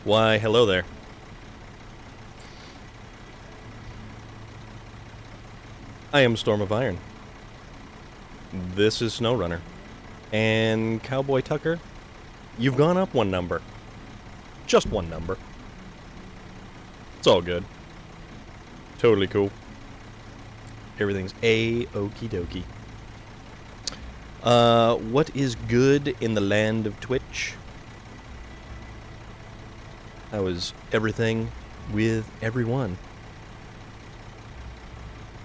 Why, hello there. I am Storm of Iron. This is SnowRunner. And Cowboy Tucker, you've gone up one number. Just one number. It's all good. Totally cool. Everything's a-okie dokie. What is good in the land of Twitch? How is everything with everyone?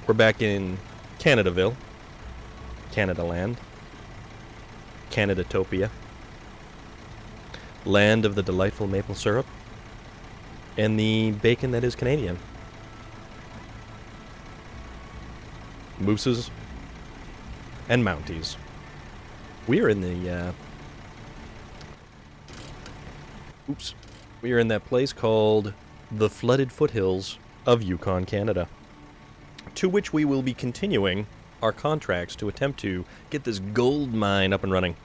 We're back in Canadaville, Canada land, Canadatopia, land of the delightful maple syrup, and the bacon that is Canadian. Mooses and Mounties. We are in the, we are in that place called the Flooded Foothills of Yukon, Canada, to which we will be continuing our contracts to attempt to get this gold mine up and running.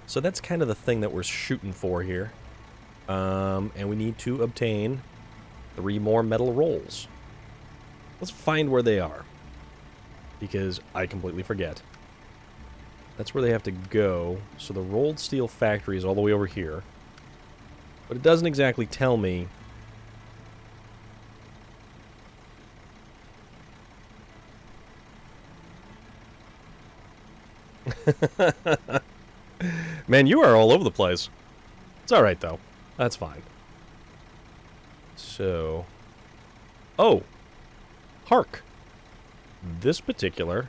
So that's kind of the thing that we're shooting for here. And we need to obtain 3 more metal rolls. Let's find where they are, because I completely forget. That's where they have to go. So the rolled steel factory is all the way over here. But it doesn't exactly tell me Man, you are all over the place. It's alright, though. That's fine. So... Oh! Hark! This particular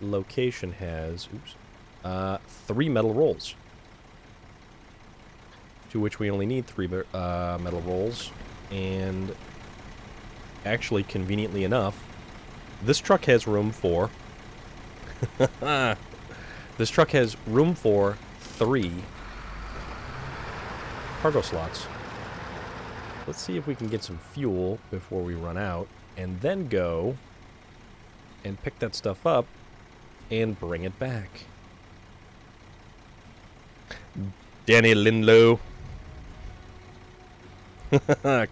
location has... 3 metal rolls. To which we only need 3 metal rolls. And... actually, conveniently enough, this truck has room for... This truck has room for 3 cargo slots. Let's see if we can get some fuel before we run out, and then go and pick that stuff up and bring it back. Danny Linlow.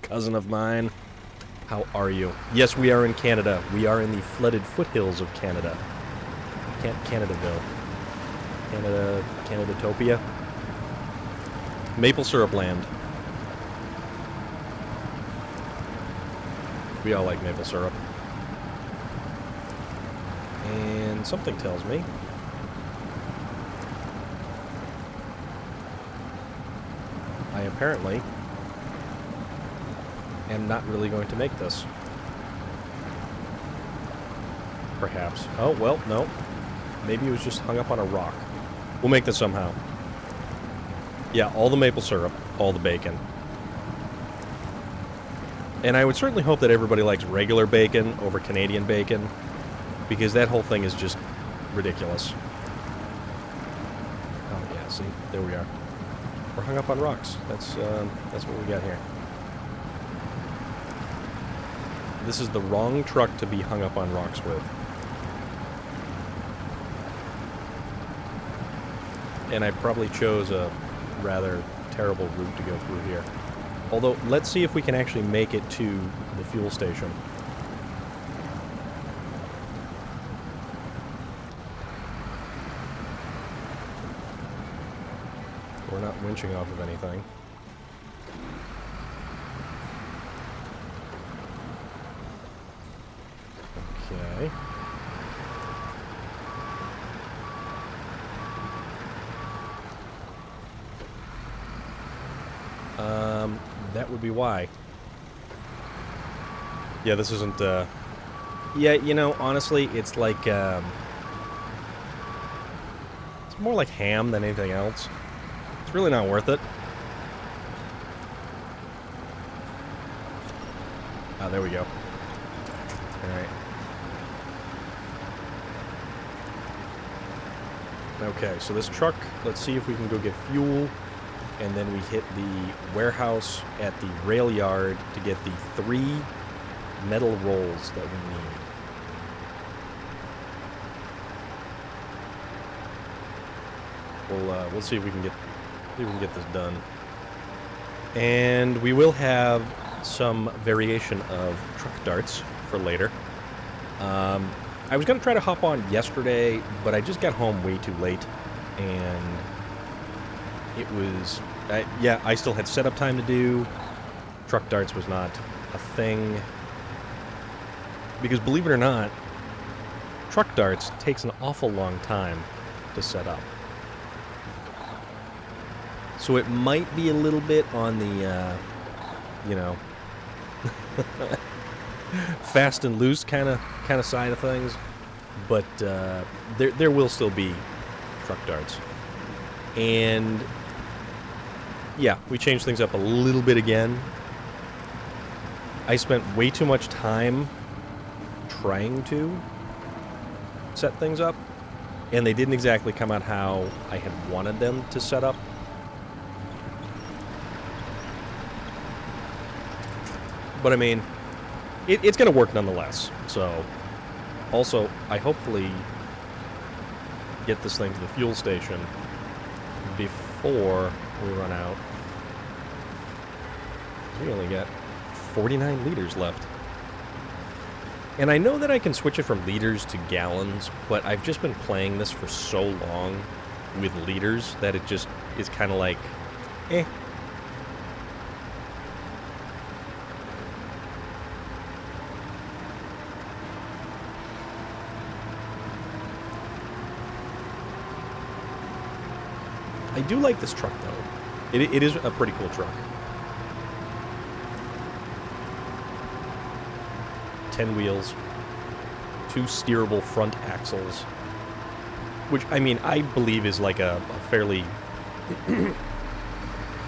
Cousin of mine. How are you? Yes, we are in Canada. We are in the flooded foothills of Canada. Canadaville. Canadatopia. Maple syrup land. We all like maple syrup. And something tells me I apparently am not really going to make this. Perhaps. Oh, well, no. Maybe it was just hung up on a rock. We'll make this somehow. Yeah, all the maple syrup, all the bacon. And I would certainly hope that everybody likes regular bacon over Canadian bacon, because that whole thing is just ridiculous. Oh, yeah, see? There we are. We're hung up on rocks. That's what we got here. This is the wrong truck to be hung up on rocks with. And I probably chose a rather terrible route to go through here. Although, let's see if we can actually make it to the fuel station. We're not winching off of anything. Okay. That would be why. Yeah, this isn't, Yeah, you know, honestly, it's like, it's more like ham than anything else. It's really not worth it. Ah, there we go. Alright. Okay, so this truck, let's see if we can go get fuel. And then we hit the warehouse at the rail yard to get the 3 metal rolls that we need. We'll see if we can get See if we can get this done. And we will have some variation of truck darts for later. I was going to try to hop on yesterday, but I just got home way too late. And it was... yeah, I still had setup time to do. Truck darts was not a thing. Because believe it or not, truck darts takes an awful long time to set up. So it might be a little bit on the, you know, fast and loose kind of side of things, but there will still be truck darts. And yeah, we changed things up a little bit again. I spent way too much time trying to set things up, and they didn't exactly come out how I had wanted them to set up. But I mean, it's going to work nonetheless. So, also, I hopefully get this thing to the fuel station before we run out. We only got 49 liters left. And I know that I can switch it from liters to gallons, but I've just been playing this for so long with liters that it just is kind of like, eh. I do like this truck, though. It is a pretty cool truck. 10 wheels, 2 steerable front axles, which, I mean, I believe is like a fairly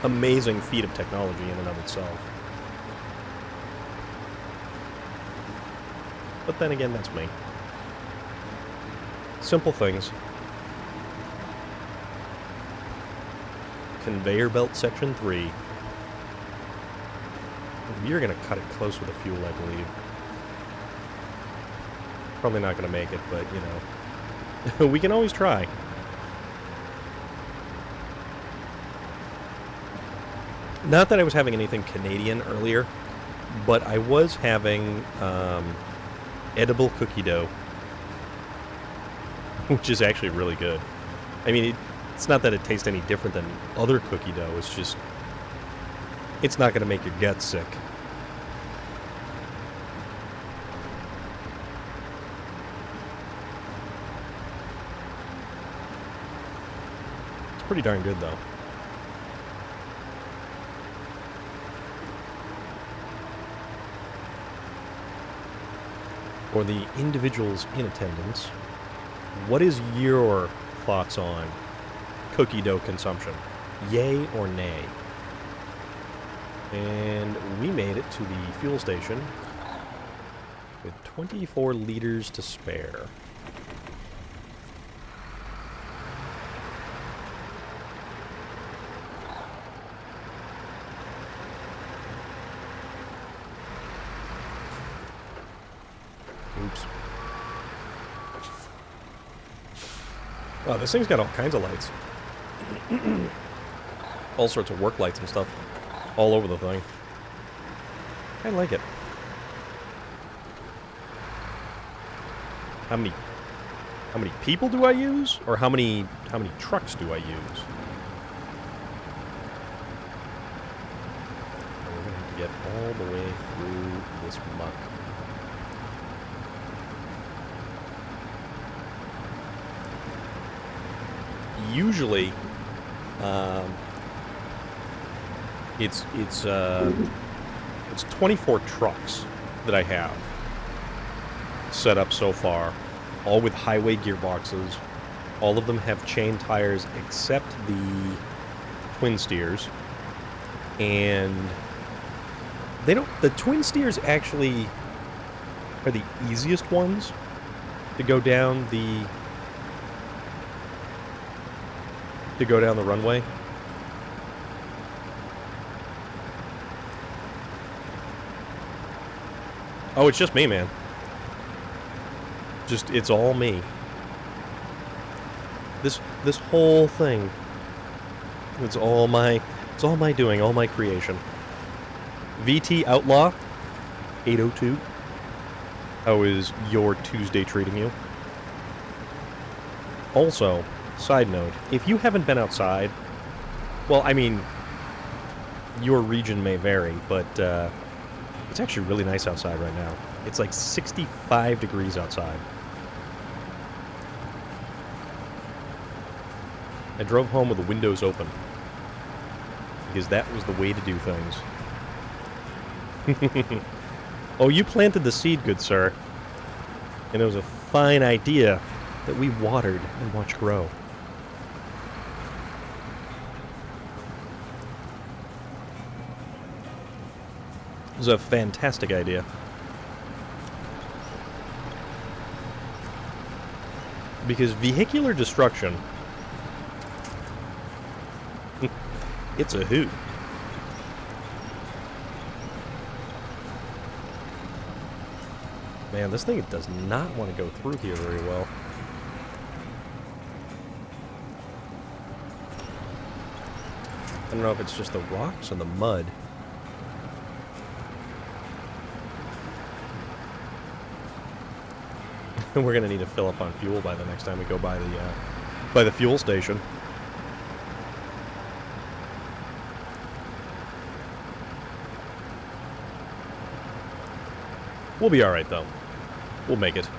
amazing feat of technology in and of itself. But then again, that's me. Simple things. Conveyor belt section 3. You're going to cut it close with the fuel, I believe. Probably not going to make it, but, you know, we can always try. Not that I was having anything Canadian earlier, but I was having edible cookie dough, which is actually really good. I mean, it's not that it tastes any different than other cookie dough, it's just, it's not going to make your gut sick. It's pretty darn good, though. For the individuals in attendance, what is your thoughts on cookie dough consumption? Yay or nay? And we made it to the fuel station with 24 liters to spare. Oops. Wow, this thing's got all kinds of lights. All sorts of work lights and stuff all over the thing. I like it. How many people do I use? Or how many trucks do I use? We're gonna have to get all the way through this muck. Usually, it's 24 trucks that I have set up so far, all with highway gearboxes. All of them have chain tires except the twin steers, and they don't. The twin steers actually are the easiest ones to go down the runway. Oh, it's just me, man. It's all me. This whole thing It's all my doing, all my creation. VT Outlaw 802. How is your Tuesday treating you? Also, side note, if you haven't been outside, well, I mean, your region may vary, but it's actually really nice outside right now. It's like 65 degrees outside. I drove home with the windows open because that was the way to do things. Oh, you planted the seed, good sir. And it was a fine idea that we watered and watched grow. It was a fantastic idea. Because vehicular destruction, it's a hoot. Man, this thing does not want to go through here very well. I don't know if it's just the rocks or the mud. We're gonna need to fill up on fuel by the next time we go by the fuel station. We'll be all right though. We'll make it.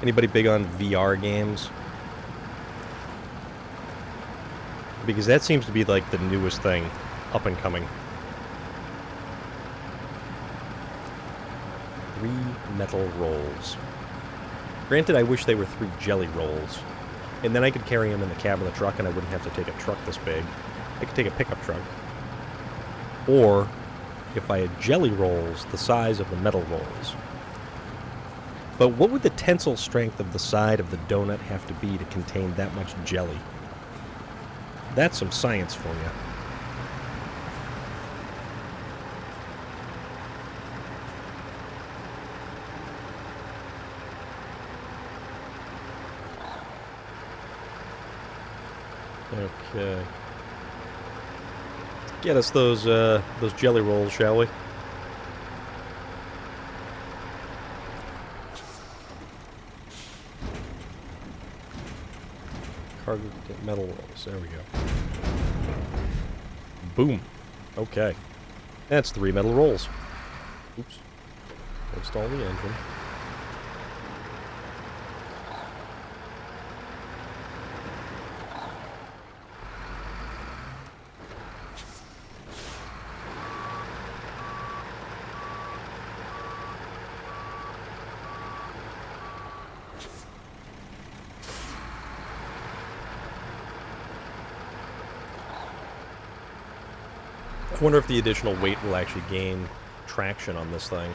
Anybody big on VR games? Because that seems to be like the newest thing, up and coming. 3 metal rolls. Granted, I wish they were 3 jelly rolls. And then I could carry them in the cab of the truck and I wouldn't have to take a truck this big. I could take a pickup truck. Or, if I had jelly rolls the size of the metal rolls. But what would the tensile strength of the side of the donut have to be to contain that much jelly? That's some science for you. Okay. Get us those jelly rolls, shall we? Cargo metal rolls. There we go. Boom. Okay. That's 3 metal rolls. Oops. Install the engine. I wonder if the additional weight will actually gain traction on this thing.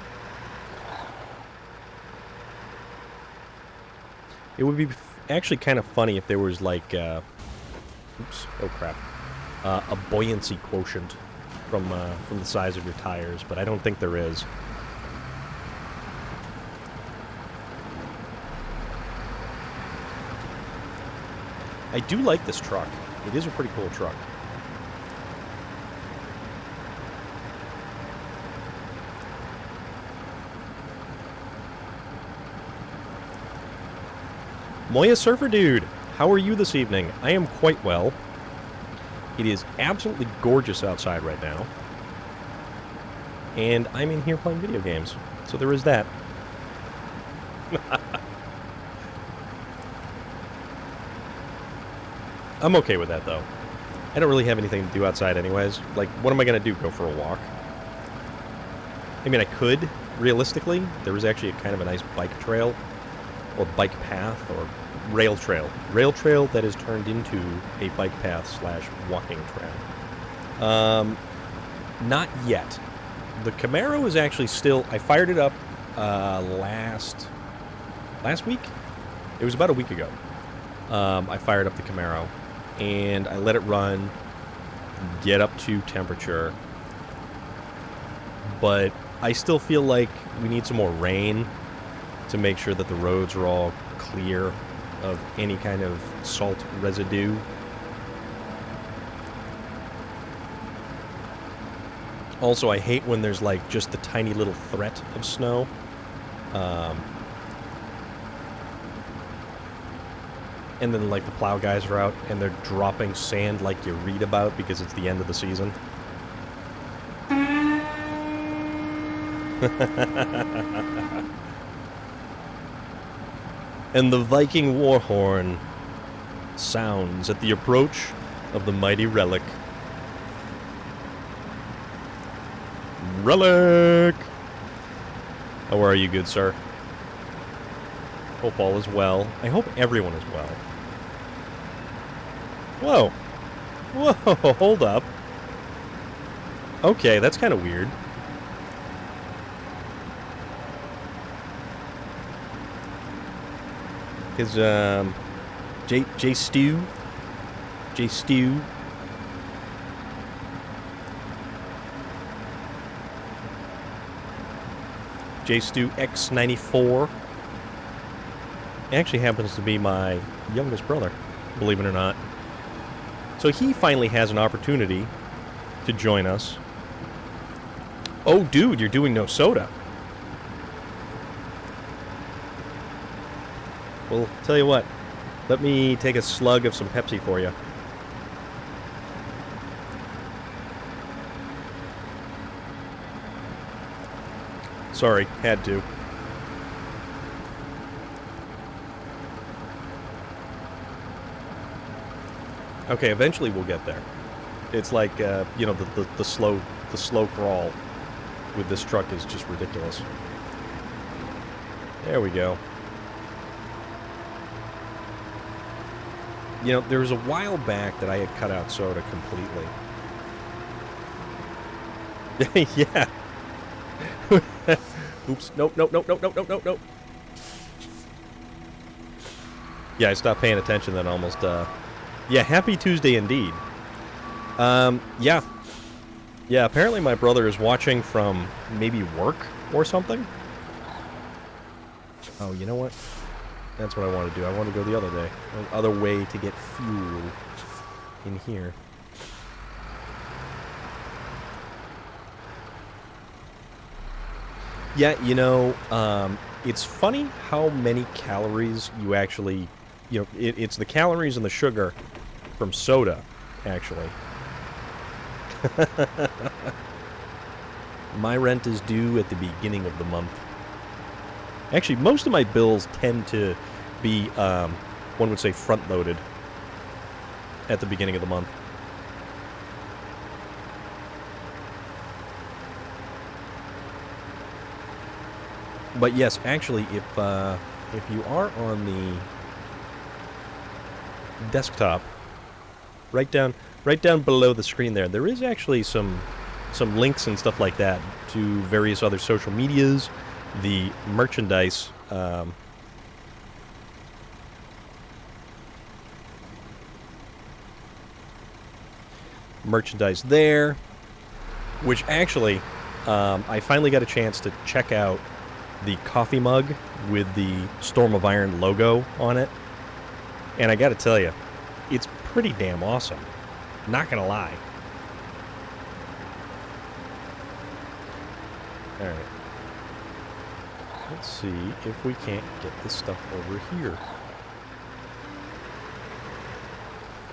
It would be actually kind of funny if there was like, oops, oh crap, a buoyancy quotient from the size of your tires, but I don't think there is. I do like this truck. It is a pretty cool truck. Moya Surfer Dude, how are you this evening? I am quite well. It is absolutely gorgeous outside right now. And I'm in here playing video games. So there is that. I'm okay with that, though. I don't really have anything to do outside anyways. Like, what am I going to do? Go for a walk? I mean, I could, realistically. There was actually kind of a nice bike trail. Or bike path, or rail trail. Rail trail that is turned into a bike path / walking trail. Not yet. The Camaro is actually still... I fired it up last week? It was about a week ago. I fired up the Camaro, and I let it run, get up to temperature. But I still feel like we need some more rain to make sure that the roads are all clear of any kind of salt residue. Also, I hate when there's like just the tiny little threat of snow. And then like the plow guys are out and they're dropping sand like you read about because it's the end of the season. And the Viking war horn sounds at the approach of the mighty relic. Relic! How are you, good sir? Hope all is well. I hope everyone is well. Whoa. Whoa, hold up. Okay, that's kind of weird. Because, J Stew? J Stew? J Stew X94 actually happens to be my youngest brother, believe it or not. So he finally has an opportunity to join us. Oh, dude, you're doing no soda. Well, tell you what, let me take a slug of some Pepsi for you. Sorry, had to. Okay, eventually we'll get there. It's like, you know, the slow crawl with this truck is just ridiculous. There we go. You know, there was a while back that I had cut out soda completely. Yeah. Oops. Nope. Yeah, I stopped paying attention then almost. Yeah, happy Tuesday indeed. Yeah. Yeah, apparently my brother is watching from maybe work or something. Oh, you know what? That's what I want to do. I want to go the other way to get fuel in here. Yeah, you know, it's funny how many calories you actually, you know, it's the calories and the sugar from soda, actually. My rent is due at the beginning of the month. Actually, most of my bills tend to be, one would say, front-loaded at the beginning of the month. But yes, actually, if you are on the desktop, right down below the screen there is actually some links and stuff like that to various other social medias, the merchandise. Merchandise there, which actually, I finally got a chance to check out the coffee mug with the Storm of Iron logo on it. And I gotta tell you, it's pretty damn awesome. Not gonna lie. Alright. Let's see if we can't get this stuff over here.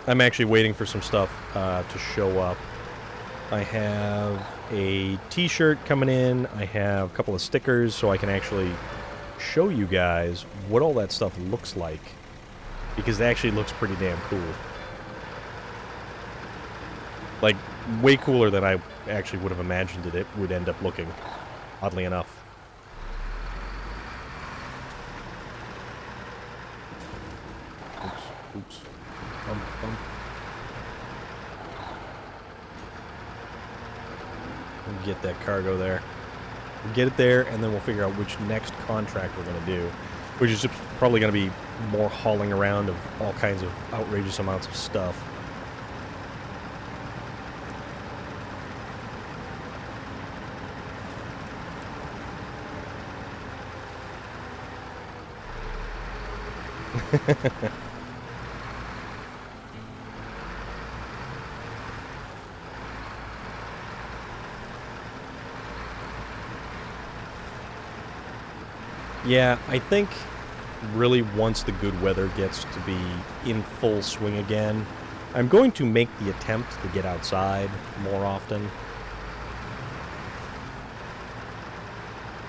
I'm actually waiting for some stuff to show up. I have a t-shirt coming in. I have a couple of stickers so I can actually show you guys what all that stuff looks like. Because it actually looks pretty damn cool. Like, way cooler than I actually would have imagined it would end up looking, oddly enough. Oops. Bump. We'll get that cargo there. We'll get it there, and then we'll figure out which next contract we're going to do. Which is probably going to be more hauling around of all kinds of outrageous amounts of stuff. Yeah, I think really once the good weather gets to be in full swing again, I'm going to make the attempt to get outside more often.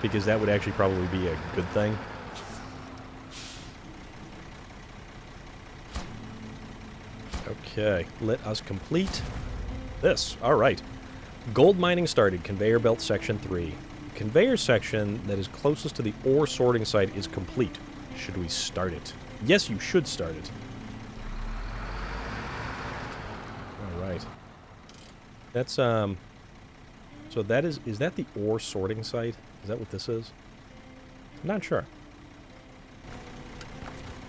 Because that would actually probably be a good thing. Okay, let us complete this. All right. Gold mining started, conveyor belt section 3. Conveyor section that is closest to the ore sorting site is complete. Should we start it? Yes, you should start it. All right. That's, so that is that the ore sorting site? Is that what this is? I'm not sure.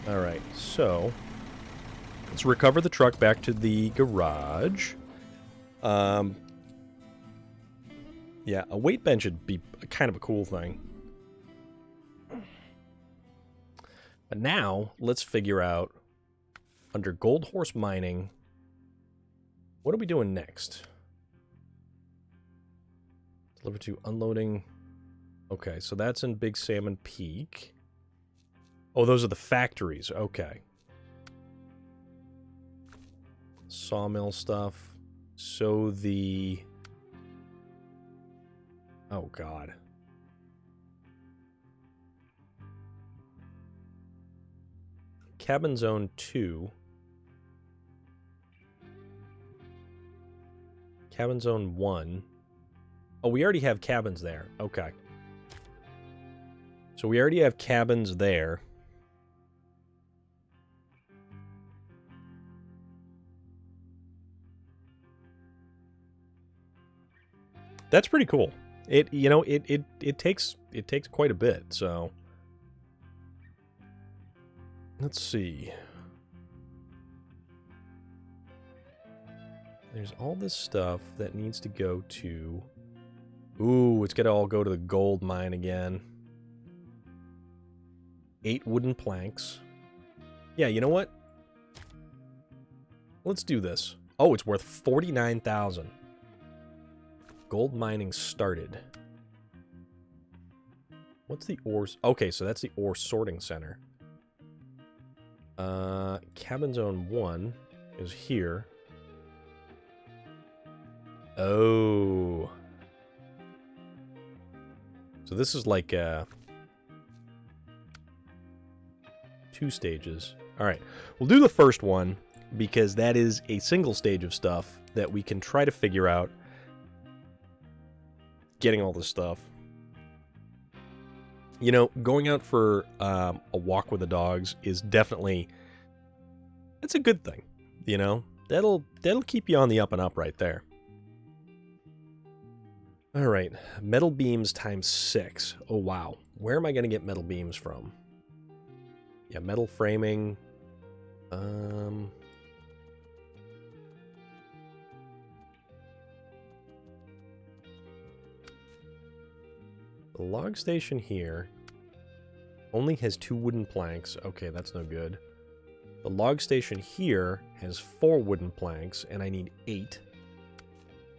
All right, so let's recover the truck back to the garage. Yeah, a weight bench would be kind of a cool thing. But now, let's figure out, under Gold Horse Mining, what are we doing next? Deliver to unloading. Okay, so that's in Big Salmon Peak. Oh, those are the factories. Okay. Sawmill stuff. So the... Oh, God. Cabin Zone 2. Cabin Zone 1. Oh, we already have cabins there. Okay. So we already have cabins there. That's pretty cool. It, you know, it takes quite a bit, so let's see. There's all this stuff that needs to go to... Ooh, it's gotta all go to the gold mine again. 8 wooden planks. Yeah, you know what? Let's do this. Oh, it's worth 49,000. Gold mining started. What's the ores? Okay, so that's the ore sorting center. Cabin Zone 1 is here. Oh. So this is like 2 stages. All right. We'll do the first one because that is a single stage of stuff that we can try to figure out getting all this stuff. You know, going out for a walk with the dogs is definitely... It's a good thing, you know? That'll keep you on the up and up right there. All right, metal beams times 6. Oh, wow. Where am I going to get metal beams from? Yeah, metal framing. The log station here only has 2 wooden planks. Okay, that's no good. The log station here has 4 wooden planks, and I need 8.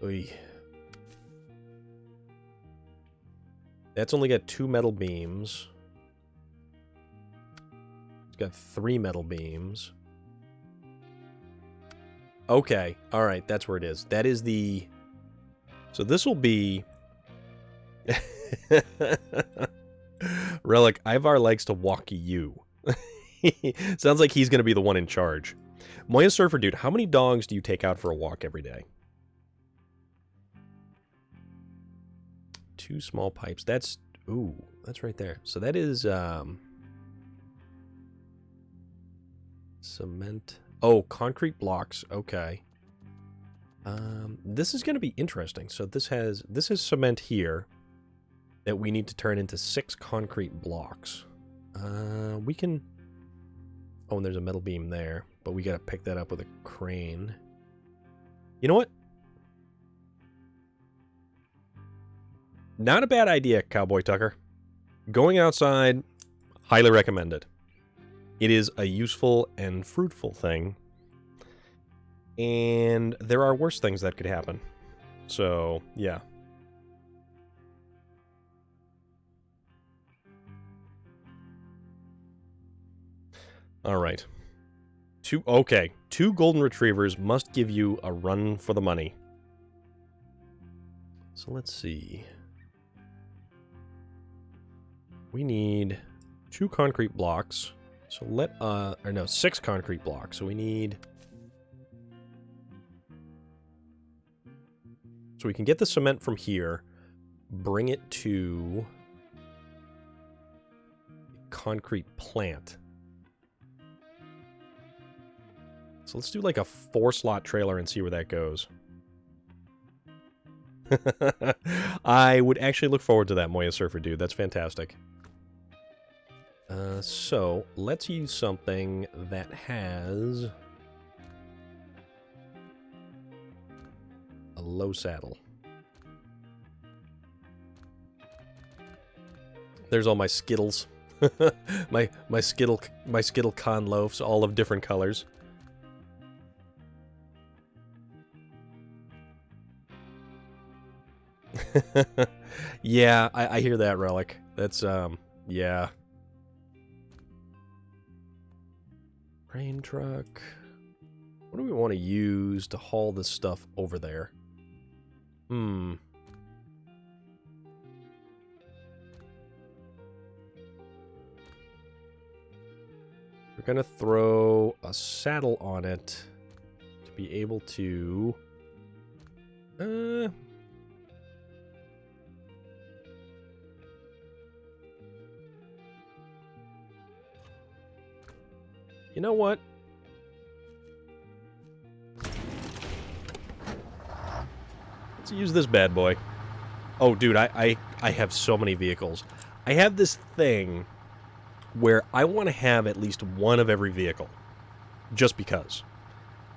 Oy. That's only got 2 metal beams. It's got 3 metal beams. Okay, alright, that's where it is. That is the... So this will be... Relic, Ivar likes to walk you. Sounds like he's going to be the one in charge. Moya Surfer Dude, how many dogs do you take out for a walk every day? 2 small pipes. That's... Ooh, that's right there. So that is... Cement... Oh, concrete blocks. Okay. This is going to be interesting. So this is cement here that we need to turn into 6 concrete blocks. We can... Oh, and there's a metal beam there, but we got to pick that up with a crane. You know what? Not a bad idea, Cowboy Tucker. Going outside, highly recommended. It is a useful and fruitful thing. And there are worse things that could happen. So, yeah. Alright. Two golden retrievers must give you a run for the money. So let's see. We need 2 concrete blocks. So 6 concrete blocks. So we need... So we can get the cement from here, bring it to a concrete plant. So let's do like a 4-slot trailer and see where that goes. I would actually look forward to that, Moya Surfer Dude. That's fantastic. So let's use something that has a low saddle. There's all my Skittles. my Skittle con loaves, all of different colors. Yeah, I hear that, Relic. That's, yeah. Crane truck. What do we want to use to haul this stuff over there? We're gonna throw a saddle on it to be able to... You know what? Let's use this bad boy. Oh, dude, I have so many vehicles. I have this thing where I want to have at least one of every vehicle. Just because.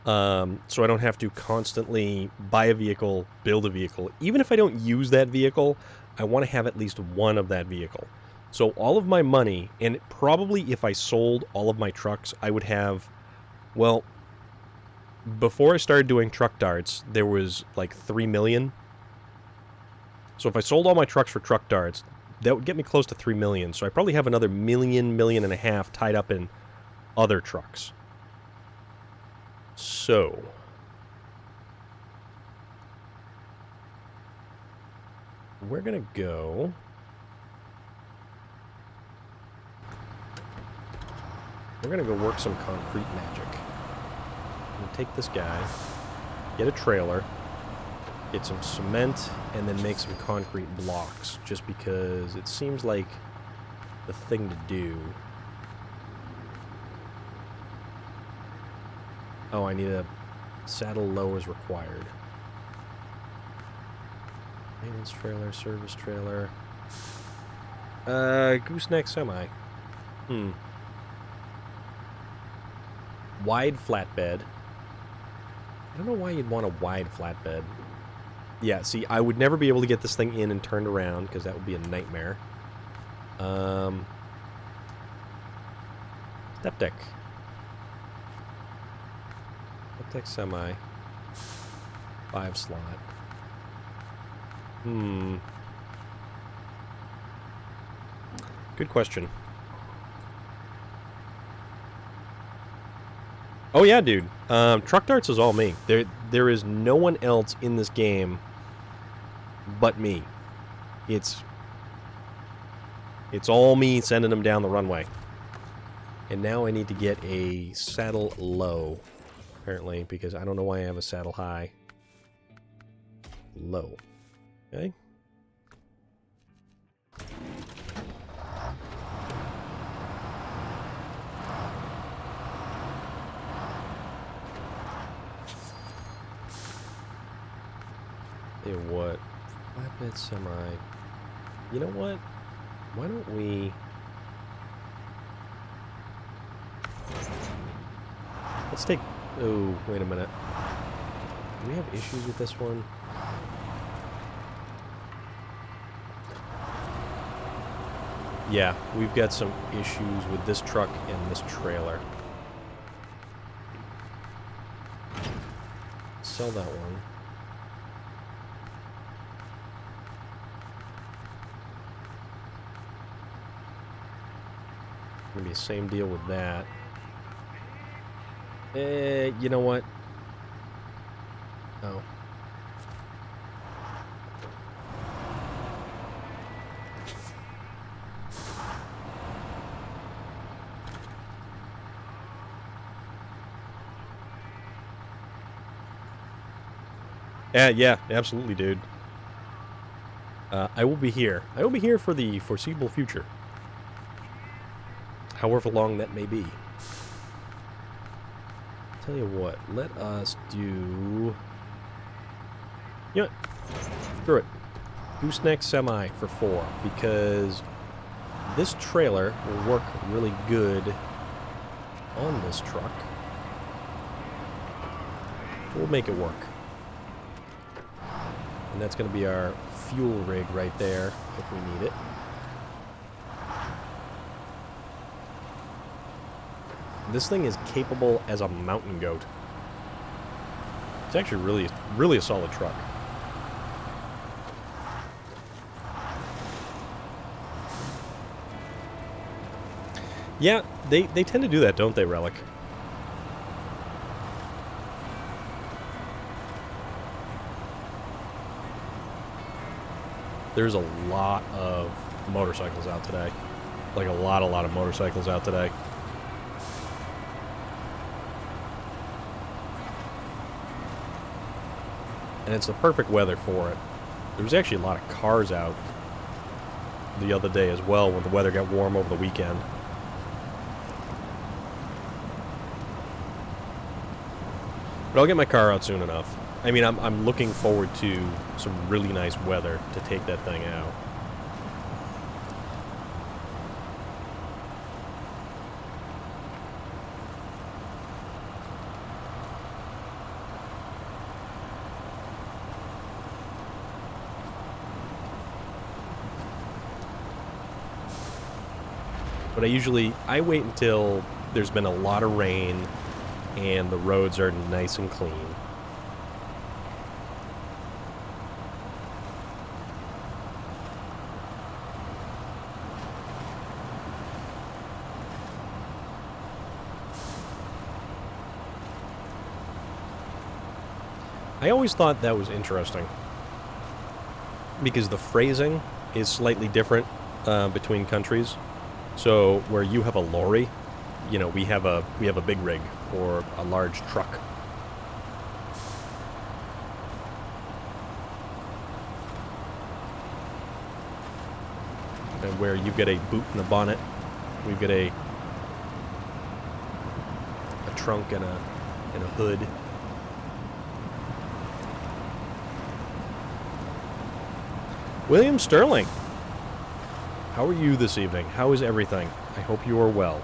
So I don't have to constantly buy a vehicle, build a vehicle. Even if I don't use that vehicle, I want to have at least one of that vehicle. So all of my money, and probably if I sold all of my trucks, I would have, well, before I started doing truck darts, there was like 3 million. So if I sold all my trucks for truck darts, that would get me close to 3 million. So I probably have another million and a half tied up in other trucks. So... we're gonna go... We're gonna go work some concrete magic. I'm gonna take this guy, get a trailer, get some cement, and then make some concrete blocks, just because it seems like the thing to do. Oh, I need a saddle low as required. Maintenance trailer, service trailer. Gooseneck semi. Wide flatbed. I don't know why you'd want a wide flatbed. Yeah, see, I would never be able to get this thing in and turned around, because that would be a nightmare. Step deck. Step deck semi. 5 slot. Good question. Oh yeah, dude. Truck darts is all me. There is no one else in this game but me. It's all me sending them down the runway. And now I need to get a saddle low, apparently, because I don't know why I have a saddle high. Low. Okay. Tell you what, flatbed semi. You know what? Why don't we... Let's take... Oh, wait a minute. Do we have issues with this one? Yeah, we've got some issues with this truck and this trailer. Sell that one. Gonna be the same deal with that. You know what? Oh. Yeah, absolutely, dude. I will be here. I will be here for the foreseeable future. However long that may be. Tell you what, let us do... You know what? Screw it. Gooseneck Semi for 4, because this trailer will work really good on this truck. We'll make it work. And that's going to be our fuel rig right there, if we need it. This thing is capable as a mountain goat. It's actually really a solid truck. Yeah, they tend to do that, don't they, Relic? There's a lot of motorcycles out today. Like a lot of motorcycles out today. And it's the perfect weather for it. There was actually a lot of cars out the other day as well when the weather got warm over the weekend. But I'll get my car out soon enough. I mean, I'm looking forward to some really nice weather to take that thing out. But I wait until there's been a lot of rain and the roads are nice and clean. I always thought that was interesting because the phrasing is slightly different between countries. So where you have a lorry, you know, we have a big rig or a large truck. And where you've got a boot and a bonnet, we've got a trunk and a hood. William Sterling, how are you this evening? How is everything? I hope you are well.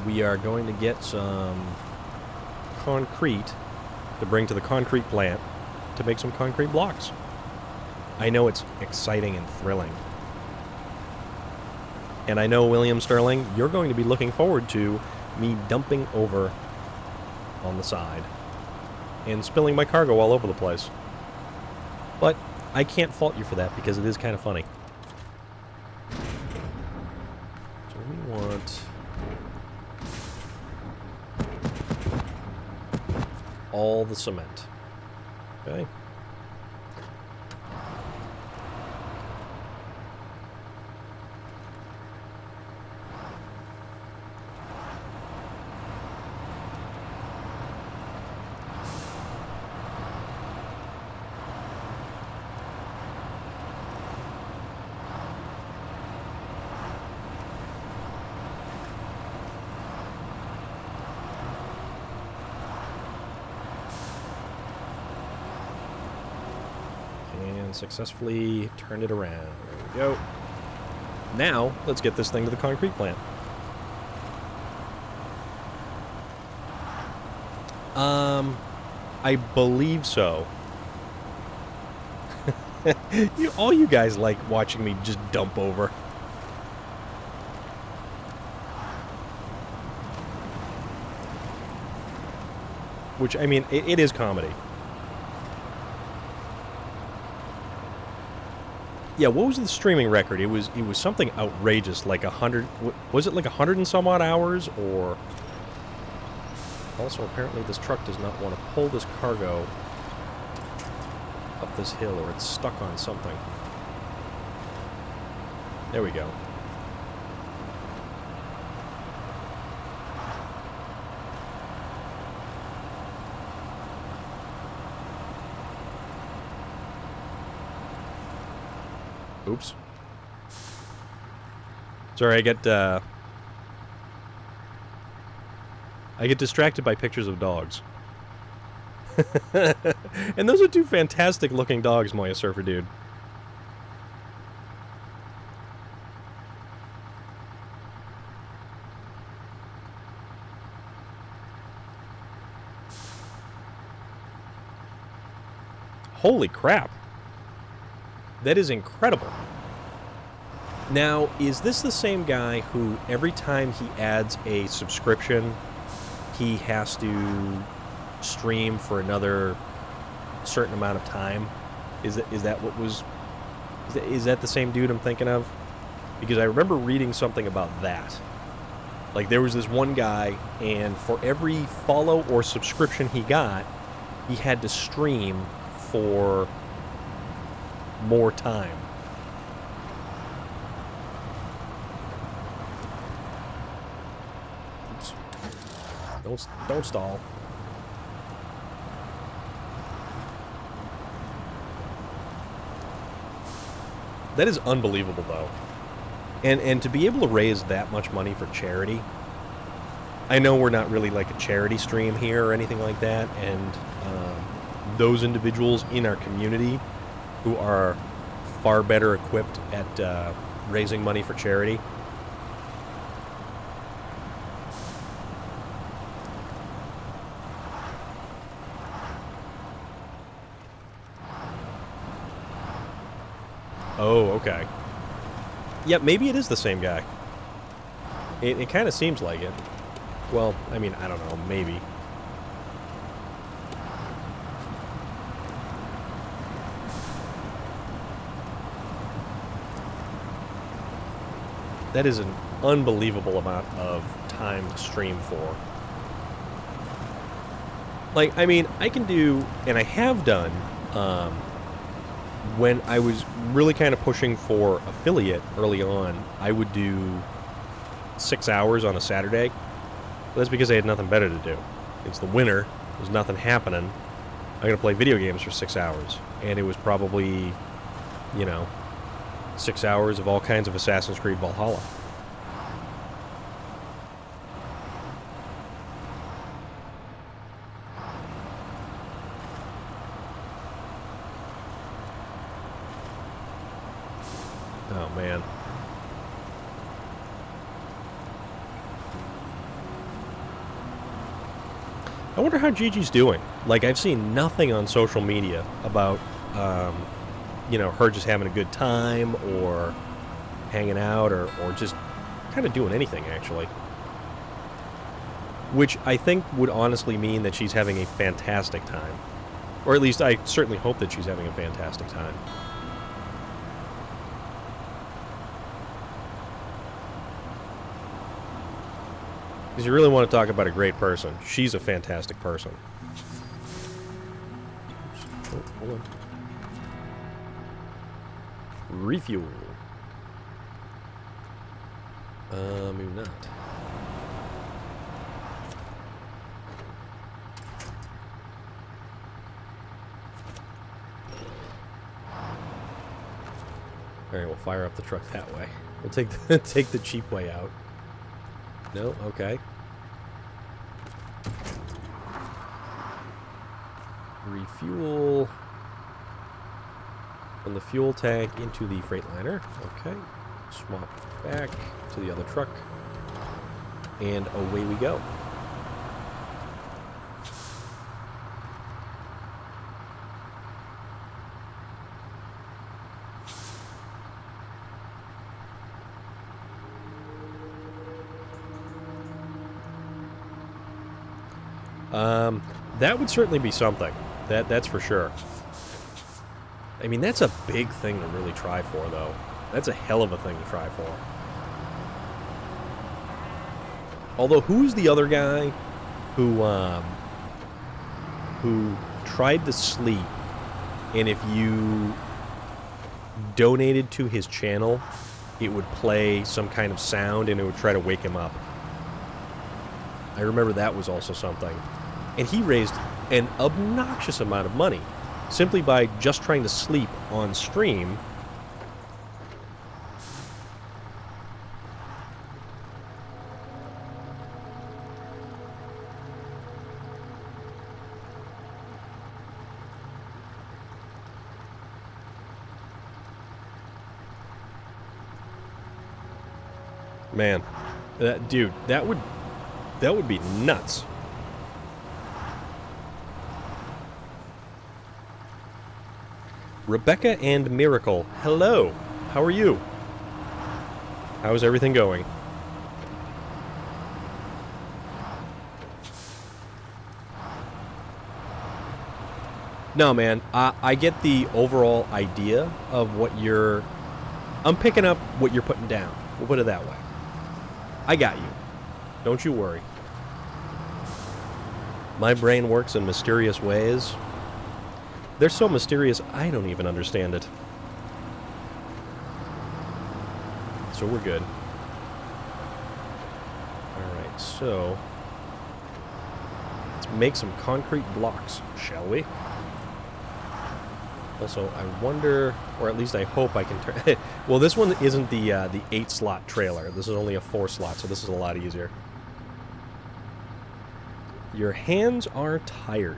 We are going to get some concrete to bring to the concrete plant to make some concrete blocks. I know it's exciting and thrilling. And I know, William Sterling, you're going to be looking forward to me dumping over on the side and spilling my cargo all over the place. But I can't fault you for that because it is kind of funny. So we want all the cement. Okay. Successfully turned it around. There we go. Now, let's get this thing to the concrete plant. I believe so. All you guys like watching me just dump over. Which, I mean, it is comedy. Yeah, what was the streaming record? It was something outrageous, like 100. Was it like 100 and some odd hours, or? Also, apparently, this truck does not want to pull this cargo up this hill, or it's stuck on something. There we go. Oops. Sorry, I get distracted by pictures of dogs. And those are two fantastic looking dogs, Moya Surfer Dude. Holy crap. That is incredible. Now, is this the same guy who every time he adds a subscription, he has to stream for another certain amount of time? Is that what was... Is that the same dude I'm thinking of? Because I remember reading something about that. Like, there was this one guy, and for every follow or subscription he got, he had to stream for more time. Oops. Don't stall. That is unbelievable, though. And to be able to raise that much money for charity. I know we're not really like a charity stream here or anything like that, and those individuals in our community who are far better equipped at raising money for charity. Oh, okay. Yeah, maybe it is the same guy. It kind of seems like it. Well, I mean, I don't know, maybe. That is an unbelievable amount of time to stream for. Like, I mean, I can do, and I have done, when I was really kind of pushing for affiliate early on, I would do 6 hours on a Saturday. But that's because I had nothing better to do. It's the winter, there's nothing happening. I'm going to play video games for 6 hours. And it was probably, you know, 6 hours of all kinds of Assassin's Creed Valhalla. Oh, man. I wonder how Gigi's doing. Like, I've seen nothing on social media about, you know, her just having a good time or hanging out or just kind of doing anything, actually. Which I think would honestly mean that she's having a fantastic time. Or at least I certainly hope that she's having a fantastic time. Because you really want to talk about a great person. She's a fantastic person. Oops. Oh, hold on. Refuel. Maybe not. Alright, we'll fire up the truck that way. We'll take the cheap way out. No? Okay. Refuel from the fuel tank into the Freightliner. Okay. Swap back to the other truck. And away we go. That would certainly be something. That's for sure. I mean, that's a big thing to really try for, though. That's a hell of a thing to try for. Although, who's the other guy who tried to sleep, and if you donated to his channel, it would play some kind of sound, and it would try to wake him up? I remember that was also something. And he raised an obnoxious amount of money simply by just trying to sleep on stream. Man, dude, that would be nuts. Rebecca and Miracle, hello. How are you? How's everything going? No, man, I get the overall idea of what you're... I'm picking up what you're putting down. We'll put it that way. I got you. Don't you worry. My brain works in mysterious ways. They're so mysterious, I don't even understand it. So we're good. Alright, so... let's make some concrete blocks, shall we? Also, I wonder, or at least I hope I can turn... well, this one isn't the 8-slot trailer. This is only a 4-slot, so this is a lot easier. Your hands are tired.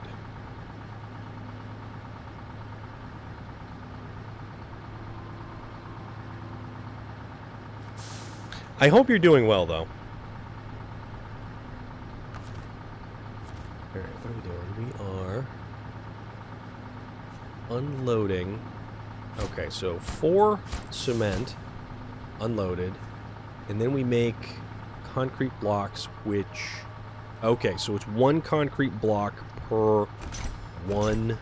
I hope you're doing well, though. Alright, what are we doing? We are... unloading. Okay, so 4 cement unloaded, and then we make concrete blocks, which... okay, so it's 1 concrete block per 1...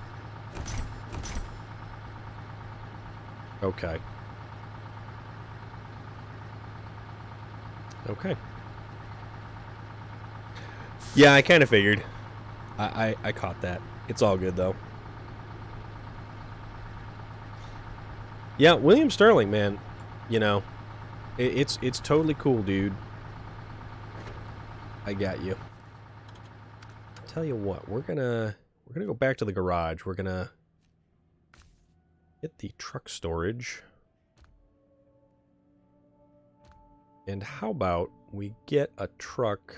okay. Okay. Yeah, I kind of figured. I caught that. It's all good, though. Yeah, William Sterling, man. You know, it's totally cool, dude. I got you. Tell you what, we're gonna go back to the garage. We're gonna get the truck storage. And how about we get a truck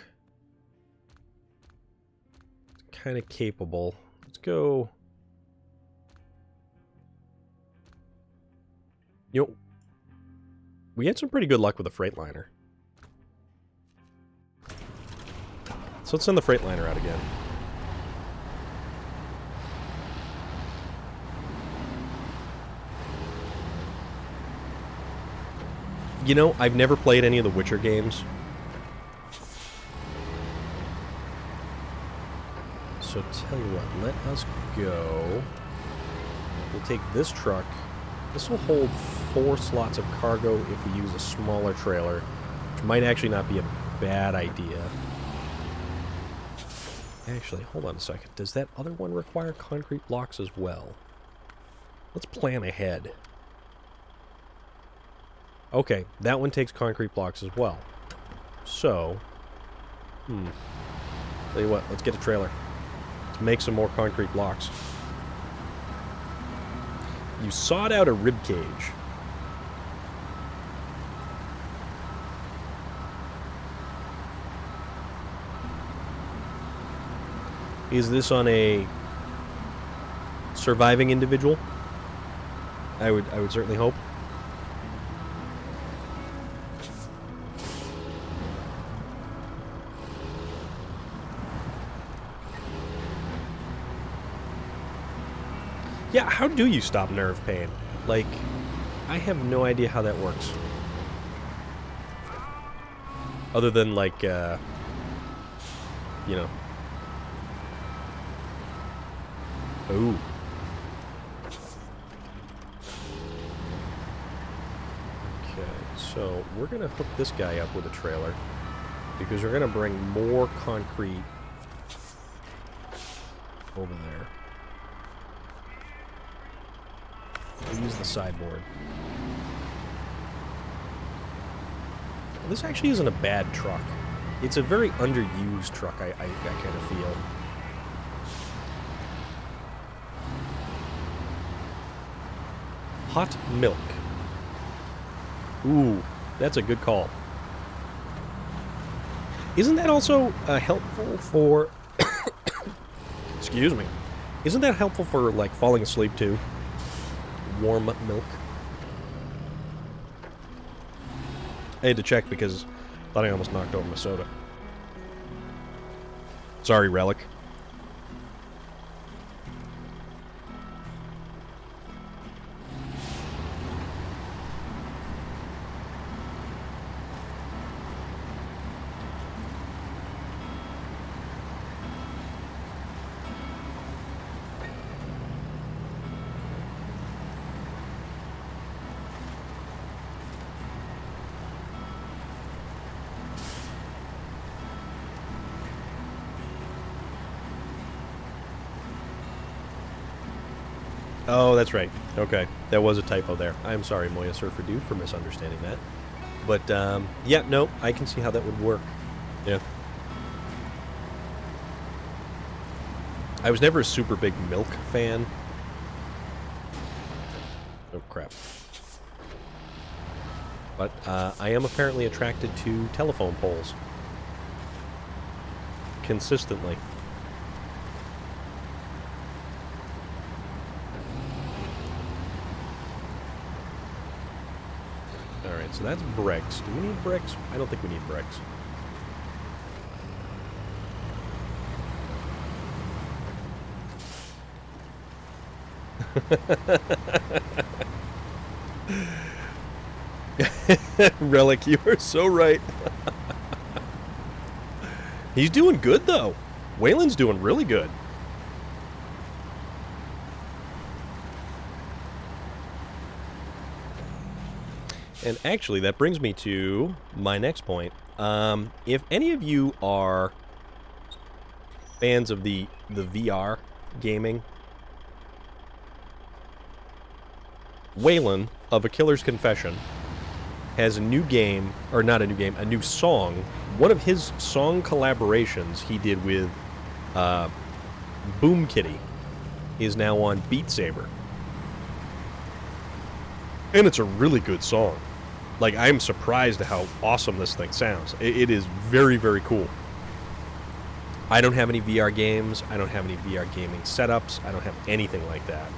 kind of capable. Let's go. You know, we had some pretty good luck with the Freightliner. So let's send the Freightliner out again. You know, I've never played any of the Witcher games. So tell you what, let us go. We'll take this truck. This will hold 4 slots of cargo if we use a smaller trailer, which might actually not be a bad idea. Actually, hold on a second. Does that other one require concrete blocks as well? Let's plan ahead. Okay, that one takes concrete blocks as well. So, tell you what, let's get a trailer. Let's make some more concrete blocks. You sawed out a rib cage. Is this on a surviving individual? I would certainly hope. Yeah, how do you stop nerve pain? Like, I have no idea how that works. Other than, like, you know, Ooh. Okay, so we're going to hook this guy up with a trailer because we're going to bring more concrete over there. We'll use the sideboard. This actually isn't a bad truck. It's a very underused truck, I kind of feel. Hot milk. Ooh, that's a good call. Isn't that also helpful for... Excuse me. Isn't that helpful for, like, falling asleep, too? Warm milk. I had to check because I thought I almost knocked over my soda. Sorry, Relic. Oh, that's right. Okay. That was a typo there. I'm sorry, Moya Surfer Dude, for misunderstanding that. But, yeah, no, I can see how that would work. Yeah. I was never a super big milk fan. Oh, crap. But, I am apparently attracted to telephone poles. Consistently. Alright, so that's bricks. Do we need bricks? I don't think we need bricks. Relic, you are so right. He's doing good, though. Waylon's doing really good. And actually, that brings me to my next point. If any of you are fans of the VR gaming, Waylon of A Killer's Confession has a new game, or not a new game, a new song. One of his song collaborations he did with Boom Kitty is now on Beat Saber. And it's a really good song. Like, I'm surprised at how awesome this thing sounds. It is very, very cool. I don't have any VR games. I don't have any VR gaming setups. I don't have anything like that.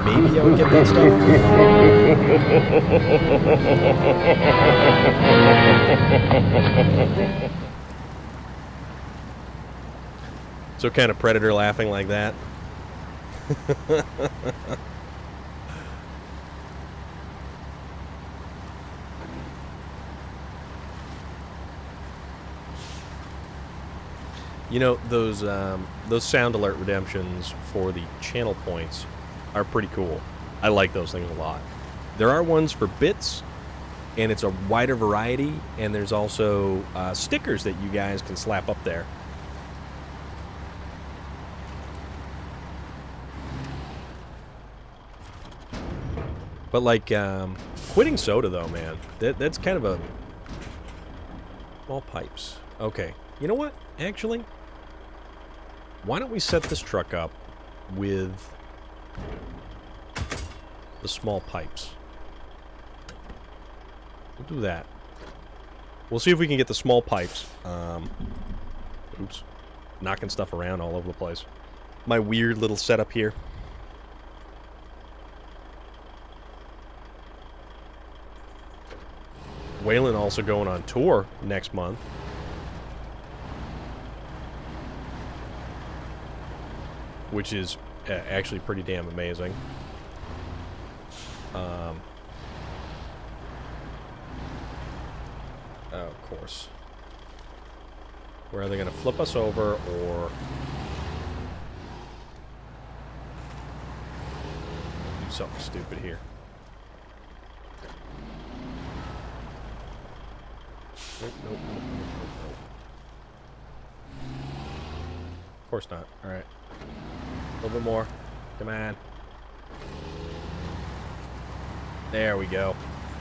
Maybe I would get that stuff. So kind of Predator laughing like that. You know, those sound alert redemptions for the channel points are pretty cool. I like those things a lot. There are ones for bits, and it's a wider variety, and there's also stickers that you guys can slap up there. But, like, quitting soda, though, man, that's kind of a... Small pipes. Okay. You know what? Actually, why don't we set this truck up with the small pipes? We'll do that. We'll see if we can get the small pipes. Oops. Knocking stuff around all over the place. My weird little setup here. Waylon also going on tour next month. Which is actually pretty damn amazing. Oh, of course. We're either going to flip us over or do something stupid here. Nope, nope, nope, nope, nope, nope. Of course not. Alright. A little bit more. Come on. There we go.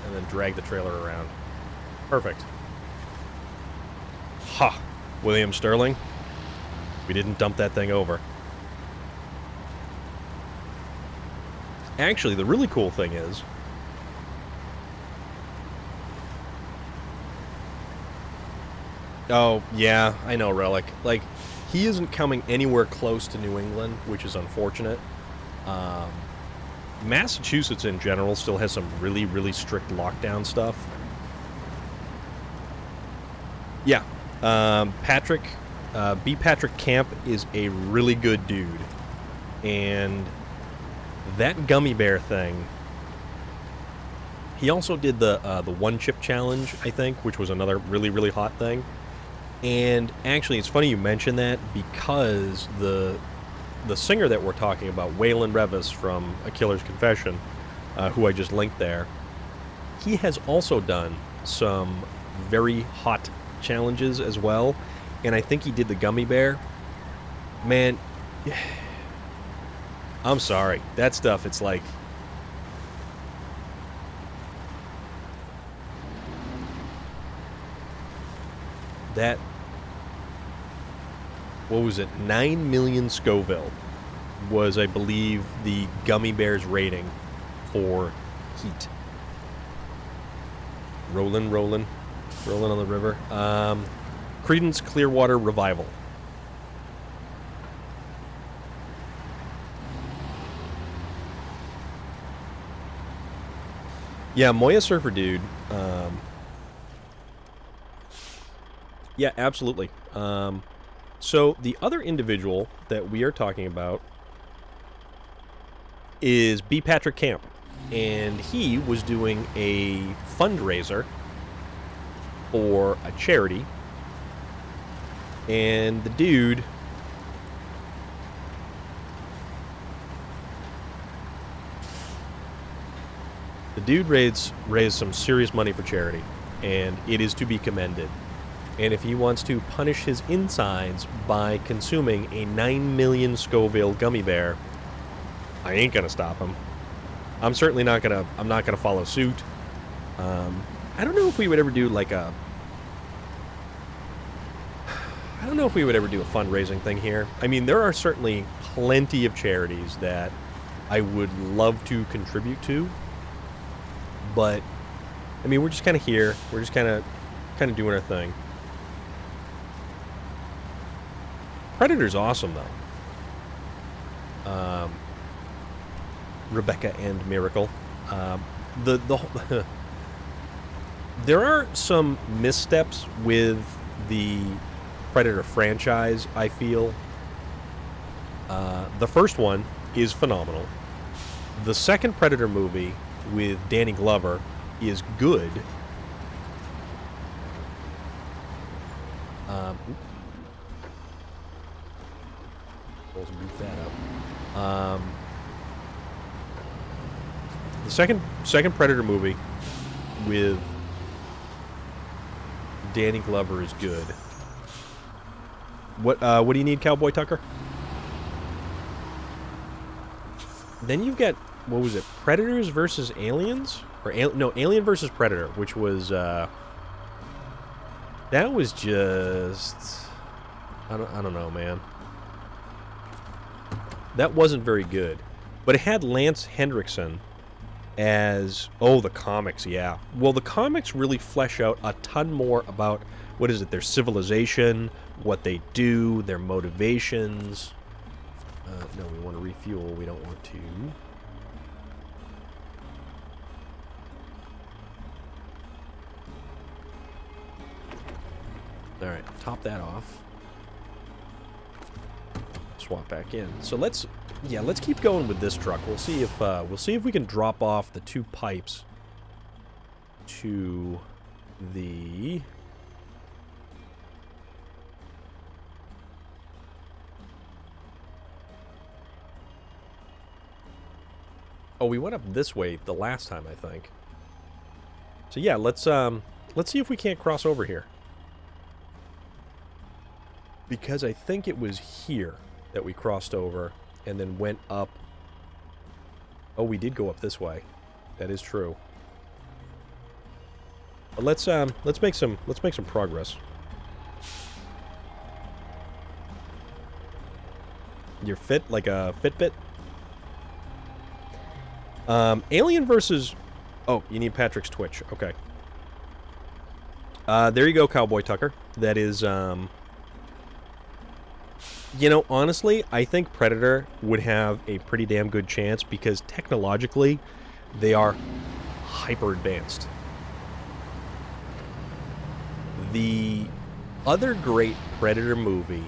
And then drag the trailer around. Perfect. Ha! William Sterling. We didn't dump that thing over. Actually, the really cool thing is... Oh, yeah, I know, Relic. Like, he isn't coming anywhere close to New England, which is unfortunate. Massachusetts in general still has some really, really strict lockdown stuff. Yeah. Patrick, B. Patrick Camp is a really good dude. And that gummy bear thing... He also did the one chip challenge, I think, which was another really, really hot thing. And actually, it's funny you mention that because the singer that we're talking about, Waylon Revis from A Killer's Confession, who I just linked there, he has also done some very hot challenges as well. And I think he did the gummy bear. Man, I'm sorry. That stuff, it's like... That, what was it, 9 million Scoville was, I believe, the gummy bear's rating for heat. Rolling on the river. Creedence Clearwater Revival. Yeah, Moya Surfer Dude. Yeah, absolutely. So the other individual that we are talking about is B. Patrick Camp, and he was doing a fundraiser for a charity, and the dude raised some serious money for charity, and it is to be commended. And if he wants to punish his insides by consuming a 9 million Scoville gummy bear, I ain't gonna stop him. I'm certainly not gonna. I'm not gonna follow suit. I don't know if we would ever do like a. I don't know if we would ever do a fundraising thing here. I mean, there are certainly plenty of charities that I would love to contribute to, but I mean, we're just kind of here. We're just kind of doing our thing. Predator's awesome, though. Rebecca and Miracle. There are some missteps with the Predator franchise, I feel. The first one is phenomenal. The second Predator movie with Danny Glover is good. Move that up. The second Predator movie with Danny Glover is good. What do you need, Cowboy Tucker? Then you've got, what was it, Predators versus Aliens? Or no, Alien versus Predator, which was that was just I don't know, man. That wasn't very good. But it had Lance Hendrickson as... Oh, the comics, yeah. Well, the comics really flesh out a ton more about, what is it, their civilization, what they do, their motivations. No, we want to refuel. We don't want to. Alright, top that off. Swap back in. So let's keep going with this truck. We'll see if we can drop off the two pipes to the Oh, we went up this way the last time, I think. So yeah, let's see if we can't cross over here. Because I think it was here that we crossed over and then went up. Oh, we did go up this way. That is true. But let's make some progress. You're fit like a Fitbit? Alien versus... Oh, you need Patrick's Twitch. Okay. There you go, Cowboy Tucker. That is, You know, honestly, I think Predator would have a pretty damn good chance because technologically, they are hyper advanced. The other great Predator movie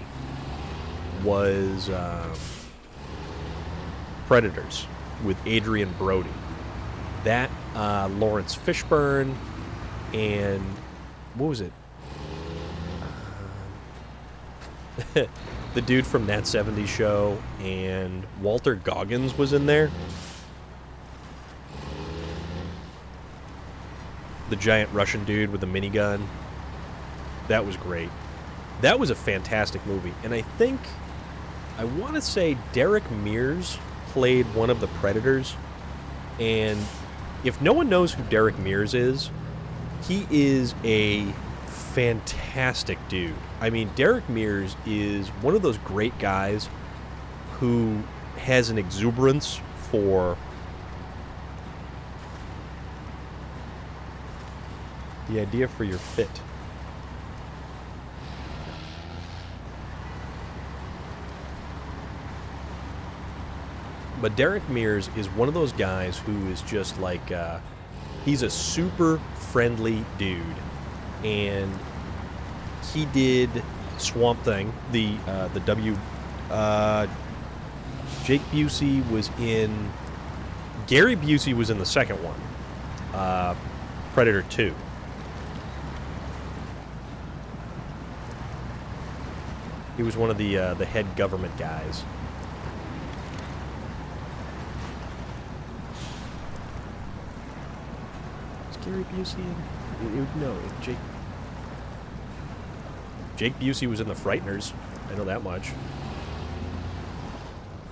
was Predators with Adrian Brody. That, Lawrence Fishburne, and what was it? The dude from That 70s Show, and Walter Goggins was in there. The giant Russian dude with the minigun. That was great. That was a fantastic movie. And I think, I want to say Derek Mears played one of the Predators. And if no one knows who Derek Mears is, he is a fantastic dude. I mean, Derek Mears is one of those great guys who has an exuberance for the idea for your fit. But Derek Mears is one of those guys who is just like, he's a super friendly dude. And he did Swamp Thing, the Jake Busey was in, Gary Busey was in the second one, Predator 2. He was one of the head government guys. Is Gary Busey in? No, Jake Busey was in The Frighteners. I know that much.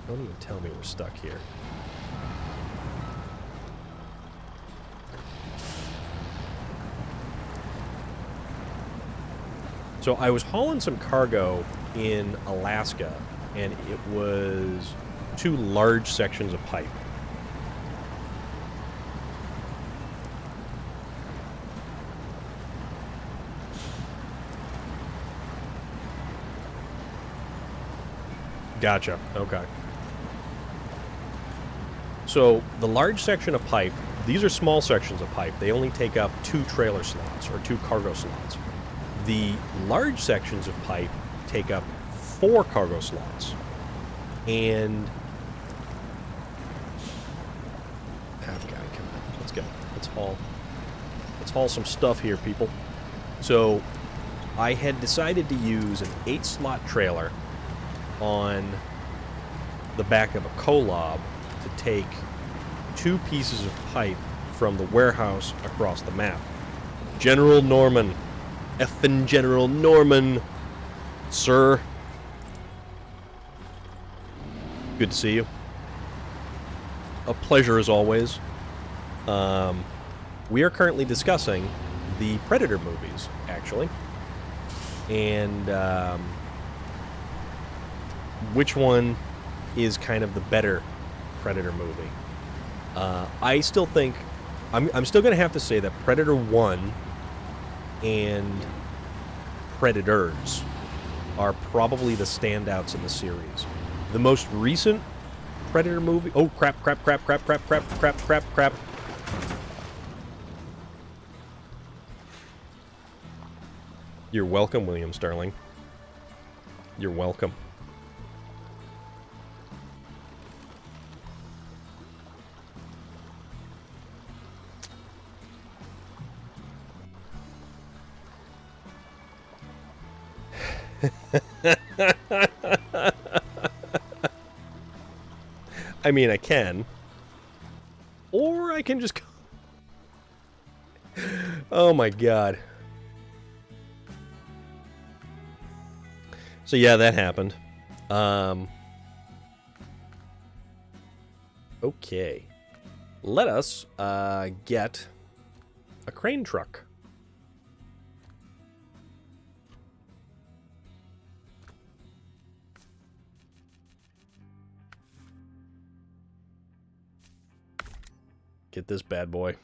Don't even tell me we're stuck here. So I was hauling some cargo in Alaska, and it was 2 large sections of pipe. Gotcha. Okay. So the large section of pipe, these are small sections of pipe. They only take up 2 trailer slots or 2 cargo slots. The large sections of pipe take up 4 cargo slots. And okay, come on, let's go. Let's haul some stuff here, people. So I had decided to use an 8-slot trailer on the back of a Kolob to take 2 pieces of pipe from the warehouse across the map. General Norman. Effin' General Norman, sir. Good to see you. A pleasure as always. We are currently discussing the Predator movies, actually. And which one is kind of the better Predator movie? I still think... I'm still going to have to say that Predator 1 and Predators are probably the standouts in the series. The most recent Predator movie... Oh, crap. You're welcome, William Sterling. You're welcome. I mean, I can. I can just... Oh my god. So yeah, that happened. Okay. Let us get a crane truck. Get this bad boy.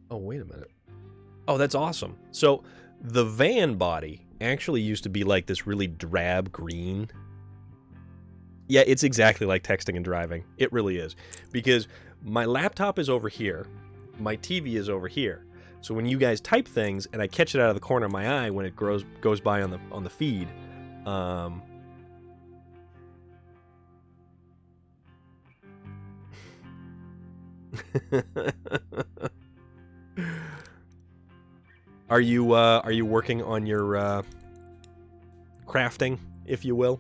Oh, wait a minute. Oh, that's awesome. So, the van body actually used to be like this really drab green. Yeah, it's exactly like texting and driving. It really is. Because my laptop is over here. My TV is over here. So when you guys type things and I catch it out of the corner of my eye when it goes by on the feed, Are you working on your crafting, if you will?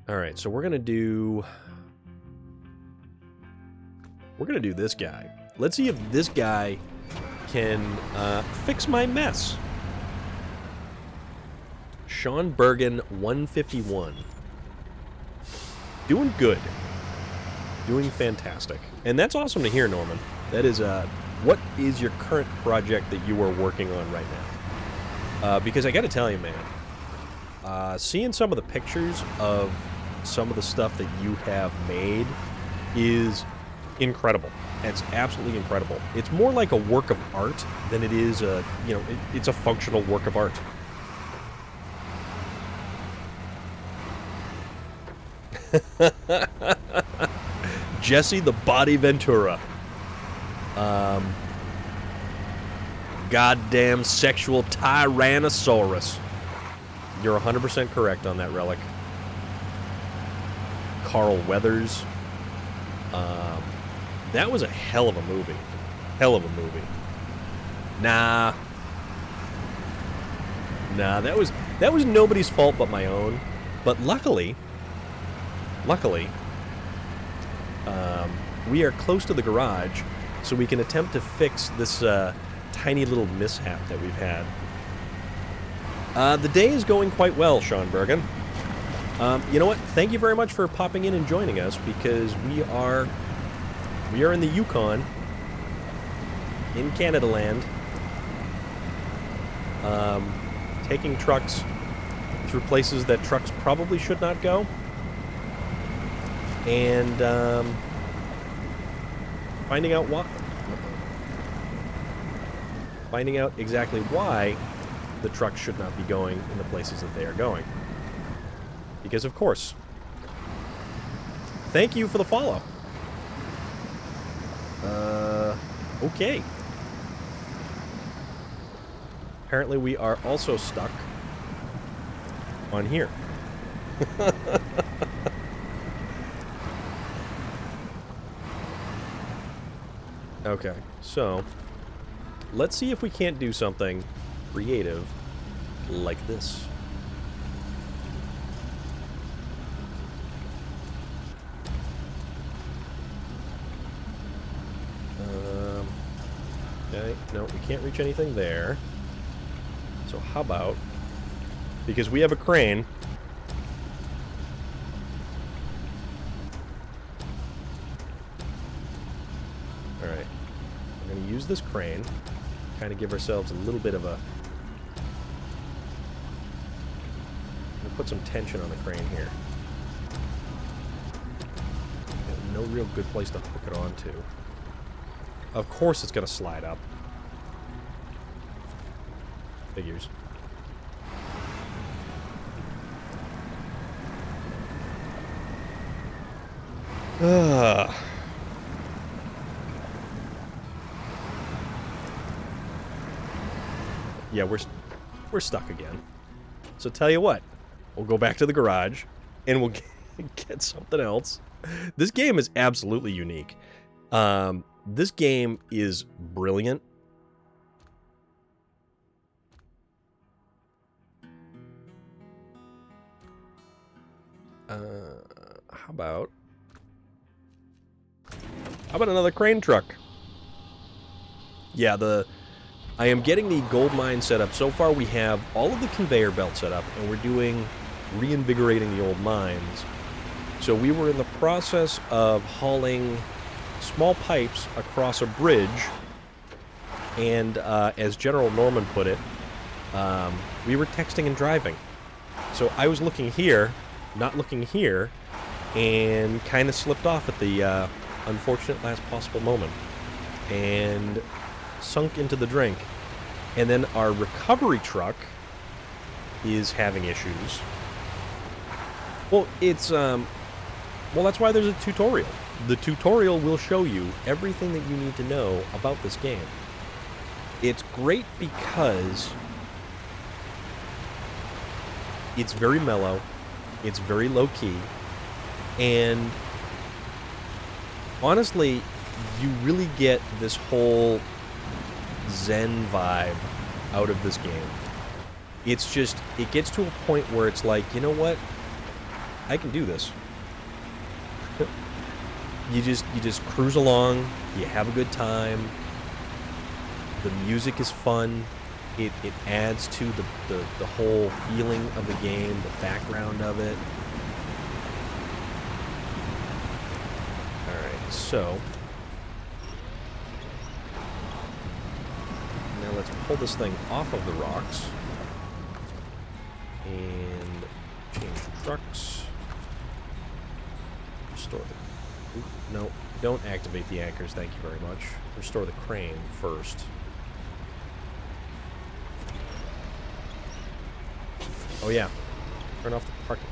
All right, so we're gonna do this guy. Let's see if this guy can fix my mess. Sean Bergen 151. Doing good. Doing fantastic. And that's awesome to hear, Norman. That is, what is your current project that you are working on right now? Because I gotta tell you, man, seeing some of the pictures of some of the stuff that you have made is incredible. It's absolutely incredible. It's more like a work of art than it is a, you know, it's a functional work of art. Jesse the Body Ventura. Goddamn sexual Tyrannosaurus. You're 100% correct on that relic. Carl Weathers. That was a hell of a movie. Hell of a movie. Nah, that was nobody's fault but my own. But luckily, we are close to the garage, so we can attempt to fix this tiny little mishap that we've had. The day is going quite well, Sean Bergen. You know what? Thank you very much for popping in and joining us, because we are in the Yukon, in Canada land, taking trucks through places that trucks probably should not go, and finding out exactly why the trucks should not be going in the places that they are going. Because, of course. Thank you for the follow. Okay. Apparently we are also stuck on here. Okay, so let's see if we can't do something creative like this. Okay, no, we can't reach anything there. So how about, because we have a crane, alright, we're going to use this crane, kind of give ourselves a little bit of a, I'm going to put some tension on the crane here. No real good place to hook it onto. Of course it's going to slide up. Figures. Yeah, we're stuck again. So tell you what, we'll go back to the garage and we'll get something else. This game is absolutely unique. This game is brilliant. How about another crane truck? Yeah, I am getting the gold mine set up. So far we have all of the conveyor belt set up, and we're doing reinvigorating the old mines. So we were in the process of hauling small pipes across a bridge, and as General Norman put it, we were texting and driving. So I was looking here, not looking here, and kind of slipped off at the unfortunate last possible moment, and sunk into the drink. And then our recovery truck is having issues. Well, it's well, that's why there's a tutorial. The tutorial will show you everything that you need to know about this game. It's great because it's very mellow, it's very low-key, and honestly, you really get this whole Zen vibe out of this game. It's just, it gets to a point where it's like, you know what? I can do this. You just cruise along, you have a good time, the music is fun, it adds to the whole feeling of the game, the background of it. Alright, so now let's pull this thing off of the rocks and change trucks. Restore the... Oop, no, don't activate the anchors, thank you very much. Restore the crane first. Oh yeah, turn off the parking...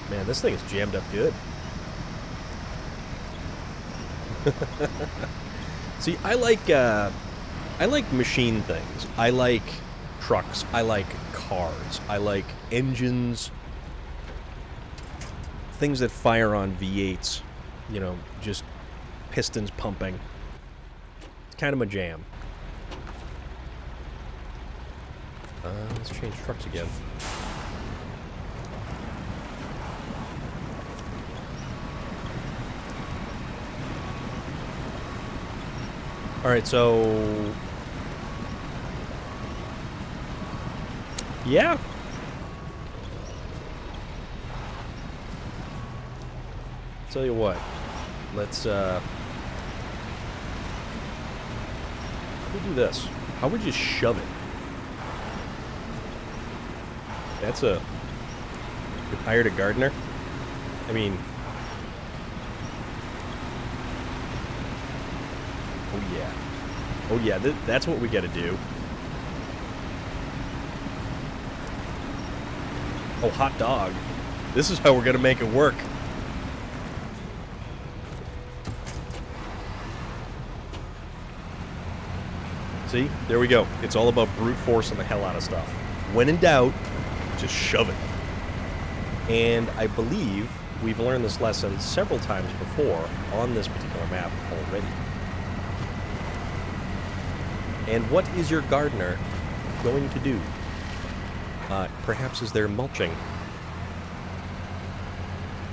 Man, this thing is jammed up good. See, I like machine things. I like trucks. I like cars. I like engines. Things that fire on V8s. You know, just pistons pumping. It's kind of my jam. Let's change trucks again. Alright, so... yeah. Tell you what. Let's, how do we do this? How would you shove it? That's a... You hired a gardener? I mean... oh yeah. Oh yeah, that's what we gotta do. Oh, hot dog. This is how we're gonna make it work. See? There we go. It's all about brute forcing the hell out of stuff. When in doubt, just shove it. And I believe we've learned this lesson several times before on this particular map already. And what is your gardener going to do? Perhaps is there mulching?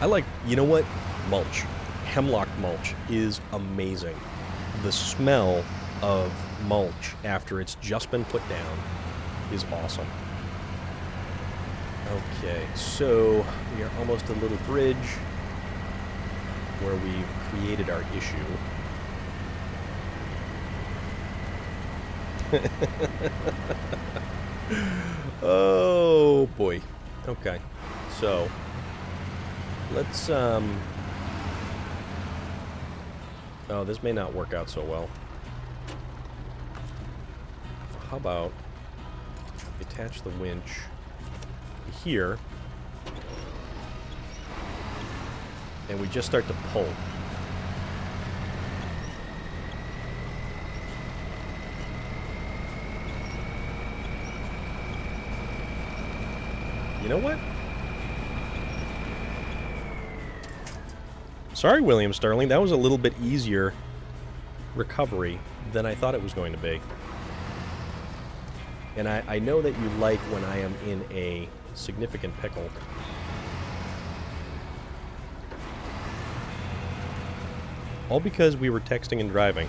I like, you know what? Mulch. Hemlock mulch is amazing. The smell of mulch after it's just been put down is awesome. Okay, so we are almost at a little bridge where we've created our issue. Oh boy. Okay. So let's oh, this may not work out so well. How about attach the winch here and we just start to pull. You know what? Sorry, William Sterling. That was a little bit easier recovery than I thought it was going to be. And I know that you like when I am in a significant pickle. All because we were texting and driving.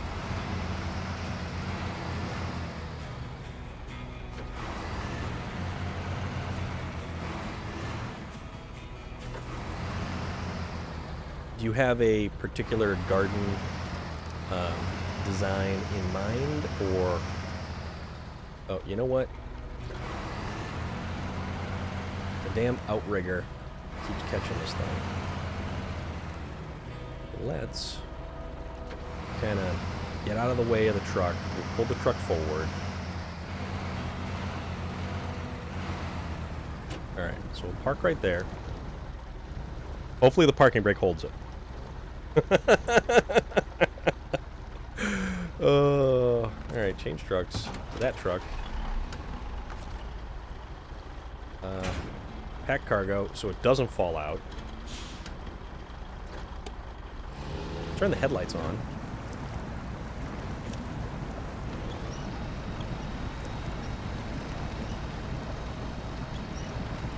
Do you have a particular garden design in mind, or... Oh, you know what? The damn outrigger keeps catching this thing. Let's kind of get out of the way of the truck. We'll pull the truck forward. Alright, so we'll park right there. Hopefully the parking brake holds it. Alright, change trucks to that truck. Pack cargo so it doesn't fall out. Turn the headlights on.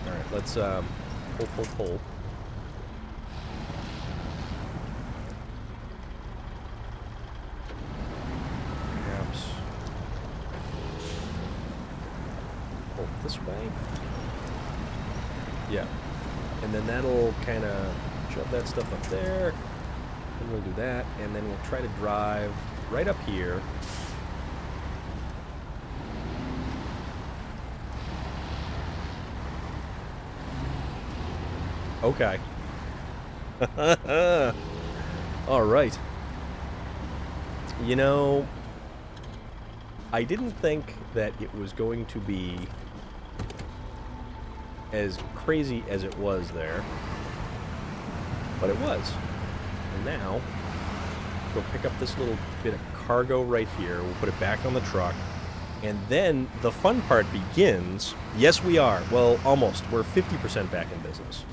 Alright, let's pull. Perhaps pull this way. Yeah. And then that'll kind of shove that stuff up there. And we'll do that. And then we'll try to drive right up here. Okay. All right. You know, I didn't think that it was going to be as crazy as it was there, but it was. And now, we'll pick up this little bit of cargo right here. We'll put it back on the truck. And then the fun part begins. Yes, we are. Well, almost. We're 50% back in business.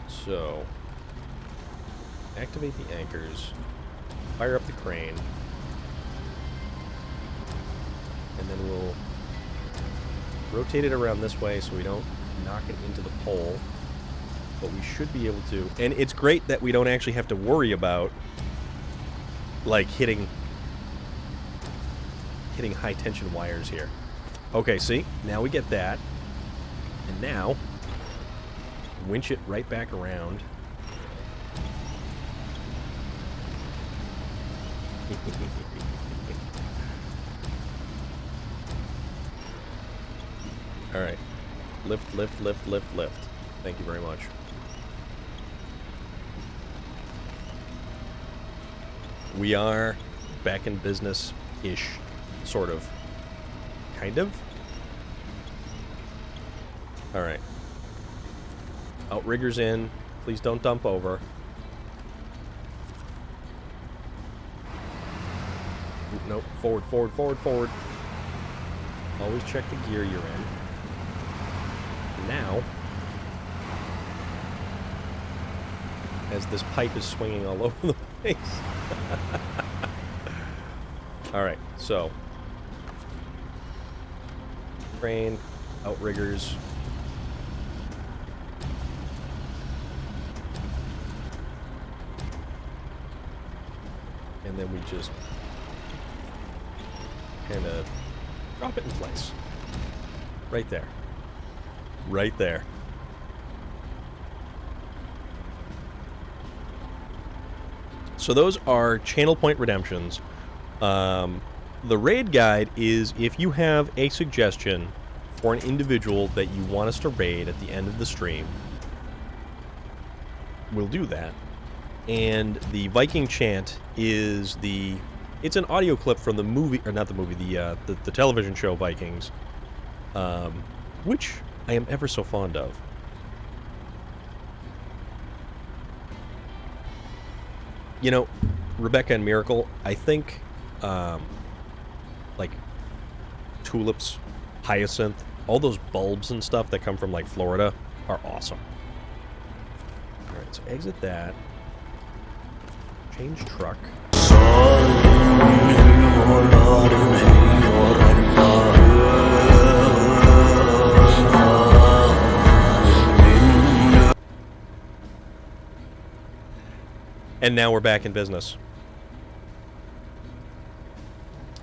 So, activate the anchors, fire up the crane, and then we'll rotate it around this way so we don't knock it into the pole, but we should be able to. And it's great that we don't actually have to worry about, like, hitting high tension wires here. Okay, see? Now we get that. And now winch it right back around. Alright. Lift, lift, lift, lift, lift. Thank you very much. We are back in business-ish. Sort of. Kind of? Alright. Outriggers in. Please don't dump over. Nope. Forward, forward, forward, forward. Always check the gear you're in. Now, as this pipe is swinging all over the place. Alright, so. Crane, outriggers. And then we just kind of drop it in place. Right there. Right there. So those are channel point redemptions. The raid guide is if you have a suggestion for an individual that you want us to raid at the end of the stream, we'll do that. And the Viking chant is it's an audio clip from the movie, or not the movie, the television show Vikings, which I am ever so fond of. You know, Rebecca and Miracle, I think, like, tulips, hyacinth, all those bulbs and stuff that come from, like, Florida are awesome. Alright, so exit that. Change truck. And now we're back in business.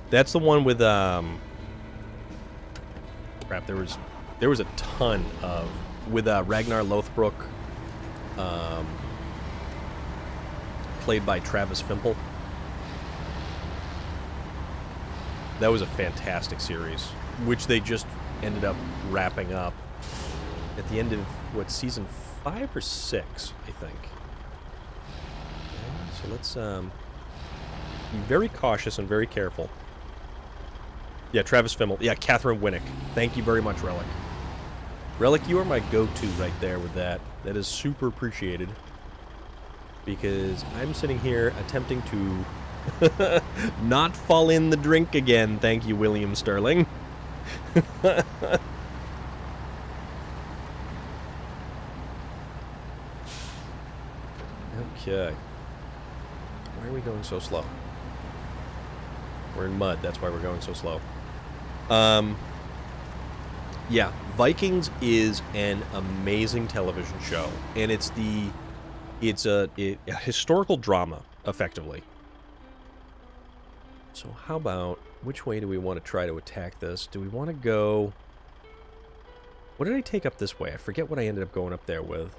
That's the one with crap. There was a ton of with Ragnar Lothbrok, played by Travis Fimmel. That was a fantastic series, which they just ended up wrapping up at the end of what, season 5 or 6, I think. Okay, so let's be very cautious and very careful. Yeah, Travis Fimmel. Yeah, Catherine Winnick. Thank you very much, Relic. Relic, you are my go-to right there with that. That is super appreciated. Because I'm sitting here attempting to not fall in the drink again. Thank you, William Sterling. Okay. Why are we going so slow? We're in mud, that's why we're going so slow. Yeah, Vikings is an amazing television show, and it's a historical drama, effectively. So how about, which way do we want to try to attack this? Do we want to go... What did I take up this way? I forget what I ended up going up there with.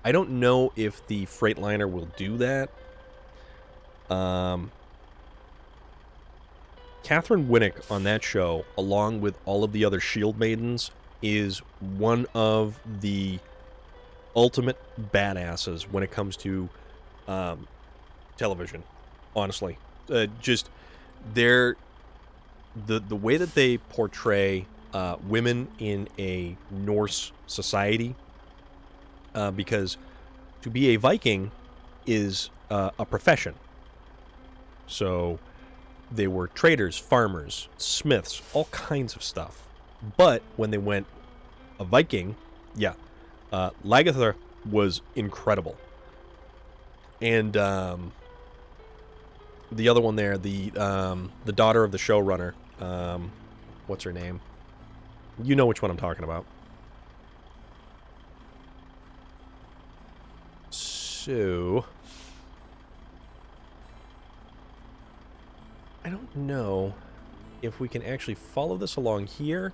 I don't know if the Freightliner will do that. Catherine Winnick on that show, along with all of the other Shield Maidens, is one of the ultimate badasses when it comes to television. Honestly, just the way that they portray women in a Norse society, because to be a Viking is a profession. So they were traders, farmers, smiths, all kinds of stuff. But when they went a Viking, yeah, Lagertha was incredible. And the other one there, the daughter of the showrunner, what's her name? You know which one I'm talking about. So I don't know if we can actually follow this along here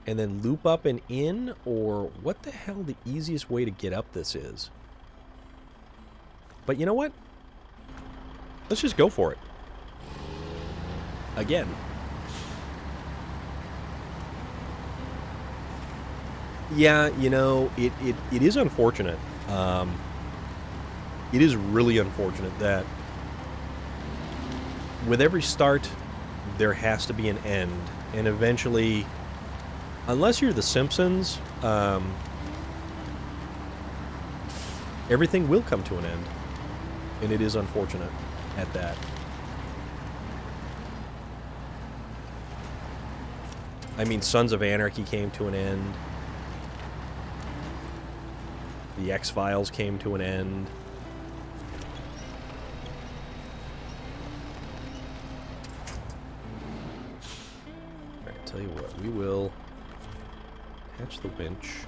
and then loop up and in, or what the hell the easiest way to get up this is. But you know what? Let's just go for it. Again. Yeah, you know, it is unfortunate. It is really unfortunate that with every start, there has to be an end. And eventually, unless you're the Simpsons, everything will come to an end. And it is unfortunate at that. I mean, Sons of Anarchy came to an end. The X-Files came to an end. Alright, tell you what, we will attach the winch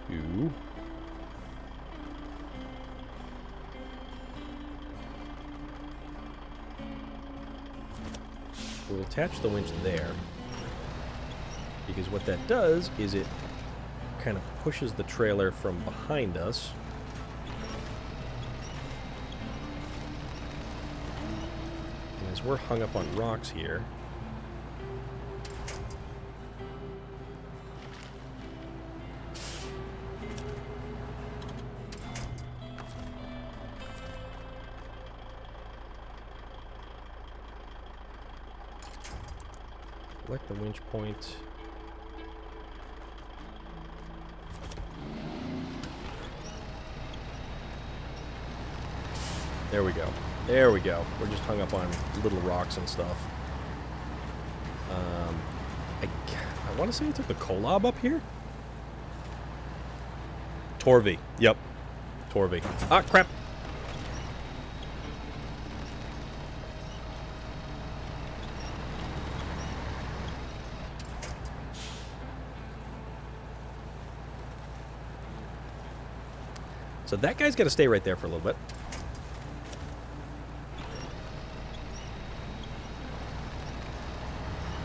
to... We'll attach the winch there, because what that does is it kind of pushes the trailer from behind us. And as we're hung up on rocks here, select the winch point. There we go. There we go. We're just hung up on little rocks and stuff. I want to say I took the Kolob up here? Torvi. Yep. Torvi. Ah, crap. So that guy's got to stay right there for a little bit.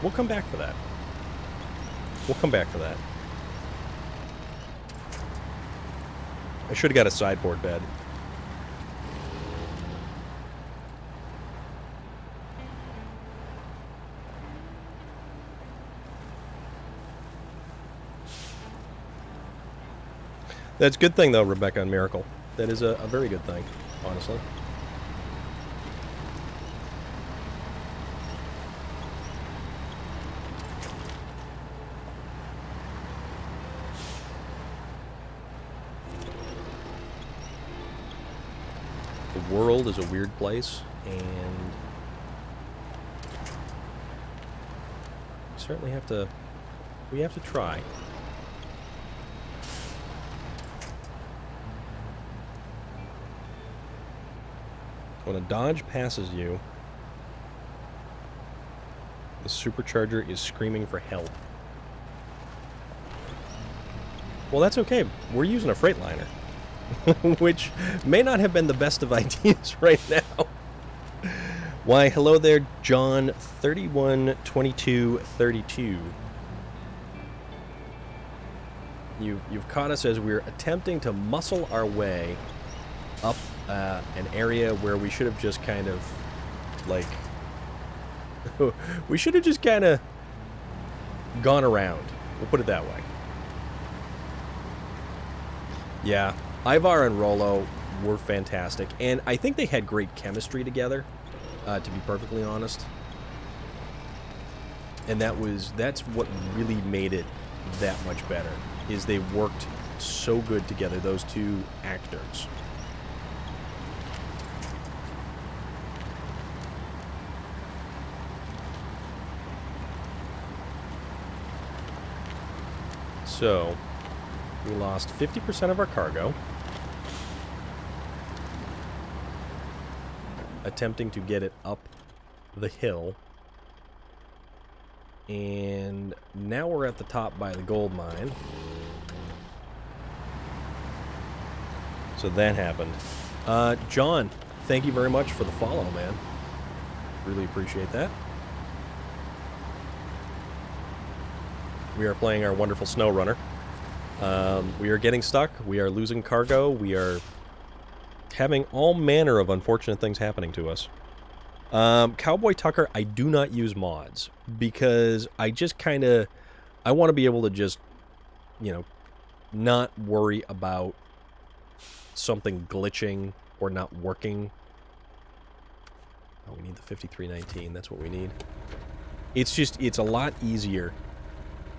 We'll come back for that. We'll come back for that. I should have got a sideboard bed. That's a good thing, though, Rebecca and Miracle. That is a very good thing, honestly. The world is a weird place, and we certainly have to... We have to try. When a Dodge passes you, the supercharger is screaming for help. Well, that's okay. We're using a Freightliner, which may not have been the best of ideas right now. Why, hello there, John 312232. You've caught us as we're attempting to muscle our way up an area where we should have just kind of, like, we should have just kind of gone around. We'll put it that way. Yeah, Ivar and Rollo were fantastic, and I think they had great chemistry together, to be perfectly honest. And that's what really made it that much better, is they worked so good together, those two actors. So, we lost 50% of our cargo, attempting to get it up the hill, and now we're at the top by the gold mine. So that happened. John, thank you very much for the follow, man. Really appreciate that. We are playing our wonderful SnowRunner. We are getting stuck. We are losing cargo. We are having all manner of unfortunate things happening to us. Cowboy Tucker, I do not use mods because I just kind of... I want to be able to just, you know, not worry about something glitching or not working. Oh, we need the 5319. That's what we need. It's just... It's a lot easier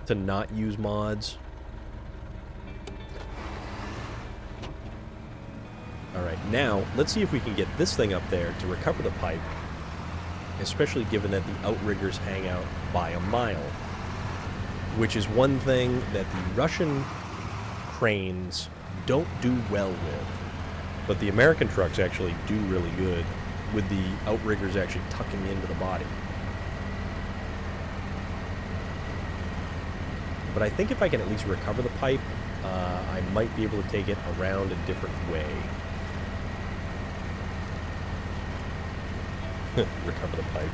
to not use mods. Alright, now, let's see if we can get this thing up there to recover the pipe, especially given that the outriggers hang out by a mile, which is one thing that the Russian cranes don't do well with, but the American trucks actually do really good with the outriggers actually tucking into the body. But I think if I can at least recover the pipe, I might be able to take it around a different way. Recover the pipe.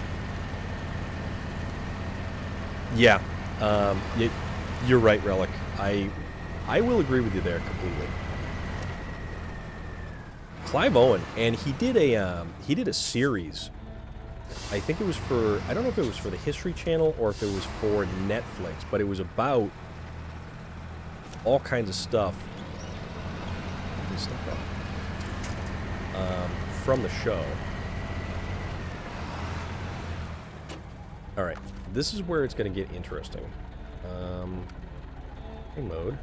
Yeah, you're right, Relic. I will agree with you there completely. Clive Owen, and he did a series. I think it was for, I don't know if it was for the History Channel or if it was for Netflix, but it was about all kinds of stuff. From the show. Alright, this is where it's going to get interesting. Mode.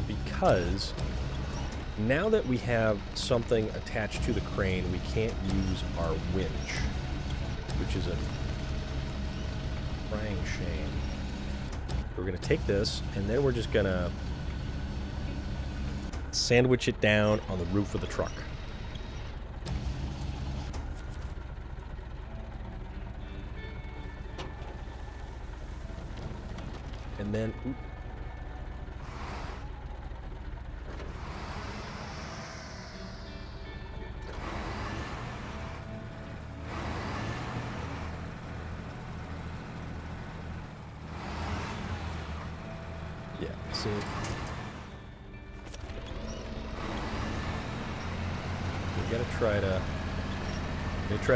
Because now that we have something attached to the crane, we can't use our winch, which is a crying shame. We're going to take this, and then we're just going to sandwich it down on the roof of the truck. And then... Oop, Yeah, see. We gotta try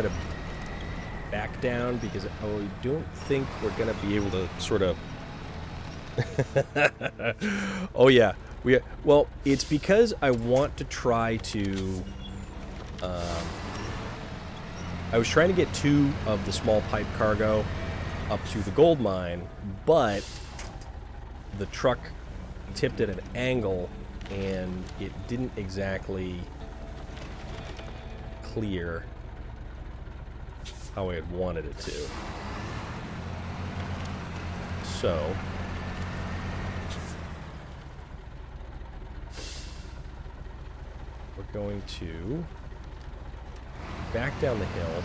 to back down because I don't think we're gonna be able to sort of. Oh yeah, well, it's because I want to try to. I was trying to get 2 of the small pipe cargo up to the gold mine, but the truck tipped at an angle and it didn't exactly clear how I had wanted it to. So we're going to back down the hill.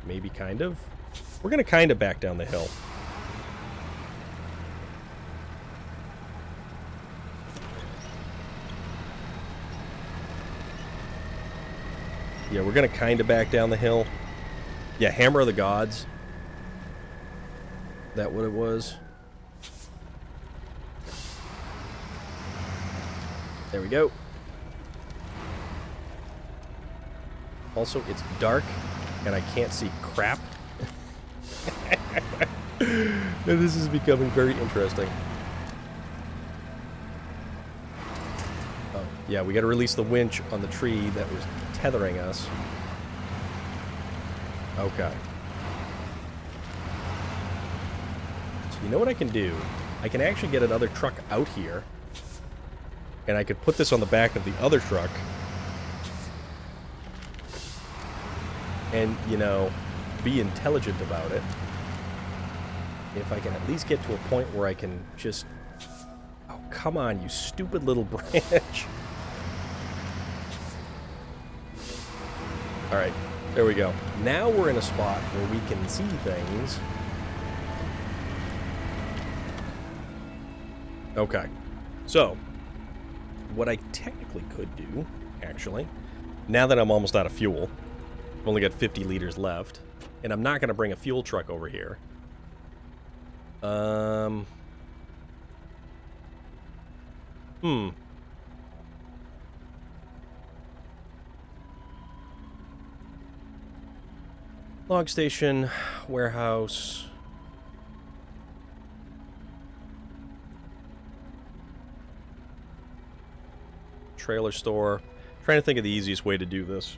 Maybe kind of. We're going to kind of back down the hill. Yeah, we're going to kind of back down the hill. Yeah, Hammer of the Gods. That what it was? There we go. Also, it's dark, and I can't see crap. This is becoming very interesting. Oh, yeah, we got to release the winch on the tree that was tethering us. Okay. So you know what I can do? I can actually get another truck out here, and I could put this on the back of the other truck. And, you know, be intelligent about it. If I can at least get to a point where I can just... Oh, come on, you stupid little branch. Alright, there we go. Now we're in a spot where we can see things. Okay. So, what I technically could do, actually, now that I'm almost out of fuel... I've only got 50 liters left, and I'm not going to bring a fuel truck over here. Log station, warehouse. Trailer store. Trying to think of the easiest way to do this.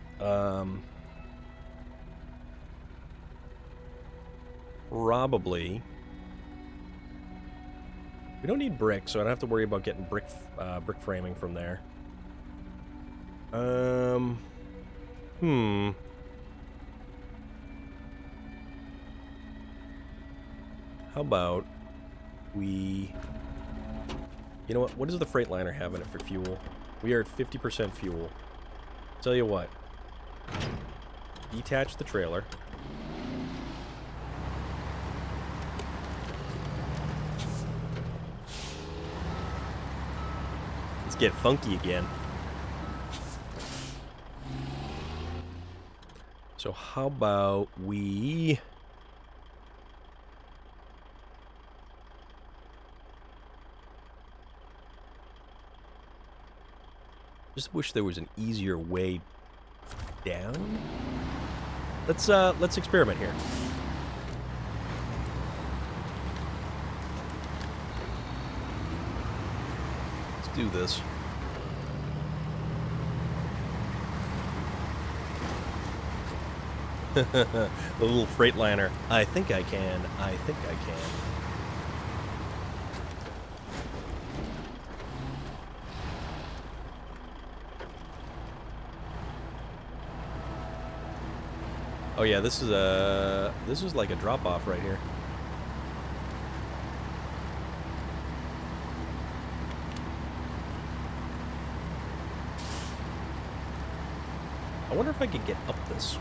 Probably. We don't need brick, so I don't have to worry about getting brick framing from there. How about we... You know what does the Freightliner have in it for fuel? We are at 50% fuel. Tell you what. Detach the trailer. Let's get funky again. So how about we... Just wish there was an easier way down. Let's experiment here. Let's do this. The little Freightliner. I think I can. I think I can. Oh yeah, this is like a drop off right here. I wonder if I could get up this.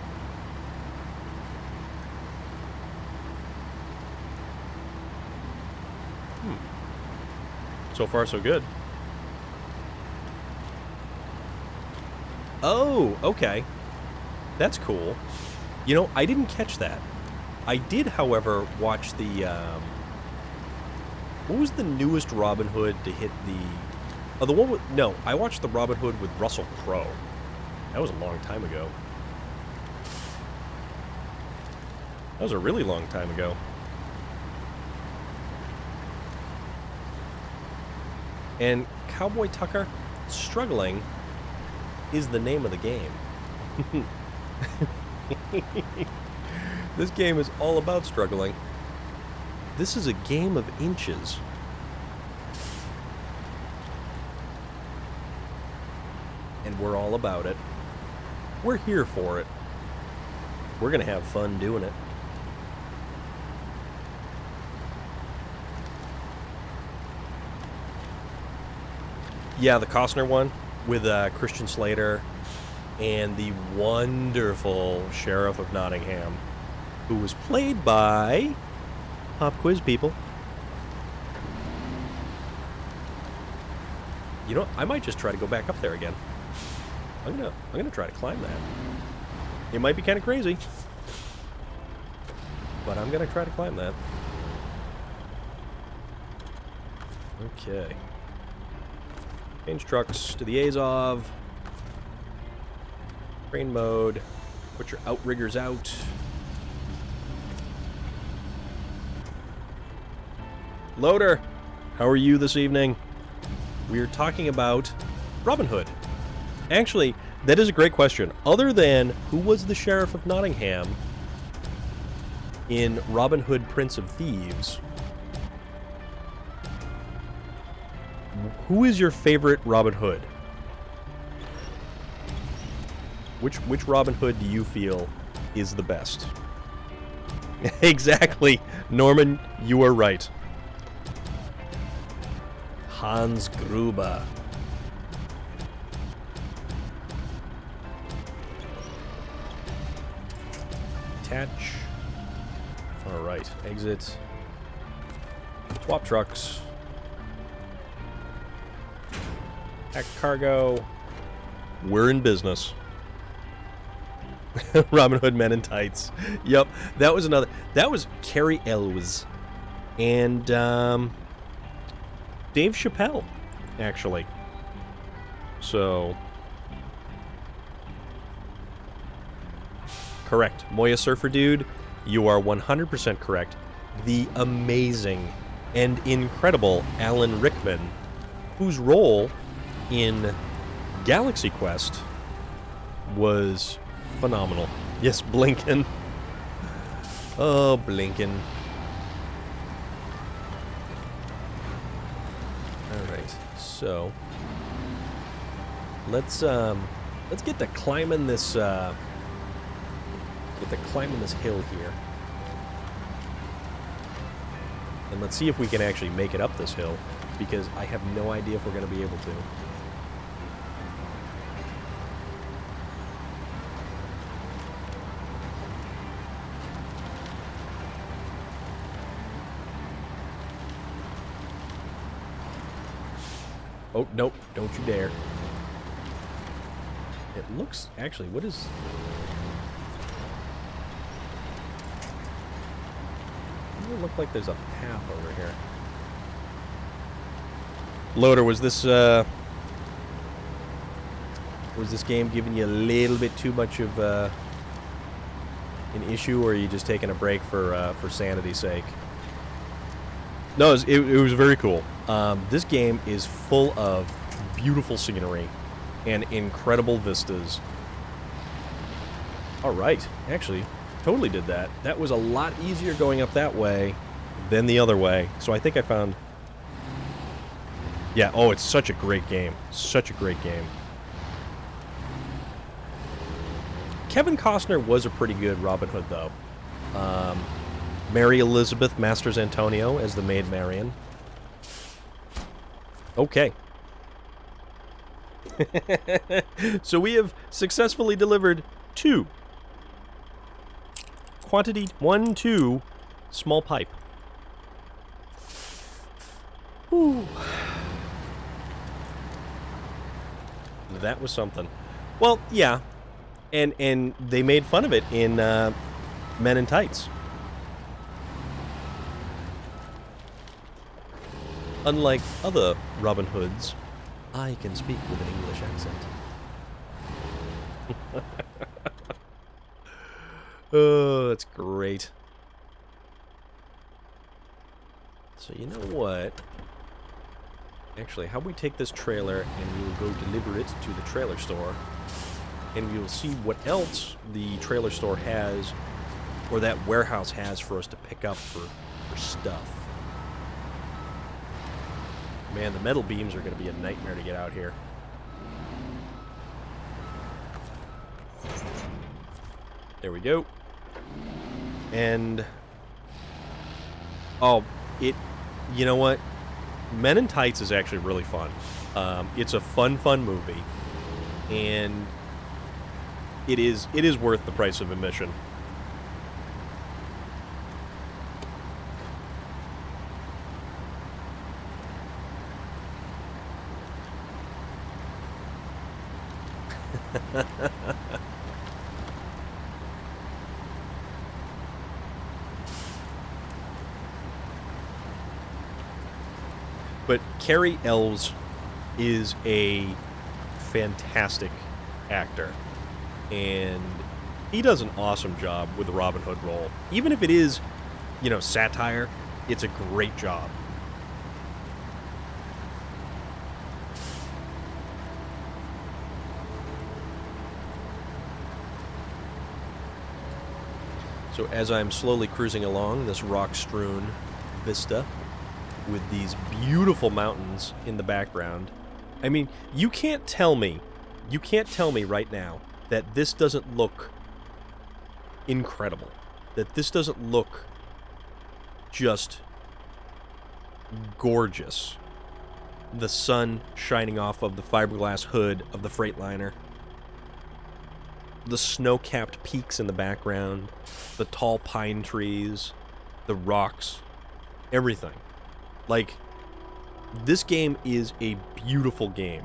So far, so good. Oh, okay. That's cool. You know, I didn't catch that. I did, however, watch the What was the newest Robin Hood to hit the... Oh, the one with... No, I watched the Robin Hood with Russell Crowe. That was a long time ago. That was a really long time ago. And Cowboy Tucker, struggling is the name of the game. This game is all about struggling. This is a game of inches. And we're all about it. We're here for it. We're gonna have fun doing it. Yeah, the Costner one with Christian Slater and the wonderful Sheriff of Nottingham, who was played by Pop Quiz people. You know, I might just try to go back up there again. I'm gonna try to climb that. It might be kind of crazy, but I'm gonna try to climb that. Okay. Change trucks to the Azov. Train mode. Put your outriggers out. Loader, how are you this evening? We are talking about Robin Hood. Actually, that is a great question. Other than who was the Sheriff of Nottingham in Robin Hood, Prince of Thieves, who is your favorite Robin Hood? Which Robin Hood do you feel is the best? Exactly. Norman, you are right. Hans Gruber. Attach. Alright, exit. Swap trucks. Pack cargo. We're in business. Robin Hood Men in Tights. Yep, that was another. That was Carrie Elwes and Dave Chappelle, actually. So, correct. Moya Surfer Dude, you are 100% correct. The amazing and incredible Alan Rickman, whose role in Galaxy Quest was phenomenal. Yes, Blinken. Oh, Blinken. Alright, so let's get to climbing this hill here. And let's see if we can actually make it up this hill, because I have no idea if we're going to be able to. Oh, nope, don't you dare. It looks, actually, what is... Doesn't look like there's a path over here. Loader, was this game giving you a little bit too much of an issue, or are you just taking a break for sanity's sake? No, it was very cool. This game is full of beautiful scenery and incredible vistas. All right, actually, totally did that. That was a lot easier going up that way than the other way. So I think I found... Yeah, oh, it's such a great game. Such a great game. Kevin Costner was a pretty good Robin Hood, though. Mary Elizabeth Masters Antonio as the Maid Marian. Okay. So we have successfully delivered 2. Quantity 1, 2, small pipe. Ooh. That was something. Well, yeah. And they made fun of it in Men in Tights. Unlike other Robin Hoods, I can speak with an English accent. Oh, that's great. So you know what? Actually, how about we take this trailer and we will go deliver it to the trailer store, and we will see what else the trailer store has, or that warehouse has for us to pick up for stuff. Man, the metal beams are going to be a nightmare to get out here. There we go. And... oh, you know what? Men in Tights is actually really fun. It's a fun movie. And it is worth the price of admission. But Cary Elwes is a fantastic actor, and he does an awesome job with the Robin Hood role. Even if it is, you know, satire, it's a great job. So as I'm slowly cruising along this rock-strewn vista with these beautiful mountains in the background, I mean, you can't tell me right now that this doesn't look incredible, that this doesn't look just gorgeous. The sun shining off of the fiberglass hood of the Freightliner, the snow-capped peaks in the background, the tall pine trees, the rocks, everything. Like, this game is a beautiful game.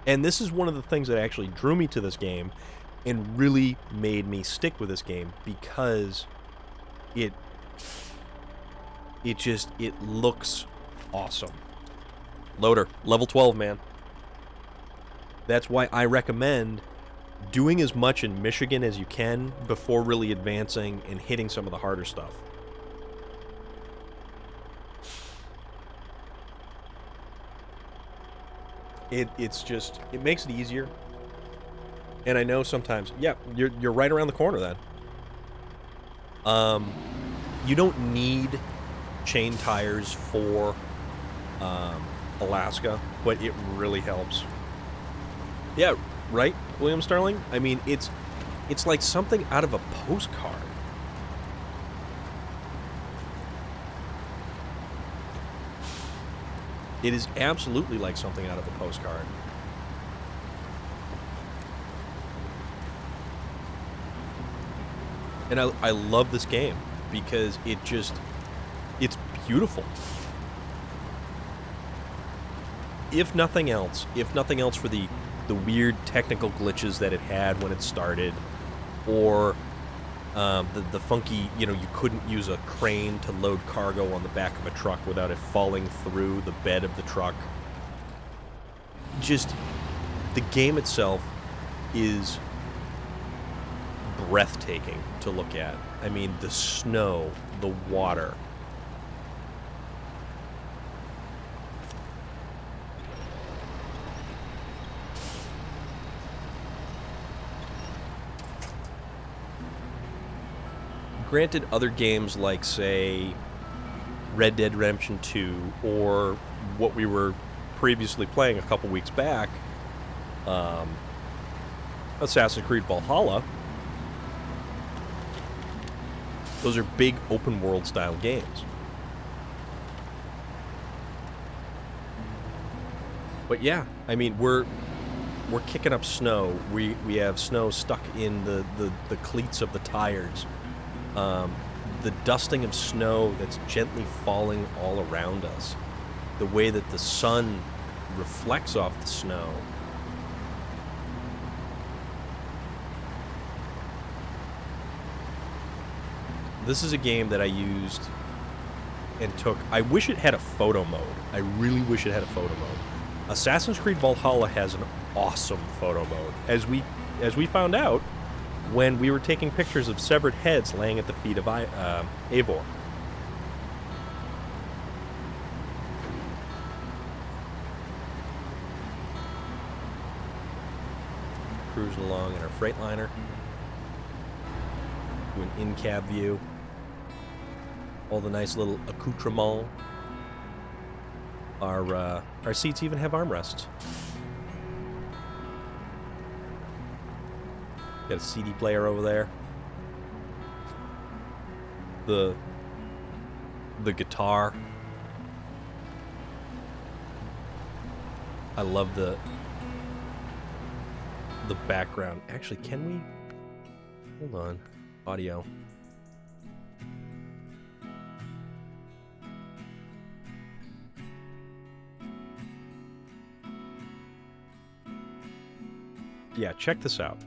And this is one of the things that actually drew me to this game and really made me stick with this game, because it looks awesome. Loader, level 12, man. That's why I recommend doing as much in Michigan as you can before really advancing and hitting some of the harder stuff. It makes it easier. And I know sometimes, yeah, you're right around the corner then. You don't need chain tires for Alaska, but it really helps. Yeah, right, William Starling? I mean, it's like something out of a postcard. It is absolutely like something out of a postcard. And I love this game because it's beautiful. If nothing else for the weird technical glitches that it had when it started, or the funky, you couldn't use a crane to load cargo on the back of a truck without it falling through the bed of the truck. Just, the game itself is breathtaking to look at. I mean, the snow, the water. Granted, other games like, say, Red Dead Redemption 2, or what we were previously playing a couple weeks back, Assassin's Creed Valhalla, those are big open world style games. But yeah, I mean, we're kicking up snow. We have snow stuck in the cleats of the tires. The dusting of snow that's gently falling all around us. The way that the sun reflects off the snow. This is a game that I used and took... I wish it had a photo mode. I really wish it had a photo mode. Assassin's Creed Valhalla has an awesome photo mode. As we found out when we were taking pictures of severed heads laying at the feet of Eivor. Cruising along in our Freightliner. Do an in-cab view. All the nice little accoutrements. Our seats even have armrests. Got a CD player over there. The guitar. I love the background. Actually, can we... Hold on. Audio. Yeah, check this out.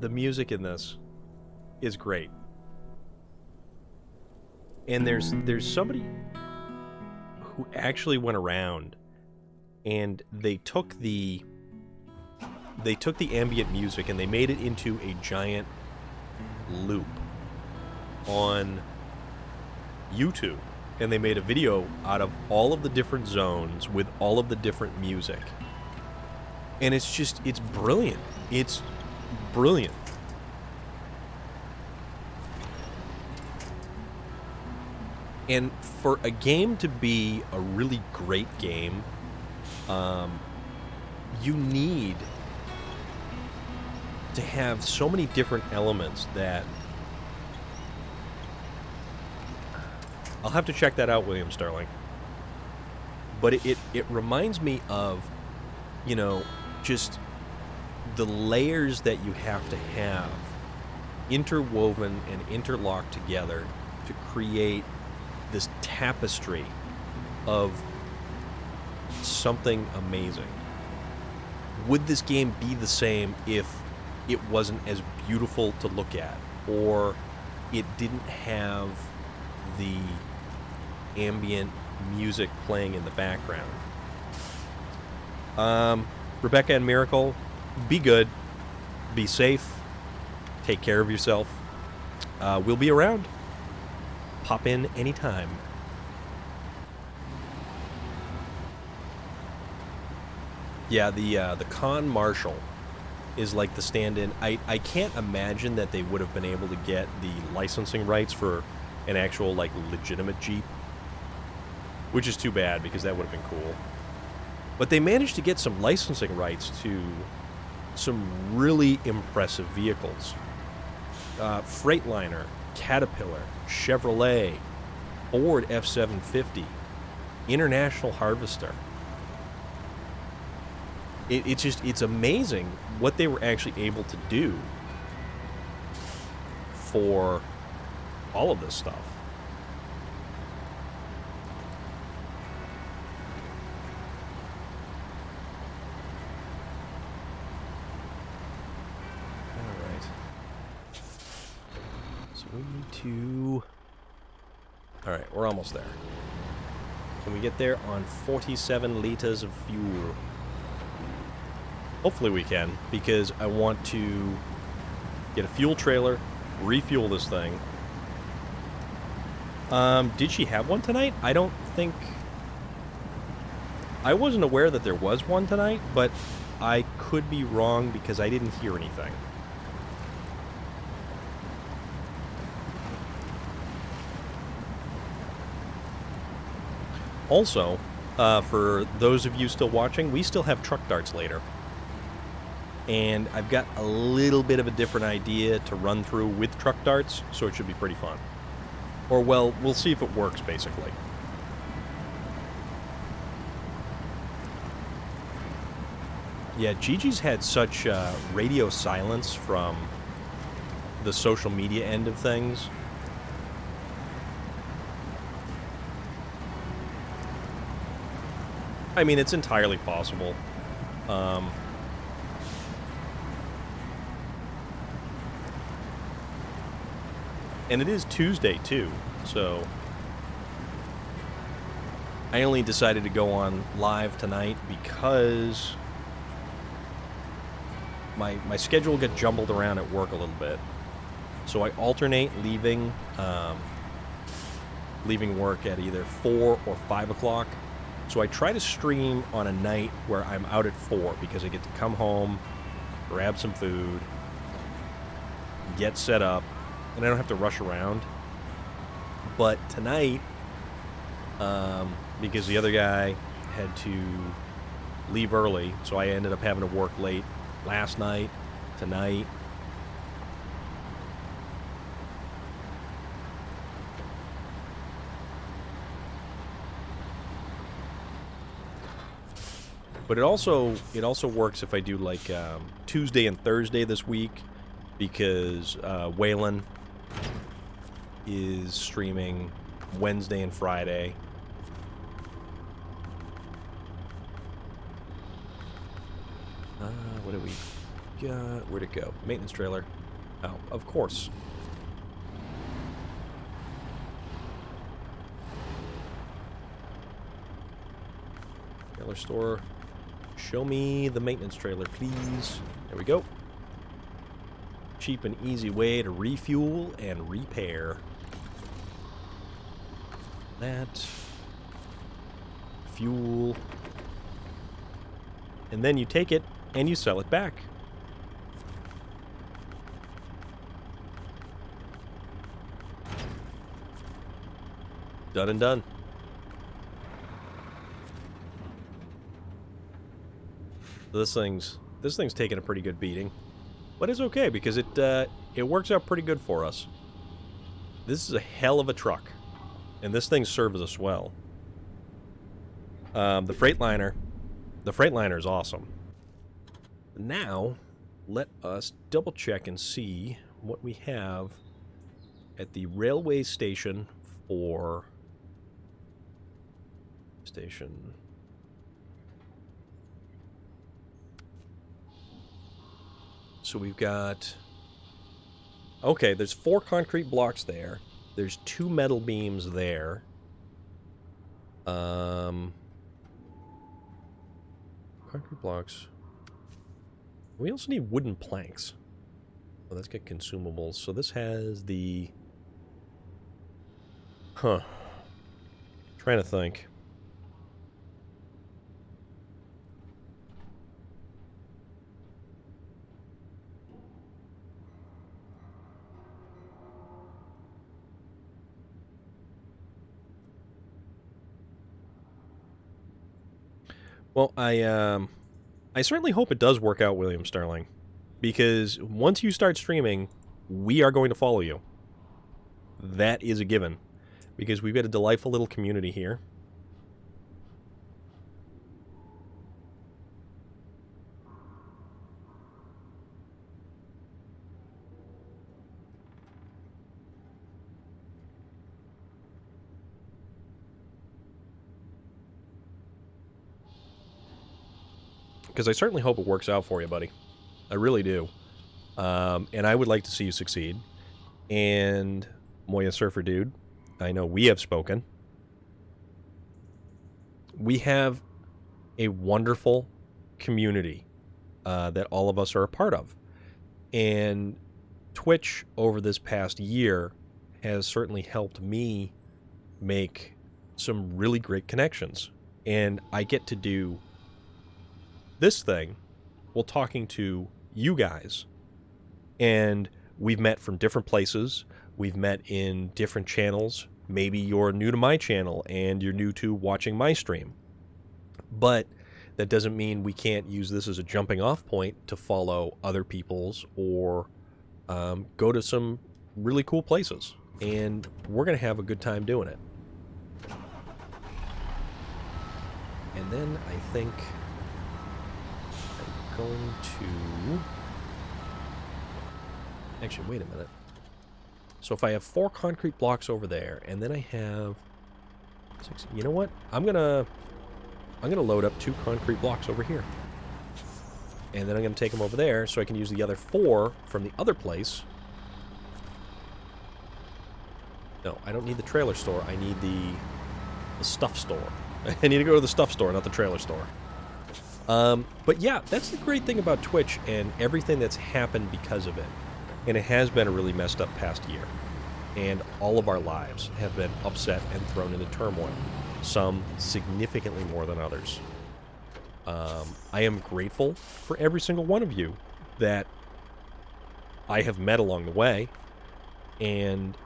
The music in this is great. And there's somebody who actually went around and they took the ambient music and they made it into a giant loop on YouTube. And they made a video out of all of the different zones with all of the different music. And it's brilliant. It's brilliant. And for a game to be a really great game, you need to have so many different elements that... I'll have to check that out, William Sterling. But it reminds me of, you know, just the layers that you have to have interwoven and interlocked together to create this tapestry of something amazing. Would this game be the same if it wasn't as beautiful to look at, or it didn't have the ambient music playing in the background? Rebecca and Miracle, be good, be safe, take care of yourself. We'll be around. Pop in anytime. Yeah, the con marshal is like the stand-in. I can't imagine that they would have been able to get the licensing rights for an actual, like, legitimate Jeep, which is too bad because that would have been cool. But they managed to get some licensing rights to some really impressive vehicles. Freightliner, Caterpillar, Chevrolet, Ford F-750, International Harvester. It's amazing what they were actually able to do for all of this stuff. Alright, we're almost there. Can we get there on 47 liters of fuel? Hopefully we can, because I want to get a fuel trailer, refuel this thing. Did she have one tonight? I don't think... I wasn't aware that there was one tonight, but I could be wrong because I didn't hear anything. Also, for those of you still watching, we still have truck darts later. And I've got a little bit of a different idea to run through with truck darts, so it should be pretty fun. Or, well, we'll see if it works, basically. Yeah, Gigi's had such radio silence from the social media end of things. I mean, it's entirely possible. And it is Tuesday, too, so I only decided to go on live tonight because my schedule got jumbled around at work a little bit. So I alternate leaving work at either 4 or 5 o'clock. So I try to stream on a night where I'm out at 4 because I get to come home, grab some food, get set up, and I don't have to rush around. But tonight, because the other guy had to leave early, so I ended up having to work late last night, tonight. But it also works if I do like Tuesday and Thursday this week, because Waylon is streaming Wednesday and Friday. What do we got? Where'd it go? Maintenance trailer. Oh, of course. Trailer store. Show me the maintenance trailer, please. There we go. Cheap and easy way to refuel and repair. That. Fuel. And then you take it and you sell it back. Done and done. This thing's taking a pretty good beating, but it's okay because it works out pretty good for us. This is a hell of a truck, and this thing serves us well. The Freightliner is awesome. Now, let us double check and see what we have at the railway station for station. So we've got... Okay, there's 4 concrete blocks there. There's 2 metal beams there. Concrete blocks. We also need wooden planks. Oh, let's get consumables. So this has the... Huh. Trying to think. Well, I certainly hope it does work out, William Sterling, because once you start streaming, we are going to follow you. That is a given, because we've got a delightful little community here. Because I certainly hope it works out for you, buddy. I really do. And I would like to see you succeed. And Moya Surfer Dude, I know we have spoken. We have a wonderful community that all of us are a part of. And Twitch over this past year has certainly helped me make some really great connections. And I get to do this thing while talking to you guys. And we've met from different places. We've met in different channels. Maybe you're new to my channel and you're new to watching my stream. But That doesn't mean we can't use this as a jumping off point to follow other people's or go to some really cool places. And we're going to have a good time doing it. And then I think I'm going to... Actually, wait a minute. So if I have 4 concrete blocks over there, and then I have 6... You know what? I'm gonna load up 2 concrete blocks over here. And then I'm gonna take them over there so I can use the other 4 from the other place. No, I don't need the trailer store. I need the stuff store. I need to go to the stuff store, not the trailer store. But yeah, that's the great thing about Twitch and everything that's happened because of it. And it has been a really messed up past year. And all of our lives have been upset and thrown into turmoil. Some significantly more than others. I am grateful for every single one of you that I have met along the way. And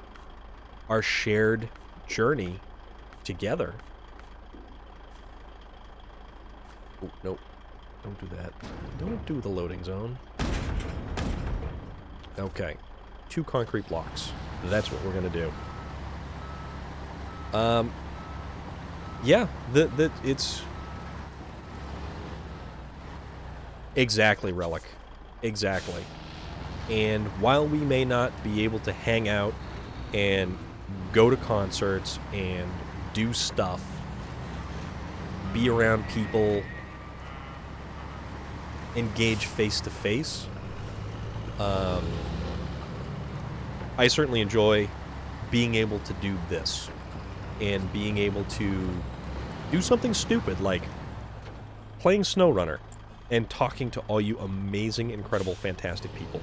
our shared journey together. Oh, nope. Don't do that. Don't do the loading zone. Okay. 2 concrete blocks. That's what we're going to do. Yeah, it's... Exactly, Relic. Exactly. And while we may not be able to hang out and go to concerts and do stuff, be around people, engage face-to-face, I certainly enjoy being able to do this and being able to do something stupid like playing SnowRunner and talking to all you amazing, incredible, fantastic people.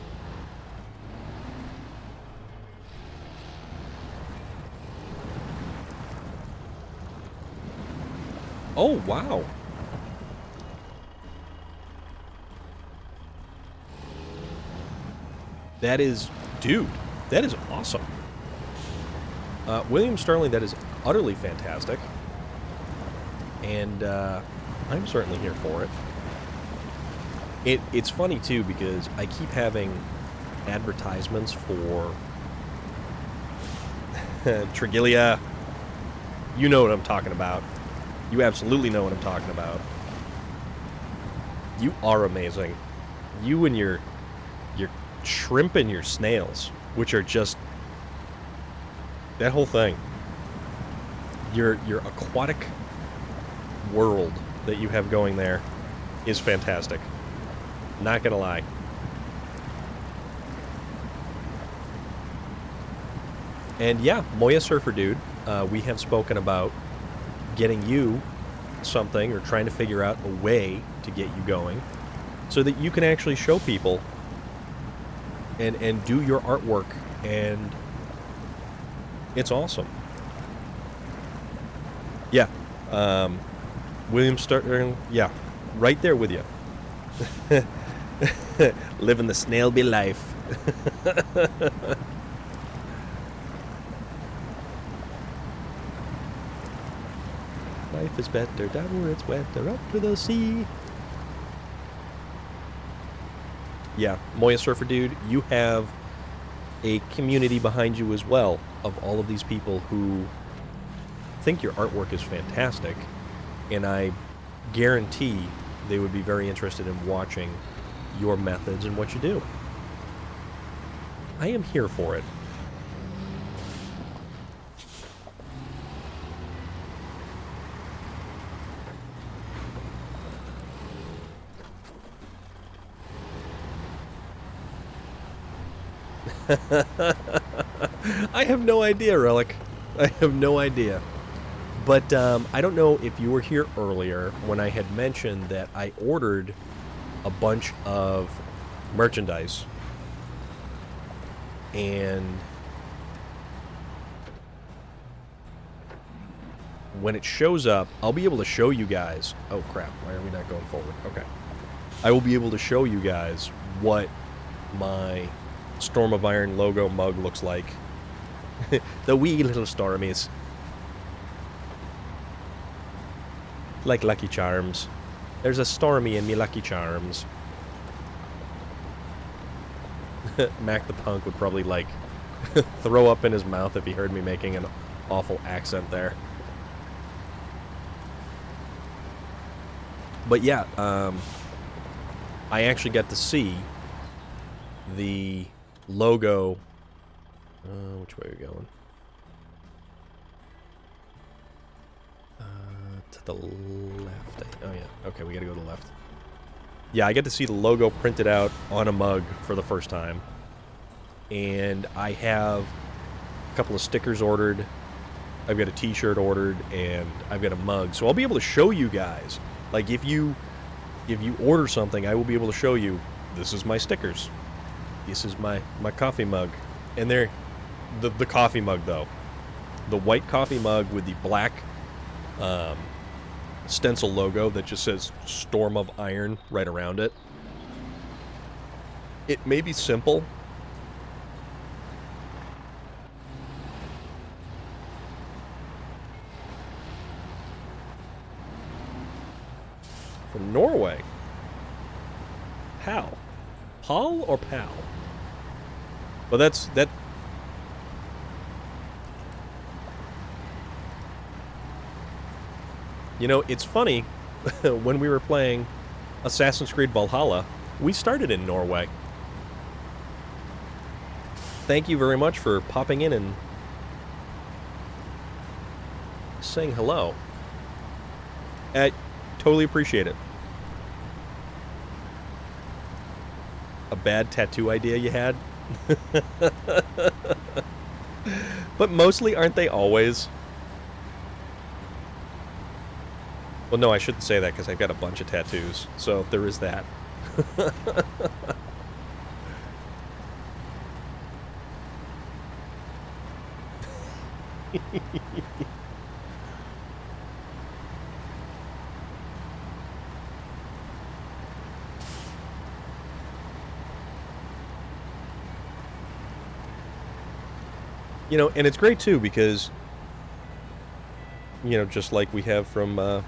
Oh, wow. That is... Dude, that is awesome. William Sterling, that is utterly fantastic. And I'm certainly here for it. It's funny, too, because I keep having advertisements for Tregilia. You know what I'm talking about. You absolutely know what I'm talking about. You are amazing. You and your shrimp and your snails, which are just... That whole thing. Your aquatic world that you have going there is fantastic. Not gonna lie. And yeah, Moya Surfer Dude, we have spoken about getting you something or trying to figure out a way to get you going so that you can actually show people and do your artwork, and it's awesome. Yeah. William Sterling, yeah, right there with you. Living the snail-be life. Life is better down where it's wetter, up to the sea. Yeah, Moya Surfer Dude, you have a community behind you as well of all of these people who think your artwork is fantastic, and I guarantee they would be very interested in watching your methods and what you do. I am here for it. I have no idea, Relic. I have no idea. But I don't know if you were here earlier when I had mentioned that I ordered a bunch of merchandise. And when it shows up, I'll be able to show you guys... Oh, crap. Why are we not going forward? Okay. I will be able to show you guys what my Storm of Iron logo mug looks like. The wee little Stormies. Like Lucky Charms. There's a Stormy in me Lucky Charms. Mac the Punk would probably, like, throw up in his mouth if he heard me making an awful accent there. But yeah, I actually got to see the logo. Which way are we going? To the left. Oh yeah, okay, we gotta go to the left. Yeah, I get to see the logo printed out on a mug for the first time. And I have a couple of stickers ordered. I've got a t-shirt ordered, and I've got a mug. So I'll be able to show you guys. Like, if you order something, I will be able to show you, this is my stickers. This is my coffee mug. And they're the coffee mug, though. The white coffee mug with the black stencil logo that just says Storm of Iron right around it. It may be simple. From Norway. Pal. Paul or Pal? Well, that. You know, it's funny, when we were playing Assassin's Creed Valhalla, we started in Norway. Thank you very much for popping in and saying hello. I totally appreciate it. A bad tattoo idea you had? But mostly, aren't they always? Well, no, I shouldn't say that because I've got a bunch of tattoos, so there is that. You know, and it's great too because, you know, just like we have from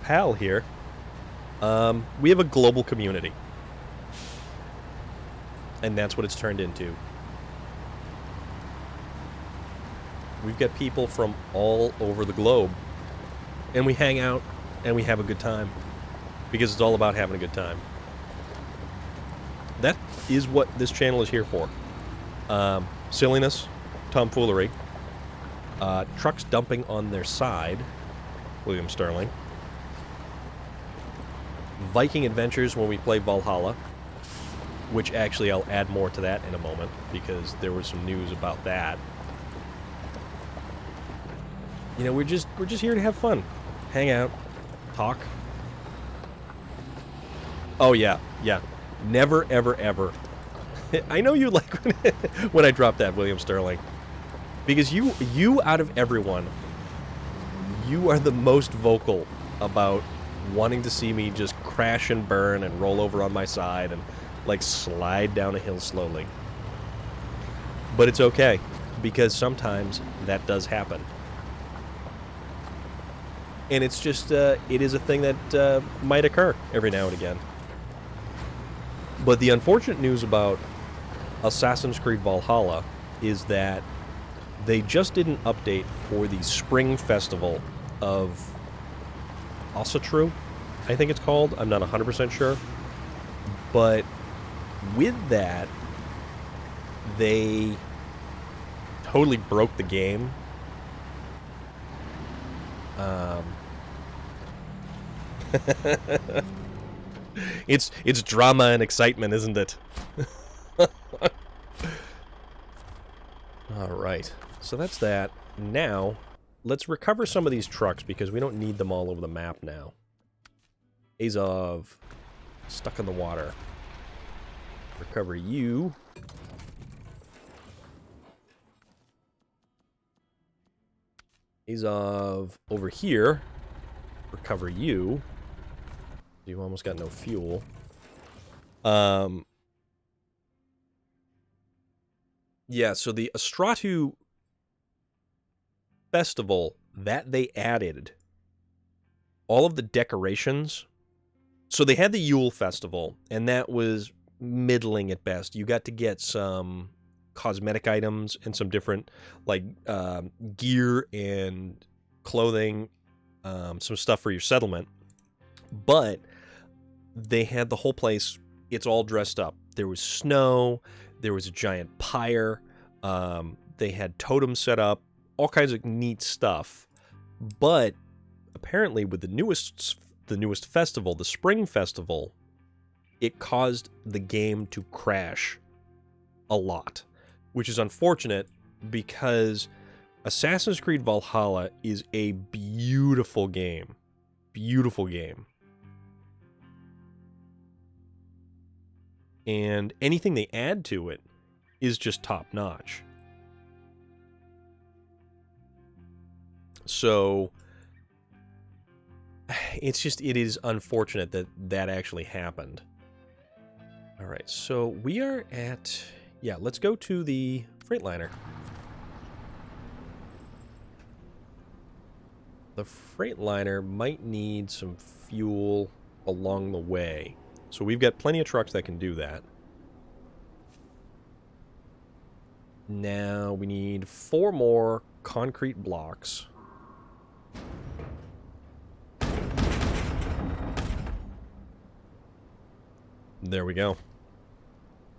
Pal here, we have a global community. And that's what it's turned into. We've got people from all over the globe. And we hang out and we have a good time. Because it's all about having a good time. That is what this channel is here for. Silliness, tomfoolery, trucks dumping on their side, William Sterling, Viking adventures when we play Valhalla, which actually I'll add more to that in a moment because there was some news about that. You know, we're just here to have fun, hang out, talk. Oh yeah, never ever ever. I know you like when I drop that, William Sterling, because you out of everyone, you are the most vocal about wanting to see me just crash and burn and roll over on my side and like slide down a hill slowly. But it's okay, because sometimes that does happen. And it's just, it is a thing that might occur every now and again. But the unfortunate news about Assassin's Creed Valhalla is that they just did an update for the Spring Festival of Osatru, I think it's called. I'm not 100% sure. But with that, they totally broke the game. It's drama and excitement, isn't it? Alright, so that's that. Now, let's recover some of these trucks because we don't need them all over the map now. Azov, stuck in the water. Recover you. Azov, over here. Recover you. You almost got no fuel. Yeah, so the Astratu Festival that they added, all of the decorations So they had the Yule Festival, and that was middling at best. You got to get some cosmetic items and some different like gear and clothing, some stuff for your settlement. But they had the whole place, it's all dressed up. There was snow, there was a giant pyre, they had totems set up, all kinds of neat stuff. But apparently with the newest festival, the Spring Festival, it caused the game to crash a lot, which is unfortunate because Assassin's Creed Valhalla is a beautiful game. Beautiful game. And anything they add to it is just top notch. So it is unfortunate that that actually happened. All right, so we are at, yeah, let's go to the Freightliner. The Freightliner might need some fuel along the way. So we've got plenty of trucks that can do that. Now we need 4 more concrete blocks. There we go.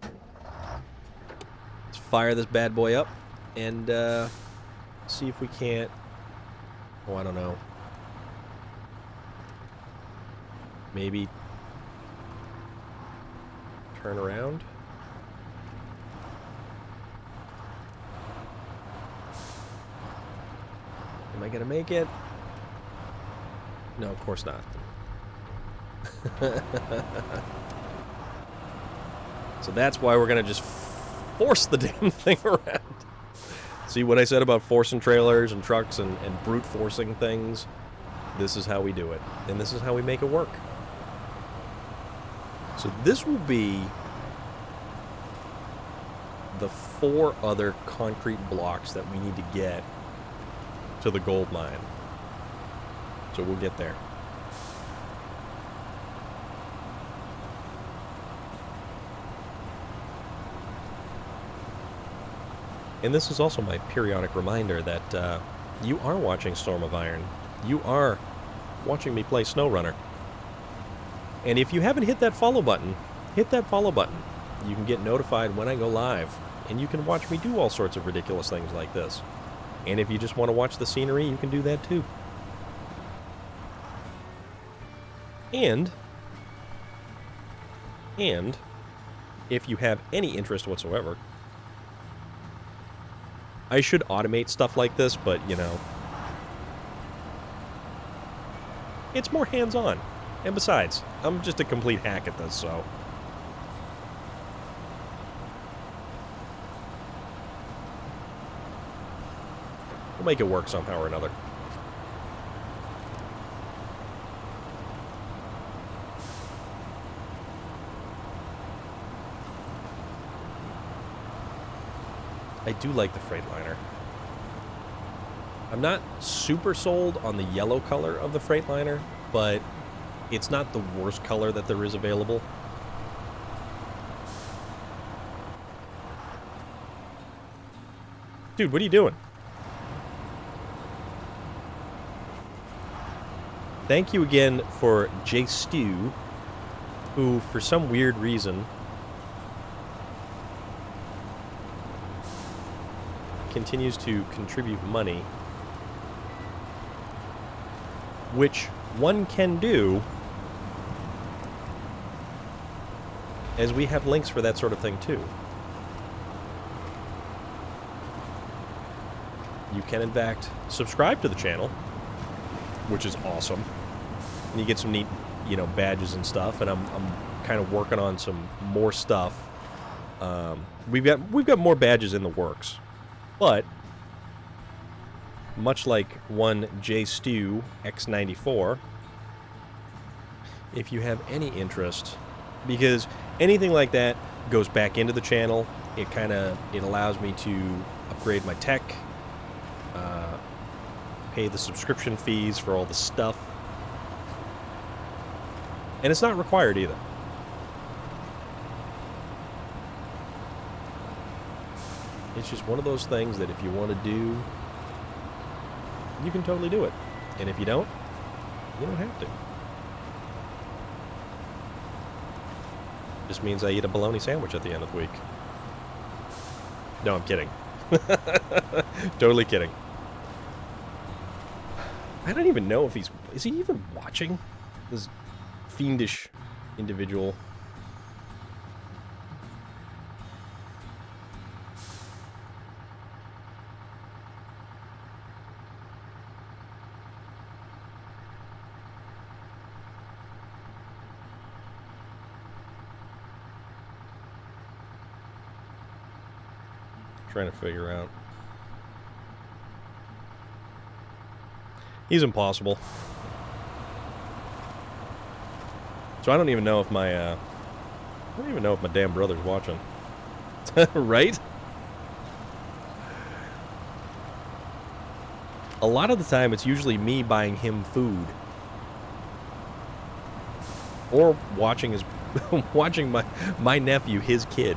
Let's fire this bad boy up and see if we can't... Oh, I don't know. Maybe turn around. Am I gonna make it? No, of course not. So that's why we're gonna just force the damn thing around. See what I said about forcing trailers and trucks and brute forcing things? This is how we do it. And this is how we make it work. So this will be the 4 other concrete blocks that we need to get to the gold mine. So we'll get there. And this is also my periodic reminder that you are watching Storm of Iron. You are watching me play SnowRunner. And if you haven't hit that follow button, hit that follow button. You can get notified when I go live. And you can watch me do all sorts of ridiculous things like this. And if you just want to watch the scenery, you can do that too. And if you have any interest whatsoever, I should automate stuff like this, but, you know, it's more hands-on. And besides, I'm just a complete hack at this, so... we'll make it work somehow or another. I do like the Freightliner. I'm not super sold on the yellow color of the Freightliner, but it's not the worst color that there is available. Dude, what are you doing? Thank you again for J Stew, who, for some weird reason, continues to contribute money, which one can do, as we have links for that sort of thing too. You can, in fact, subscribe to the channel, which is awesome. And you get some neat, you know, badges and stuff, and I'm kind of working on some more stuff. We've got more badges in the works. But, much like one J Stew X94, if you have any interest, because anything like that goes back into the channel, it allows me to upgrade my tech, pay the subscription fees for all the stuff. And it's not required either. It's just one of those things that if you want to do, you can totally do it. And if you don't have to. Just means I eat a bologna sandwich at the end of the week. No, I'm kidding. Totally kidding. I don't even know if is he even watching? This fiendish individual. Trying to figure out. He's impossible. So I don't even know if my damn brother's watching. Right? A lot of the time it's usually me buying him food. Or watching his watching my nephew, his kid.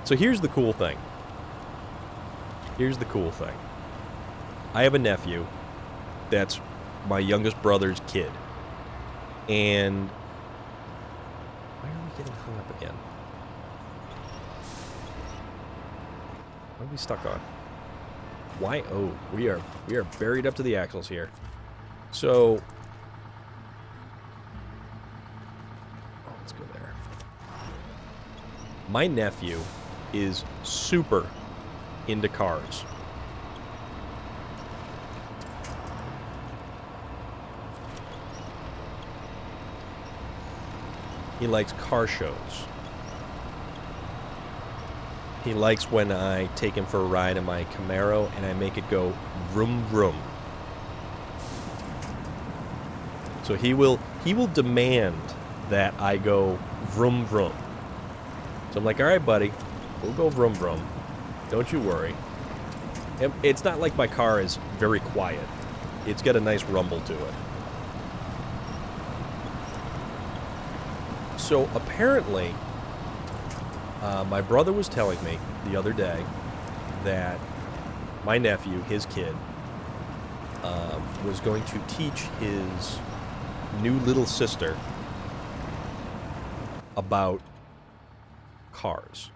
So here's the cool thing. I have a nephew that's my youngest brother's kid. And why are we getting hung up again? What are we stuck on? Why? Oh, we are buried up to the axles here. So let's go there. My nephew is super into cars. He likes car shows. He likes when I take him for a ride in my Camaro and I make it go vroom vroom. So he will demand that I go vroom vroom. So I'm like, all right, buddy, we'll go vroom vroom. Don't you worry. And it's not like my car is very quiet. It's got a nice rumble to it. So apparently, my brother was telling me the other day that my nephew, his kid, was going to teach his new little sister about cars.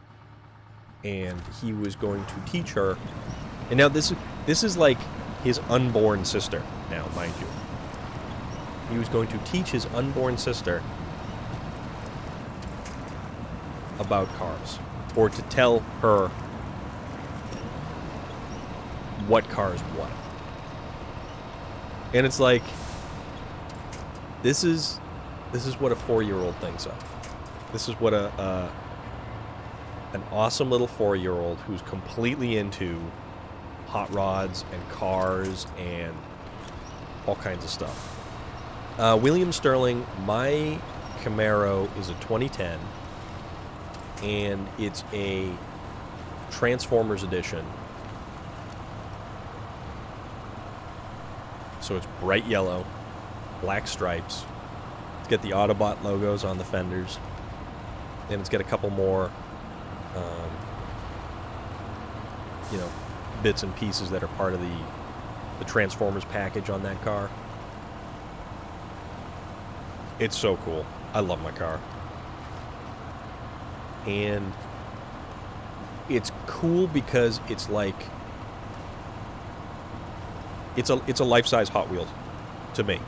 And he was going to teach her, and now this is like his unborn sister now, mind you. He was going to teach his unborn sister about cars, or to tell her what cars what. And it's like, this is what a 4-year-old thinks of. This is what an awesome little 4-year-old who's completely into hot rods and cars and all kinds of stuff. William Sterling, my Camaro is a 2010, and it's a Transformers edition. So it's bright yellow, black stripes. It's got the Autobot logos on the fenders, and it's got a couple more bits and pieces that are part of the Transformers package on that car. It's so cool. I love my car. And it's cool because it's like it's a life-size Hot Wheels to me.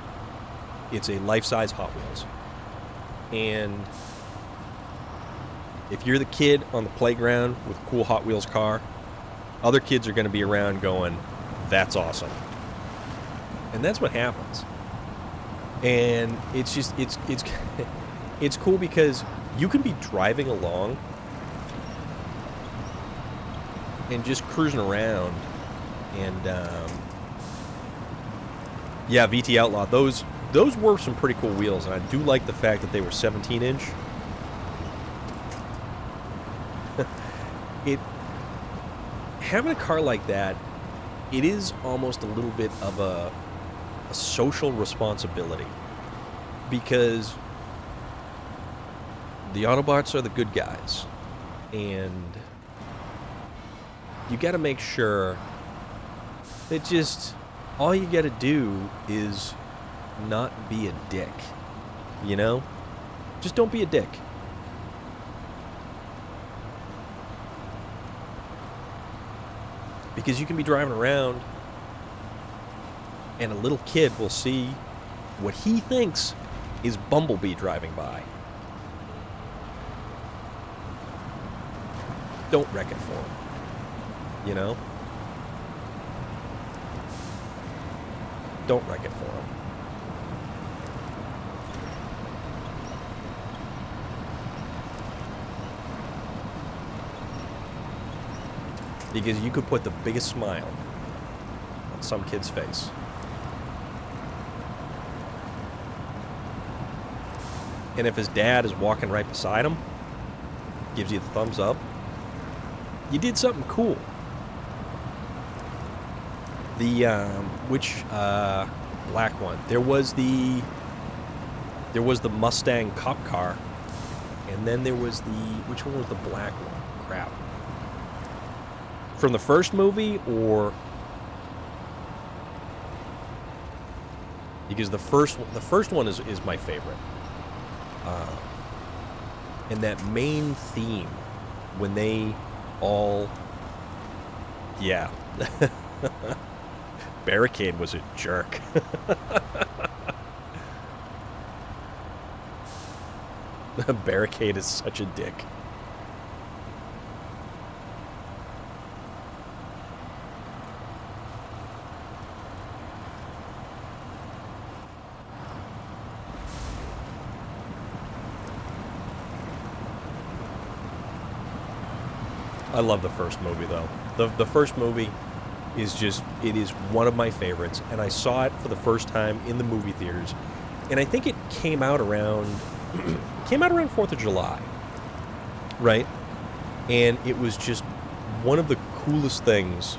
It's a life-size Hot Wheels. And if you're the kid on the playground with a cool Hot Wheels car, other kids are going to be around going, that's awesome. And that's what happens. And it's just, it's cool because you can be driving along and just cruising around. And, yeah, VT Outlaw, those were some pretty cool wheels. And I do like the fact that they were 17-inch. Having a car like that, it is almost a little bit of a a social responsibility. Because the Autobots are the good guys. And you got to make sure that just all you got to do is not be a dick. You know? Just don't be a dick. Because you can be driving around and a little kid will see what he thinks is Bumblebee driving by. Don't wreck it for him. You know? Don't wreck it for him. Because you could put the biggest smile on some kid's face. And if his dad is walking right beside him, gives you the thumbs up, you did something cool. The, which black one? There was the Mustang cop car, and then there was which one was the black one? Crap. From the first movie, or because the first one is my favorite, and that main theme when they all, yeah, Barricade was a jerk. Barricade is such a dick. I love the first movie, though. The first movie is just, it is one of my favorites, and I saw it for the first time in the movie theaters, and I think it came out around 4th of July, right? And it was just one of the coolest things.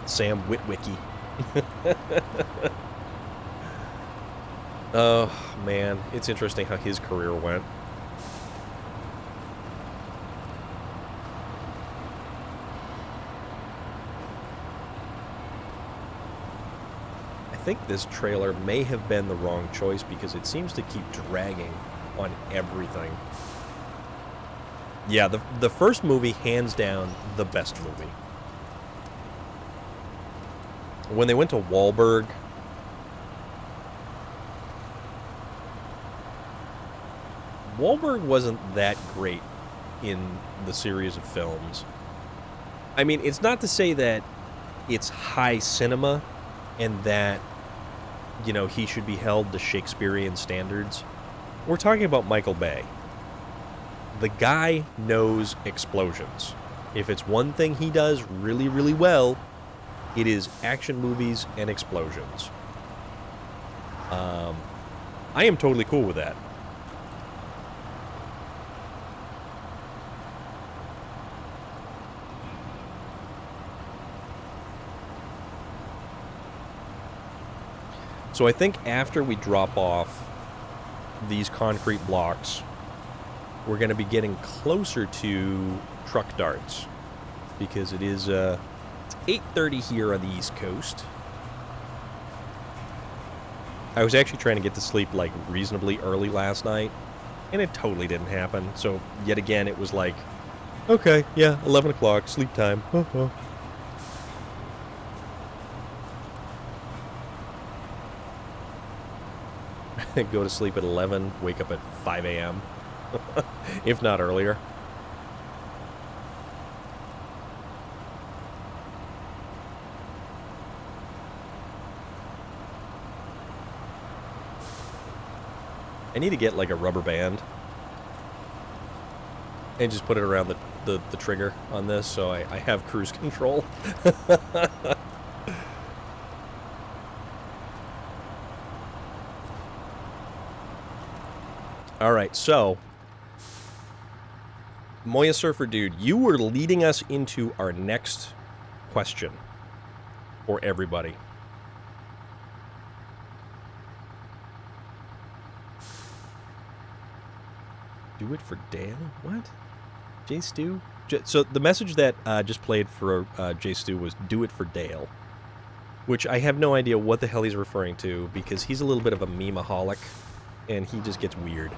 Sam Witwicky. Oh, man. It's interesting how his career went. I think this trailer may have been the wrong choice because it seems to keep dragging on everything. Yeah, the first movie, hands down, the best movie. When they went to Wahlberg, Wahlberg wasn't that great in the series of films. I mean, it's not to say that it's high cinema and that, you know, he should be held to Shakespearean standards. We're talking about Michael Bay. The guy knows explosions. If it's one thing he does really, really well, it is action movies and explosions. I am totally cool with that. So I think after we drop off these concrete blocks, we're going to be getting closer to truck darts, because it is it's 8:30 here on the East Coast. I was actually trying to get to sleep like reasonably early last night, and it totally didn't happen. So yet again, it was like, okay, yeah, 11 o'clock, sleep time. Go to sleep at 11, wake up at 5 a.m., if not earlier. I need to get like a rubber band and just put it around the trigger on this so I have cruise control. Alright, so Moya Surfer Dude, you were leading us into our next question for everybody. Do it for Dale? What? J Stu? So the message that just played for J Stu was "Do it for Dale," which I have no idea what the hell he's referring to because he's a little bit of a memeaholic, and he just gets weird.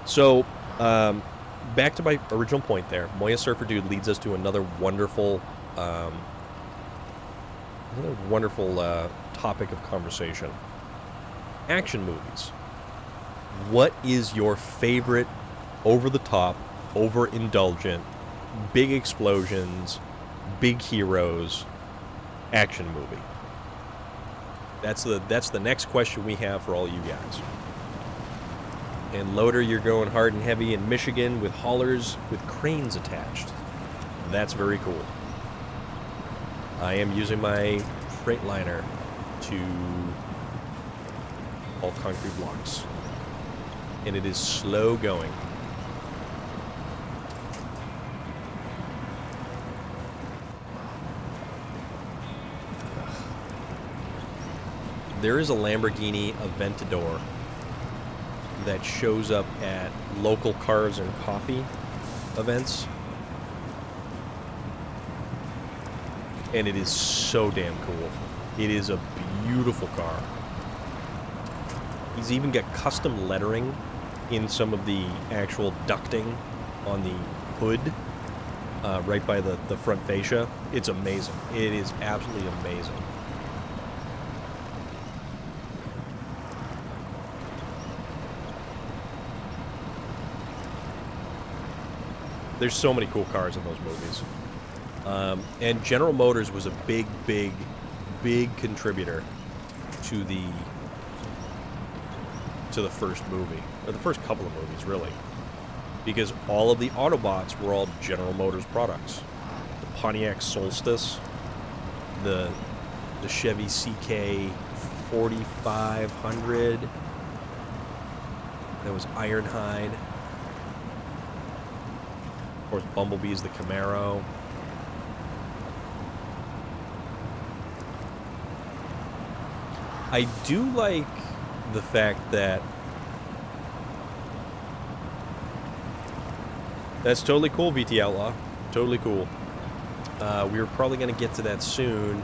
So, back to my original point there, Moya Surfer Dude leads us to another wonderful, topic of conversation. Action movies. What is your favorite over-the-top, overindulgent, big explosions, big heroes action movie? That's the next question we have for all you guys. And Loader, you're going hard and heavy in Michigan with haulers with cranes attached. That's very cool. I am using my Freightliner to haul concrete blocks. And it is slow going. There is a Lamborghini Aventador that shows up at local cars and coffee events. And it is so damn cool. It is a beautiful car. He's even got custom lettering in some of the actual ducting on the hood, right by the front fascia. It's amazing. It is absolutely amazing. There's so many cool cars in those movies. And General Motors was a big contributor to the first movie, or the first couple of movies, really. Because all of the Autobots were all General Motors products. The Pontiac Solstice, the Chevy CK 4500, that was Ironhide. Of course, Bumblebee's the Camaro. I do like the fact that that's totally cool, VT Outlaw. Totally cool. We were probably going to get to that soon.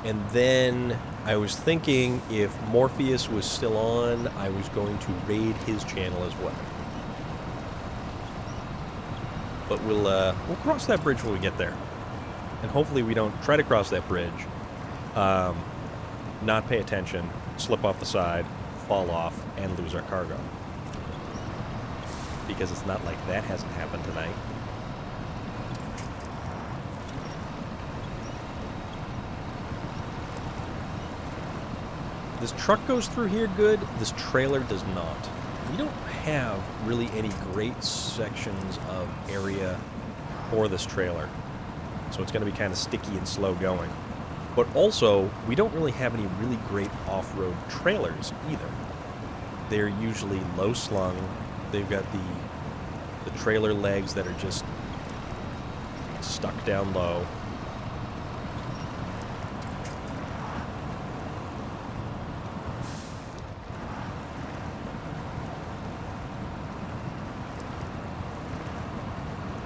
And then I was thinking if Morpheus was still on, I was going to raid his channel as well. But we'll cross that bridge when we get there. And hopefully we don't try to cross that bridge, not pay attention, slip off the side, fall off, and lose our cargo. Because it's not like that hasn't happened tonight. This truck goes through here good, this trailer does not. We don't have really any great sections of area for this trailer. So it's going to be kind of sticky and slow going. But also, we don't really have any really great off-road trailers either. They're usually low slung. They've got the trailer legs that are just stuck down low.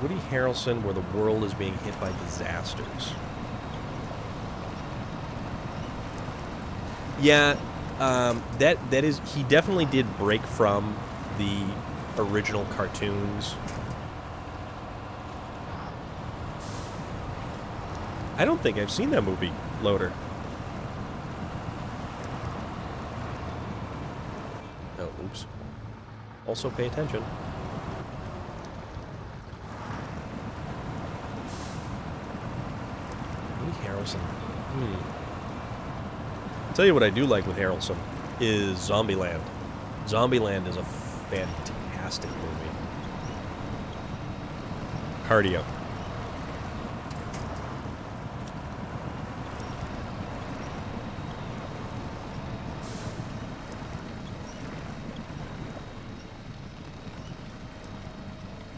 Woody Harrelson, where the world is being hit by disasters. Yeah, that is, he definitely did break from the original cartoons. I don't think I've seen that movie, Loader. Oh, oops. Also pay attention. Harrelson. Tell you what I do like with Harrelson is Zombieland. Zombieland is a fantastic movie. Cardio.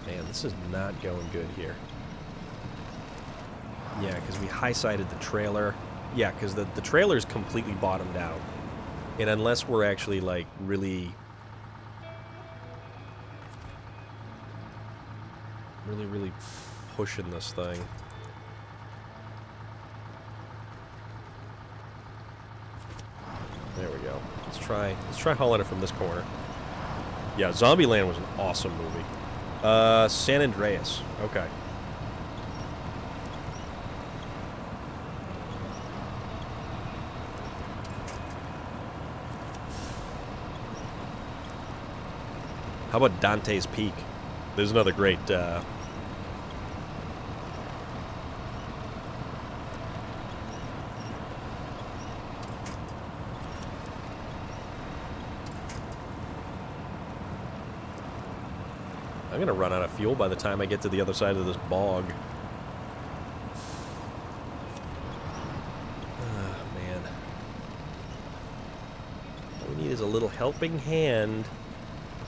Man, this is not going good here. Yeah, because we high-sided the trailer. Yeah, because the trailer's completely bottomed out. And unless we're actually, like, really pushing this thing. There we go. Let's try hauling it from this corner. Yeah, Zombieland was an awesome movie. San Andreas. Okay. How about Dante's Peak? There's another great, I'm gonna run out of fuel by the time I get to the other side of this bog. Oh, man. All we need is a little helping hand,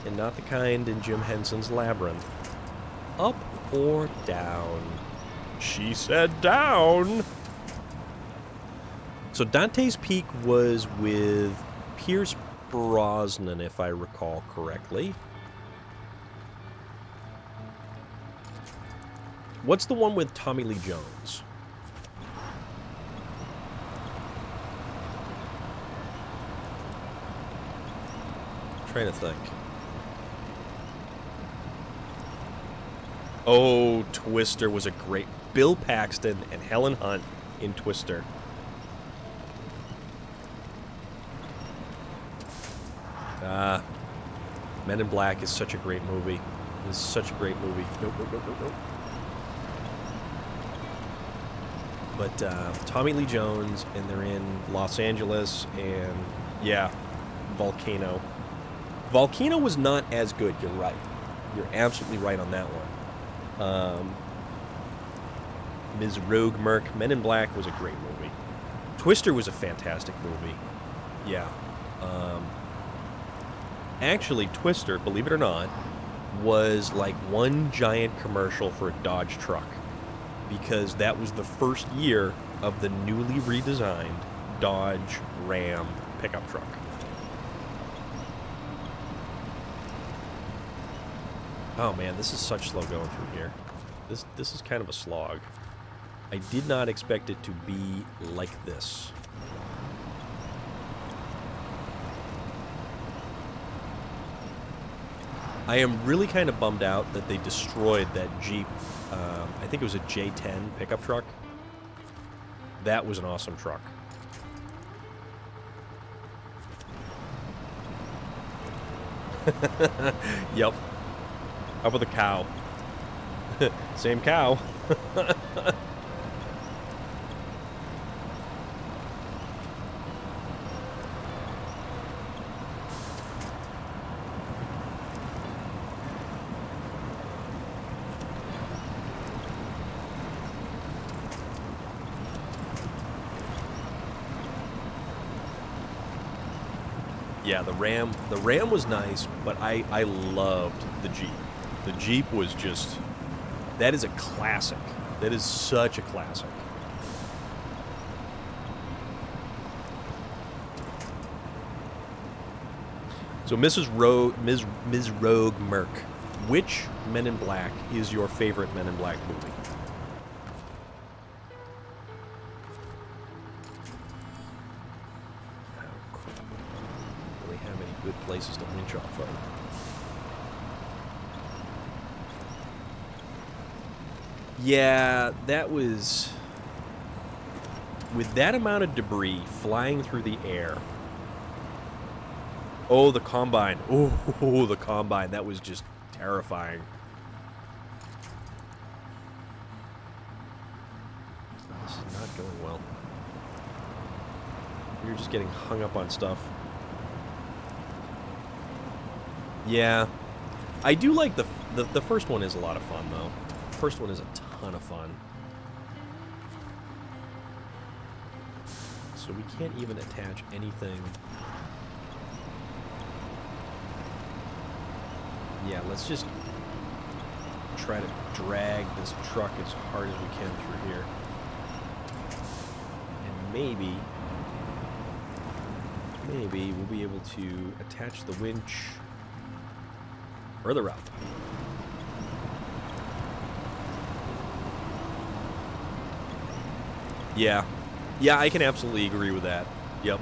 and not the kind in Jim Henson's Labyrinth. Up or down? She said down! So Dante's Peak was with Pierce Brosnan, if I recall correctly. What's the one with Tommy Lee Jones? I'm trying to think. Oh, Twister was a great... Bill Paxton and Helen Hunt in Twister. Men in Black is such a great movie. It's such a great movie. Nope. But Tommy Lee Jones, and they're in Los Angeles, and yeah, Volcano. Volcano was not as good, you're right. You're absolutely right on that one. Ms. Rogue Merc, Men in Black was a great movie. Twister was a fantastic movie. Yeah. Actually, Twister, believe it or not, was like one giant commercial for a Dodge truck. Because that was the first year of the newly redesigned Dodge Ram pickup truck. Oh man, this is such slow going through here. This is kind of a slog. I did not expect it to be like this. I am really kind of bummed out that they destroyed that Jeep. I think it was a J10 pickup truck. That was an awesome truck. Yep. How about the cow? Same cow. Yeah, the Ram was nice, but I loved the Jeep. The Jeep was just, that is a classic. That is such a classic. So Ms. Rogue Merc, which Men in Black is your favorite Men in Black movie? Good places to winch off of. Yeah, that was... With that amount of debris flying through the air. Oh, the Combine. Oh, the Combine. That was just terrifying. This is not going well. You're just getting hung up on stuff. Yeah, I do like the first one is a lot of fun, though. The first one is a ton of fun. So we can't even attach anything. Yeah, let's just try to drag this truck as hard as we can through here. maybe we'll be able to attach the winch further up. Yeah. Yeah, I can absolutely agree with that. Yep.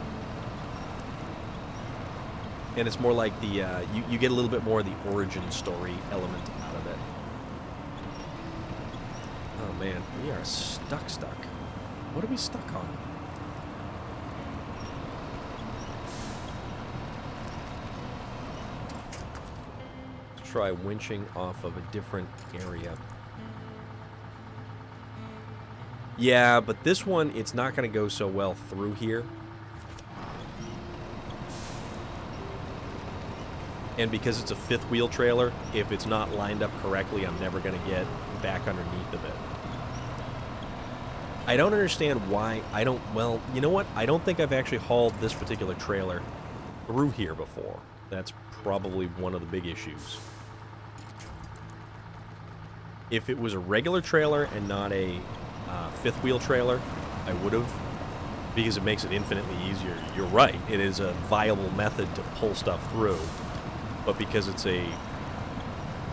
And it's more like the, you get a little bit more of the origin story element out of it. Oh man, we are stuck. What are we stuck on? Let's try winching off of a different area. Yeah, but this one, it's not going to go so well through here. And because it's a fifth wheel trailer, if it's not lined up correctly, I'm never going to get back underneath of it. I don't understand why I don't... Well, you know what? I don't think I've actually hauled this particular trailer through here before. That's probably one of the big issues. If it was a regular trailer and not a fifth wheel trailer, I would have, because it makes it infinitely easier. You're right, it is a viable method to pull stuff through, but because it's a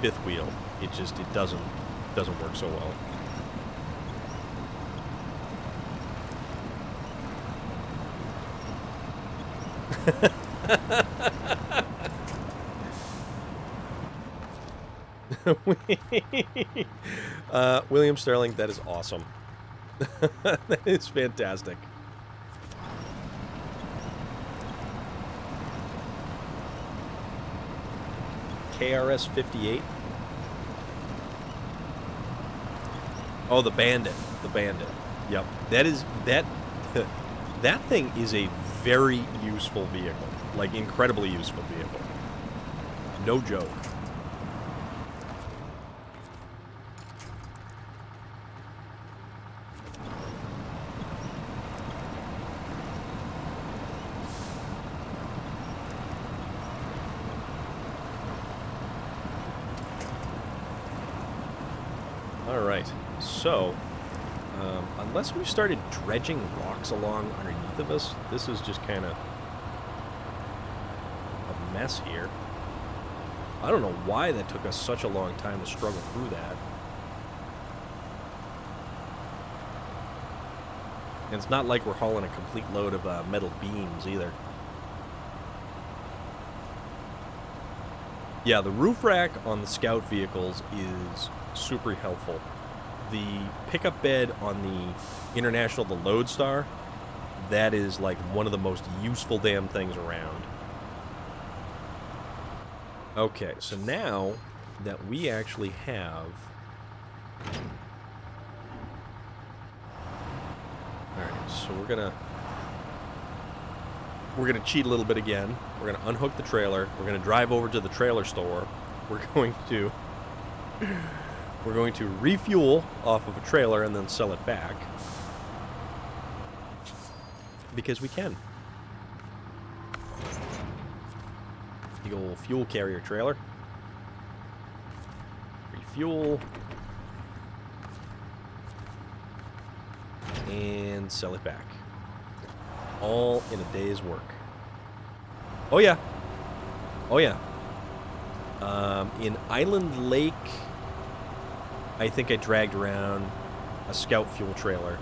fifth wheel, it doesn't work so well. William Sterling, that is awesome. That is fantastic. KRS 58. Oh, the Bandit. The Bandit. Yep. That thing is a very useful vehicle. Like, incredibly useful vehicle. No joke. Alright, so, unless we started dredging rocks along underneath of us, this is just kind of a mess here. I don't know why that took us such a long time to struggle through that. And it's not like we're hauling a complete load of metal beams either. Yeah, the roof rack on the Scout vehicles is super helpful. The pickup bed on the International, the Lodestar, that is like one of the most useful damn things around. Okay, so now that we actually have... Alright, so we're gonna cheat a little bit again. We're gonna unhook the trailer. We're gonna drive over to the trailer store. We're going to refuel off of a trailer and then sell it back. Because we can. Big old fuel carrier trailer. Refuel. And sell it back. All in a day's work. Oh yeah. Oh yeah. In Island Lake, I think I dragged around a Scout fuel trailer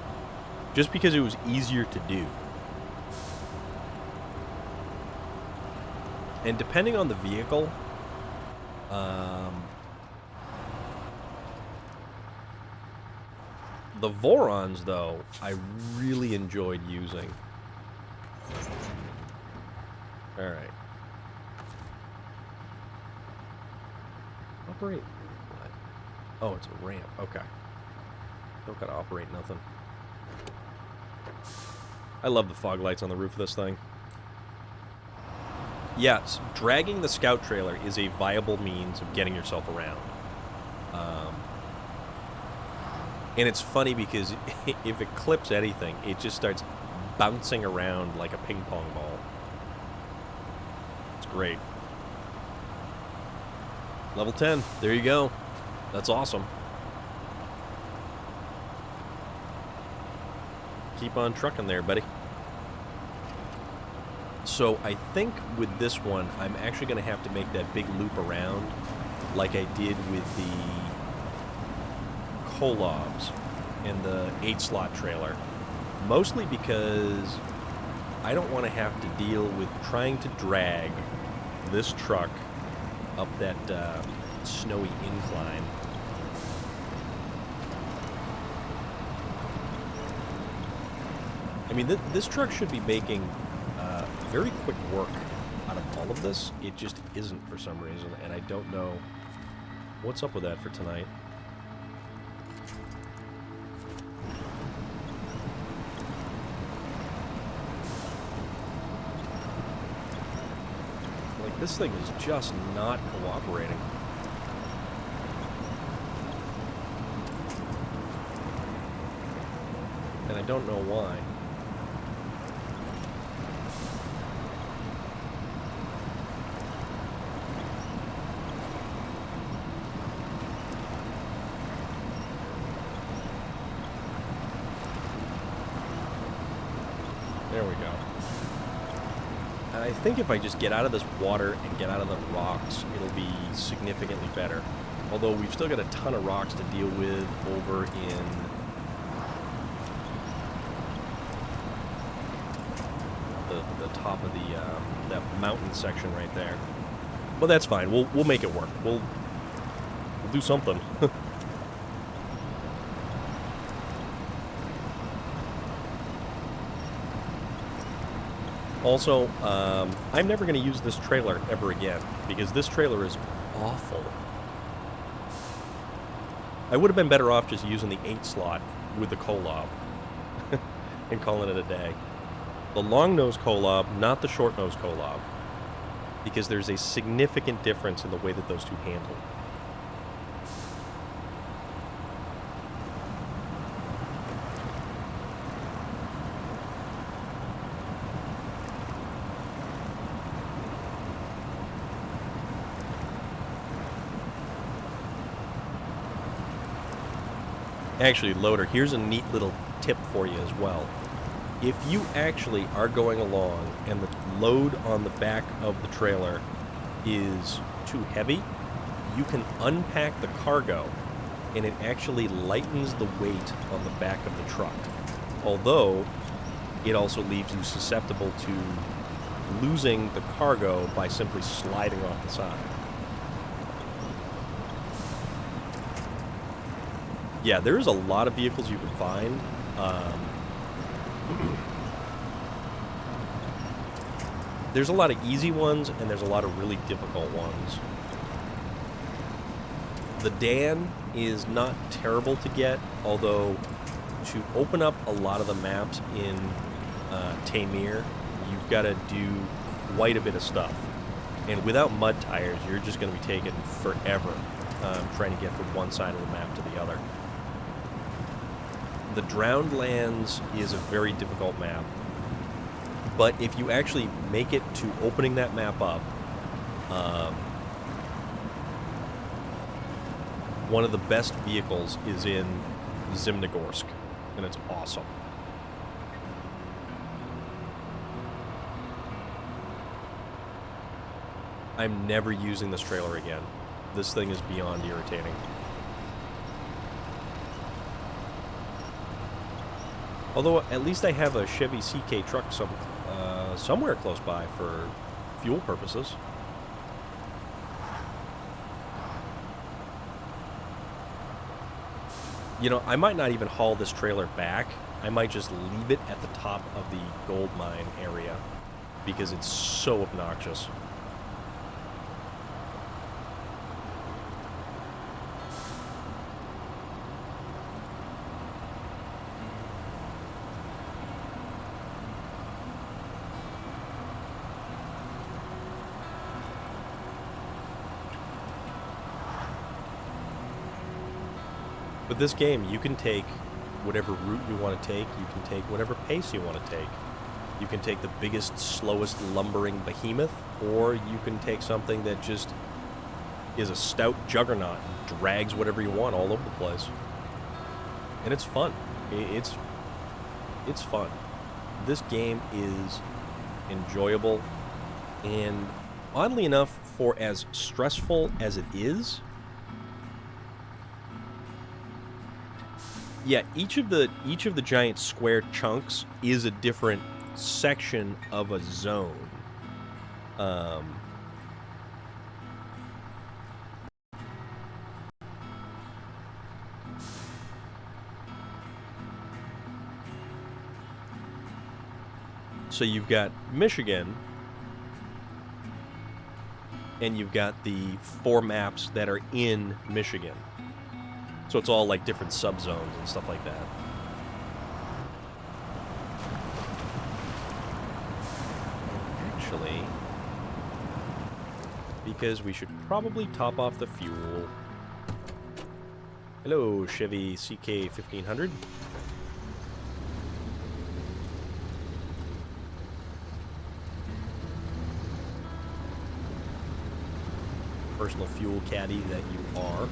just because it was easier to do. And depending on the vehicle, the Vorons, though, I really enjoyed using. Alright. Operate what? Oh, it's a ramp. Okay. Don't gotta operate nothing. I love the fog lights on the roof of this thing. Yes, dragging the Scout trailer is a viable means of getting yourself around. And it's funny because if it clips anything, it just starts bouncing around like a ping pong ball. It's great. Level 10. There you go. That's awesome. Keep on trucking there, buddy. So I think with this one, I'm actually going to have to make that big loop around like I did with the Kolobs and the 8-slot trailer. Mostly because I don't want to have to deal with trying to drag this truck up that snowy incline. I mean, this truck should be making very quick work out of all of this. It just isn't for some reason, and I don't know what's up with that for tonight. Like, this thing is just not cooperating. And I don't know why. There we go. I think if I just get out of this water and get out of the rocks, it'll be significantly better. Although we've still got a ton of rocks to deal with over in the top of that mountain section right there. But that's fine. We'll make it work. We'll do something. Also, I'm never going to use this trailer ever again, because this trailer is awful. I would have been better off just using the 8-slot with the Kolob and calling it a day. The long-nose Kolob, not the short-nose Kolob, because there's a significant difference in the way that those two handle. Actually, Loader, here's a neat little tip for you as well. If you actually are going along and the load on the back of the trailer is too heavy, you can unpack the cargo and it actually lightens the weight on the back of the truck. Although, it also leaves you susceptible to losing the cargo by simply sliding off the side. Yeah, there's a lot of vehicles you can find. There's a lot of easy ones, and there's a lot of really difficult ones. The Dan is not terrible to get, although to open up a lot of the maps in Tamir, you've got to do quite a bit of stuff. And without mud tires, you're just going to be taking forever trying to get from one side of the map to the other. The Drowned Lands is a very difficult map, but if you actually make it to opening that map up, one of the best vehicles is in Zimnogorsk, and it's awesome. I'm never using this trailer again. This thing is beyond irritating. Although, at least I have a Chevy CK truck somewhere close by for fuel purposes. You know, I might not even haul this trailer back. I might just leave it at the top of the gold mine area because it's so obnoxious. With this game, you can take whatever route you want to take. You can take whatever pace you want to take. You can take the biggest, slowest, lumbering behemoth, or you can take something that just is a stout juggernaut and drags whatever you want all over the place. And it's fun. It's fun. This game is enjoyable, and oddly enough, for as stressful as it is, yeah, each of the giant square chunks is a different section of a zone. So you've got Michigan, and you've got the 4 maps that are in Michigan. So it's all like different subzones and stuff like that. Actually, because we should probably top off the fuel. Hello, Chevy CK 1500. Personal fuel caddy that you are.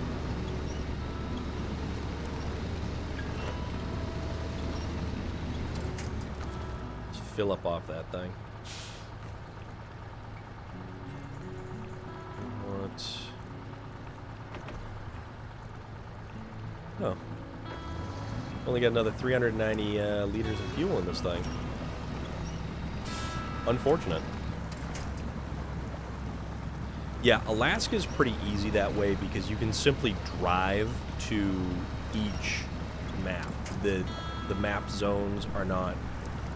Let's fill up off that thing. What? Oh. Only got another 390 liters of fuel in this thing. Unfortunate. Yeah, Alaska's pretty easy that way because you can simply drive to each map. The map zones are not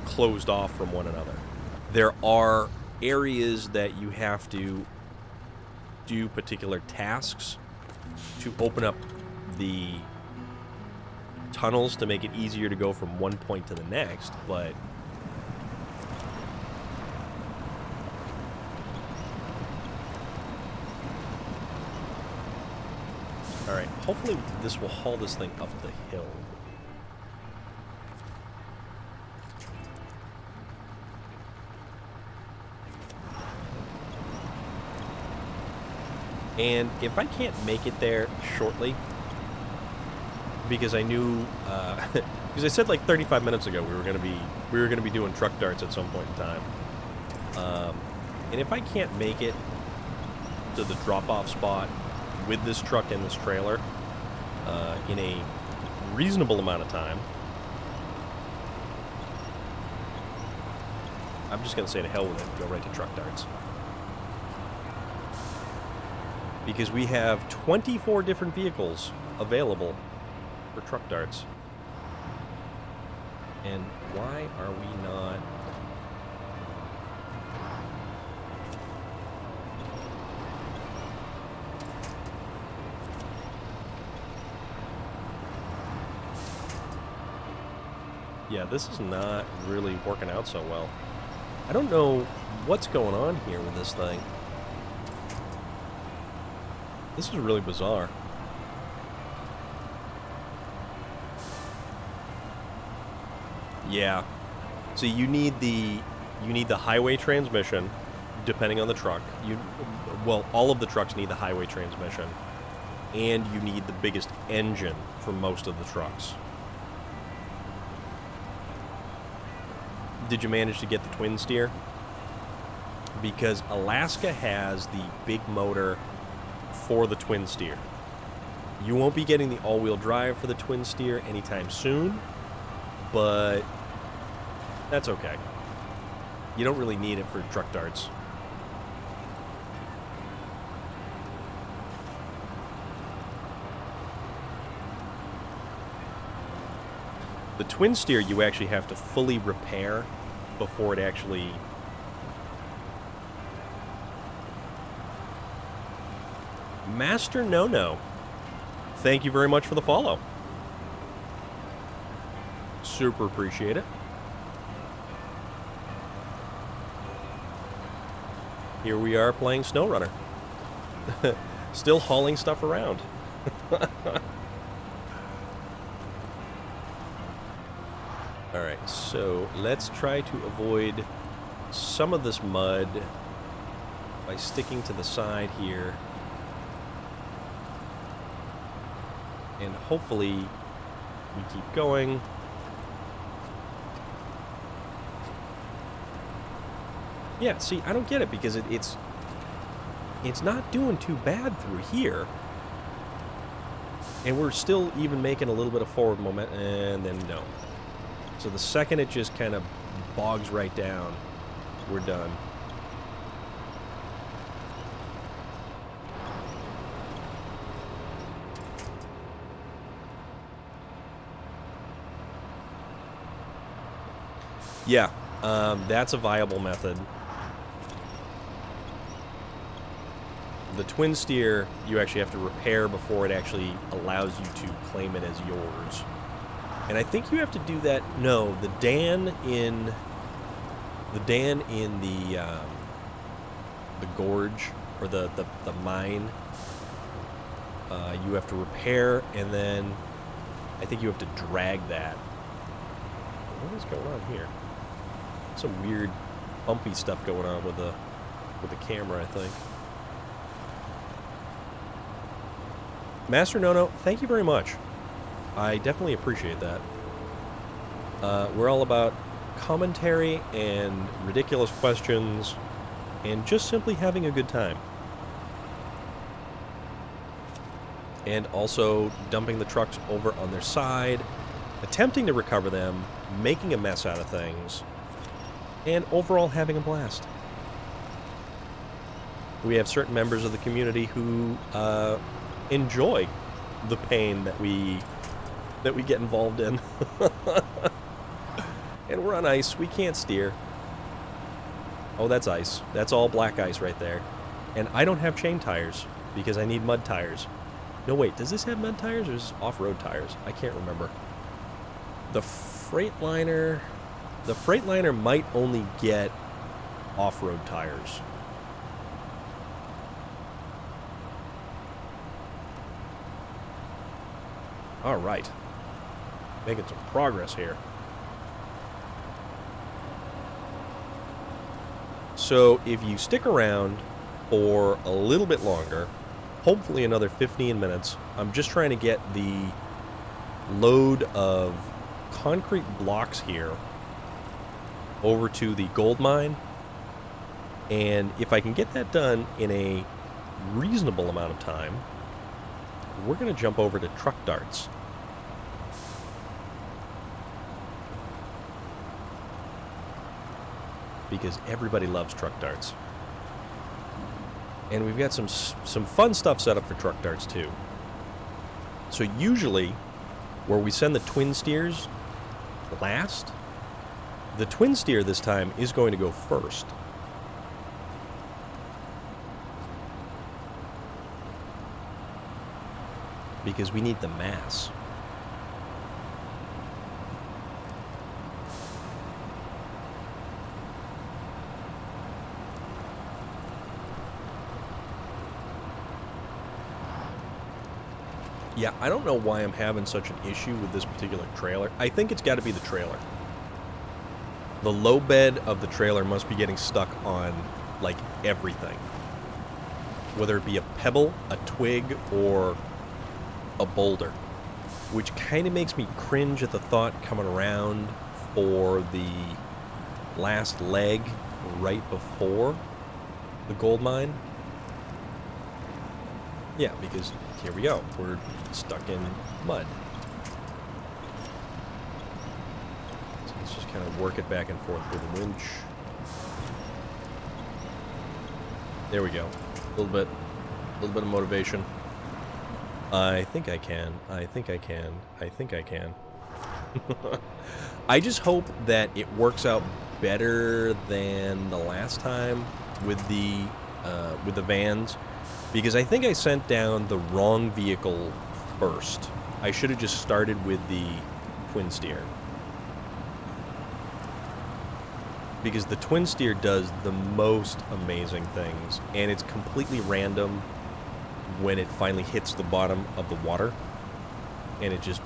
closed off from one another. There are areas that you have to do particular tasks to open up the tunnels to make it easier to go from one point to the next, but alright, hopefully this will haul this thing up the hill. And if I can't make it there shortly, because I knew, because I said like 35 minutes ago we were gonna be doing truck darts at some point in time, and if I can't make it to the drop-off spot with this truck and this trailer in a reasonable amount of time, I'm just gonna say to hell with it, go right to truck darts. Because we have 24 different vehicles available for truck darts. And why are we not... Yeah, this is not really working out so well. I don't know what's going on here with this thing. This is really bizarre. Yeah. So you need the highway transmission, depending on the truck. Well, all of the trucks need the highway transmission, and you need the biggest engine for most of the trucks. Did you manage to get the twin steer? Because Alaska has the big motor for the twin steer. You won't be getting the all-wheel drive for the twin steer anytime soon, but that's okay. You don't really need it for truck darts. The twin steer you actually have to fully repair before it actually... Master No-No, thank you very much for the follow. Super appreciate it. Here we are playing SnowRunner. Still hauling stuff around. Alright, so let's try to avoid some of this mud by sticking to the side here. And hopefully we keep going. Yeah, see, I don't get it because it's not doing too bad through here. And we're still even making a little bit of forward momentum, and then no. So the second it just kind of bogs right down, we're done. Yeah, that's a viable method. The twin steer, you actually have to repair before it actually allows you to claim it as yours. And I think you have to do that. No, the Dan in the gorge or the mine, you have to repair, and then I think you have to drag that. What is going on here? Some weird bumpy stuff going on with the camera, I think. Master Nono, thank you very much. I definitely appreciate that. We're all about commentary and ridiculous questions and just simply having a good time. And also dumping the trucks over on their side, attempting to recover them, making a mess out of things, and overall having a blast. We have certain members of the community who enjoy the pain that we get involved in. And we're on ice. We can't steer. Oh, that's ice. That's all black ice right there. And I don't have chain tires because I need mud tires. No, wait. Does this have mud tires or is this off-road tires? I can't remember. The Freightliner might only get off-road tires. All right. Making some progress here. So if you stick around for a little bit longer, hopefully another 15 minutes, I'm just trying to get the load of concrete blocks here over to the gold mine. And if I can get that done in a reasonable amount of time, we're going to jump over to truck darts. Because everybody loves truck darts. And we've got some fun stuff set up for truck darts too. So usually, where we send the twin steers last, the twin steer this time is going to go first. Because we need the mass. Yeah, I don't know why I'm having such an issue with this particular trailer. I think it's got to be the trailer. The low bed of the trailer must be getting stuck on, like, everything. Whether it be a pebble, a twig, or a boulder. Which kind of makes me cringe at the thought coming around for the last leg right before the gold mine. Yeah, because here we go. We're stuck in mud. So let's just kind of work it back and forth with the winch. There we go. A little bit of motivation. I think I can. I think I can. I think I can. I just hope that it works out better than the last time with the vans. Because I think I sent down the wrong vehicle first. I should have just started with the twin steer. Because the twin steer does the most amazing things. And it's completely random when it finally hits the bottom of the water. And it just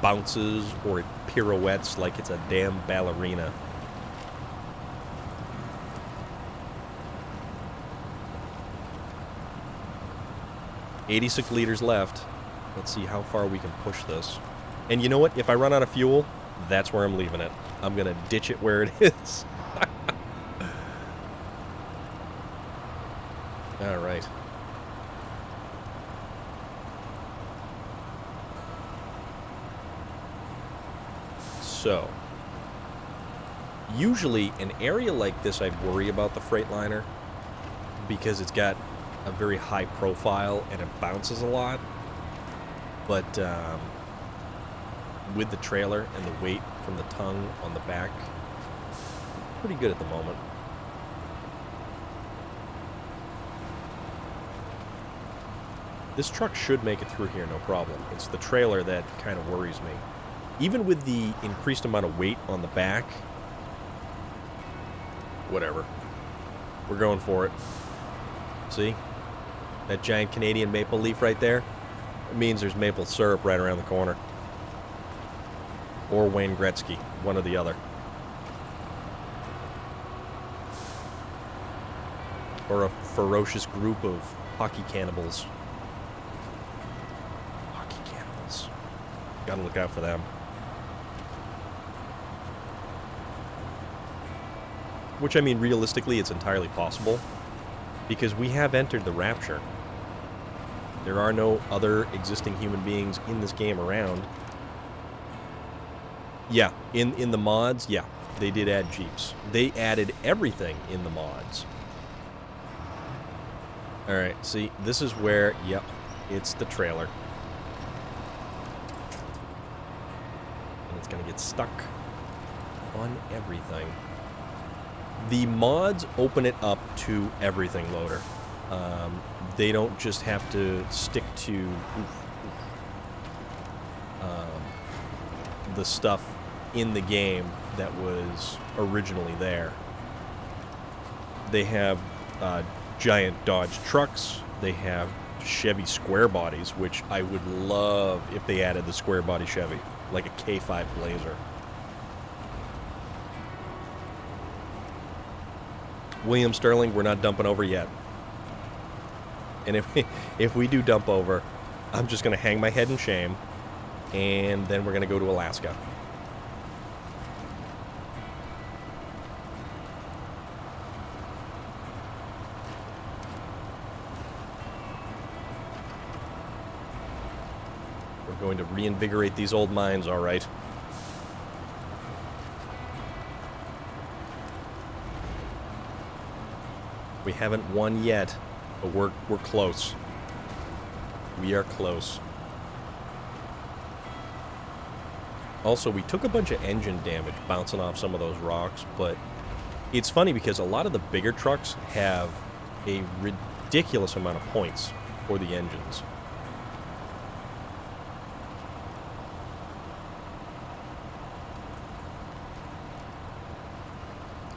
bounces or it pirouettes like it's a damn ballerina. $86 liters left. Let's see how far we can push this. And you know what? If I run out of fuel, that's where I'm leaving it. I'm going to ditch it where it is. All right. So, usually an area like this I'd worry about the Freightliner because it's got a very high profile and it bounces a lot. But with the trailer and the weight from the tongue on the back, pretty good at the moment. This truck should make it through here no problem. It's the trailer that kind of worries me. Even with the increased amount of weight on the back, whatever. We're going for it. See? That giant Canadian maple leaf right there? It means there's maple syrup right around the corner. Or Wayne Gretzky, one or the other. Or a ferocious group of hockey cannibals. Hockey cannibals. Gotta look out for them. Which, I mean, realistically, it's entirely possible. Because we have entered the Rapture. There are no other existing human beings in this game around. Yeah, in the mods, yeah, they did add Jeeps. They added everything in the mods. Alright, see, this is where, yep, it's the trailer. And it's gonna get stuck on everything. The mods open it up to everything, Loader. They don't just have to stick to the stuff in the game that was originally there. They have giant Dodge trucks. They have Chevy square bodies, which I would love if they added the square body Chevy, like a K5 Blazer. William Sterling, we're not dumping over yet. And if we do dump over, I'm just going to hang my head in shame, and then we're going to go to Alaska. We're going to reinvigorate these old mines, all right. We haven't won yet, but we're close. We are close. Also, we took a bunch of engine damage bouncing off some of those rocks, but it's funny because a lot of the bigger trucks have a ridiculous amount of points for the engines.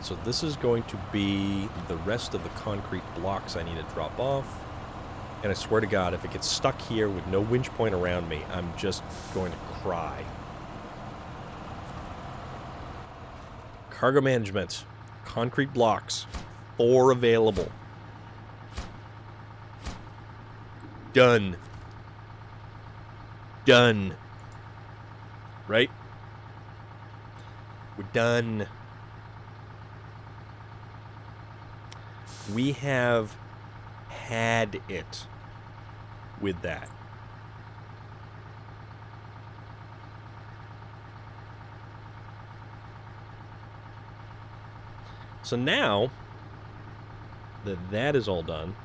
So this is going to be the rest of the concrete blocks I need to drop off. And I swear to God, if it gets stuck here with no winch point around me, I'm just going to cry. Cargo management. Concrete blocks. 4 available. Done. Done. Right? We're done. We have had it with that. So now that that is all done,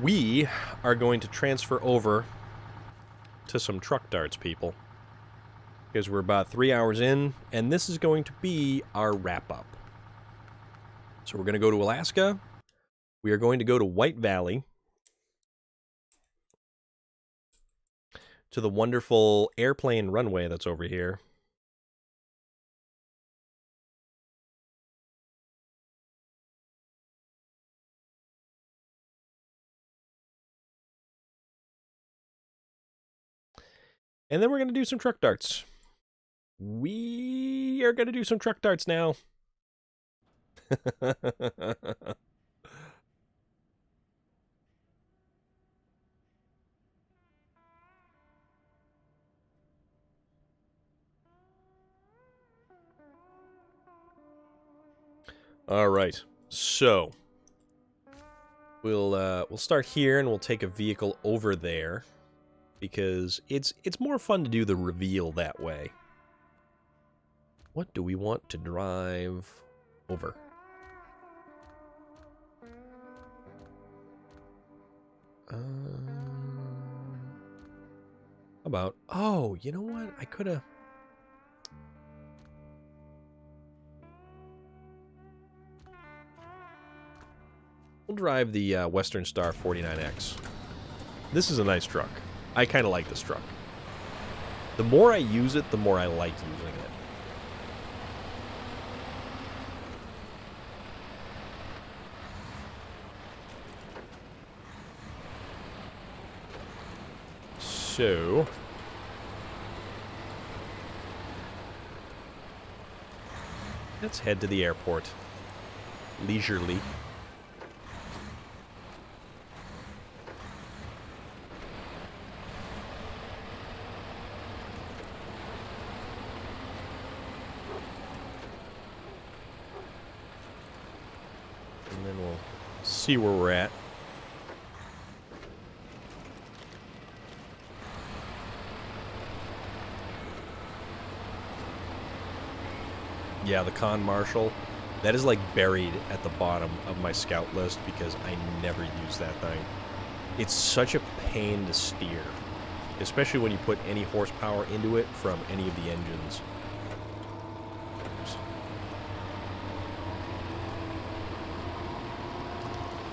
we are going to transfer over to some truck darts, people. Because we're about 3 hours in, and this is going to be our wrap-up. So we're going to go to Alaska. We are going to go to White Valley. To the wonderful airplane runway that's over here. And then we're going to do some truck darts. We are going to do some truck darts now. All right. So we'll start here, and we'll take a vehicle over there because it's more fun to do the reveal that way. What do we want to drive over? How about... Oh, you know what? I could have... We'll drive the Western Star 49X. This is a nice truck. I kind of like this truck. The more I use it, the more I like using it. So... let's head to the airport. Leisurely. And then we'll see where we're at. Yeah, the Con Marshal, that is like buried at the bottom of my scout list because I never use that thing. It's such a pain to steer, especially when you put any horsepower into it from any of the engines.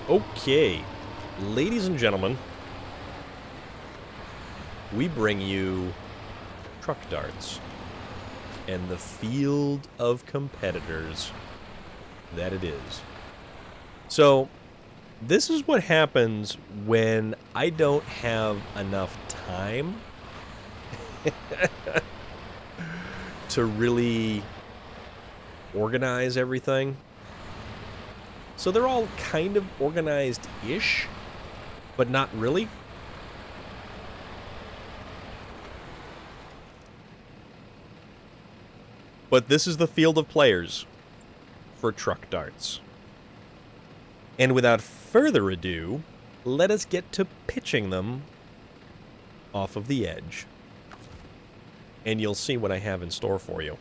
Okay, ladies and gentlemen, we bring you truck darts and the field of competitors that it is. So, this is what happens when I don't have enough time to really organize everything. So they're all kind of organized-ish, but not really. But this is the field of players for truck darts. And without further ado, let us get to pitching them off of the edge. And you'll see what I have in store for you.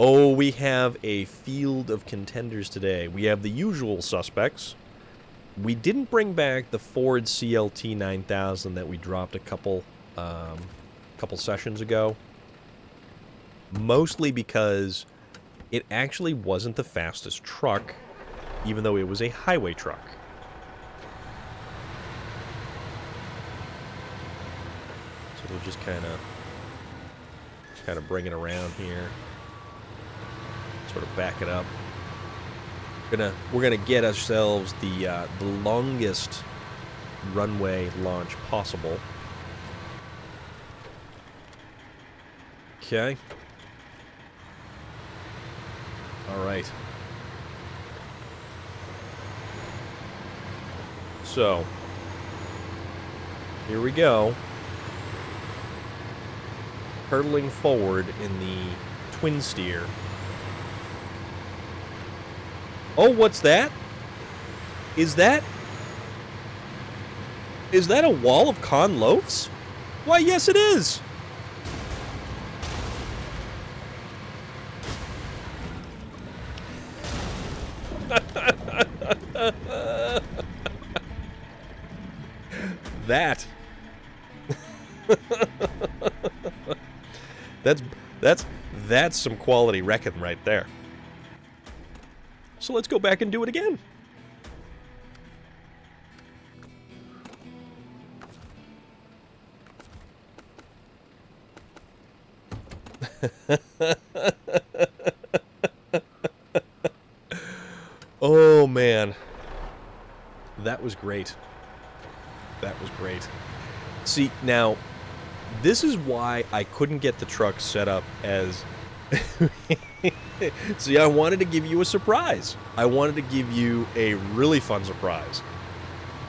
Oh, we have a field of contenders today. We have the usual suspects. We didn't bring back the Ford CLT 9000 that we dropped a couple sessions ago. Mostly because it actually wasn't the fastest truck, even though it was a highway truck. So we'll just kind of bring it around here. Sort of back it up. We're gonna get ourselves the longest runway launch possible. Okay. All right. So here we go. Hurtling forward in the twin steer. Oh, what's that? Is that a wall of Con loafs? Why, yes it is! That. That's some quality wrecking right there. So let's go back and do it again. Oh, man. That was great. That was great. See, now, this is why I couldn't get the truck set up as... See, I wanted to give you a surprise. I wanted to give you a really fun surprise.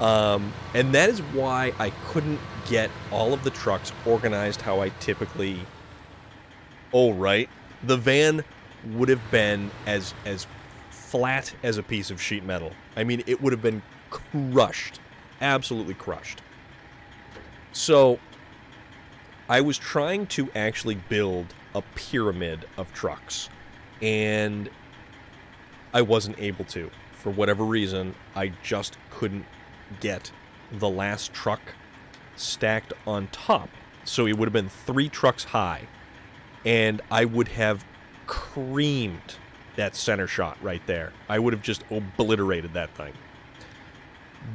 And that is why I couldn't get all of the trucks organized how I typically... Oh, right. The van would have been as flat as a piece of sheet metal. I mean, it would have been crushed. Absolutely crushed. So, I was trying to actually build a pyramid of trucks, and I wasn't able to. For whatever reason, I just couldn't get the last truck stacked on top. So it would have been 3 trucks high, and I would have creamed that center shot right there. I would have just obliterated that thing.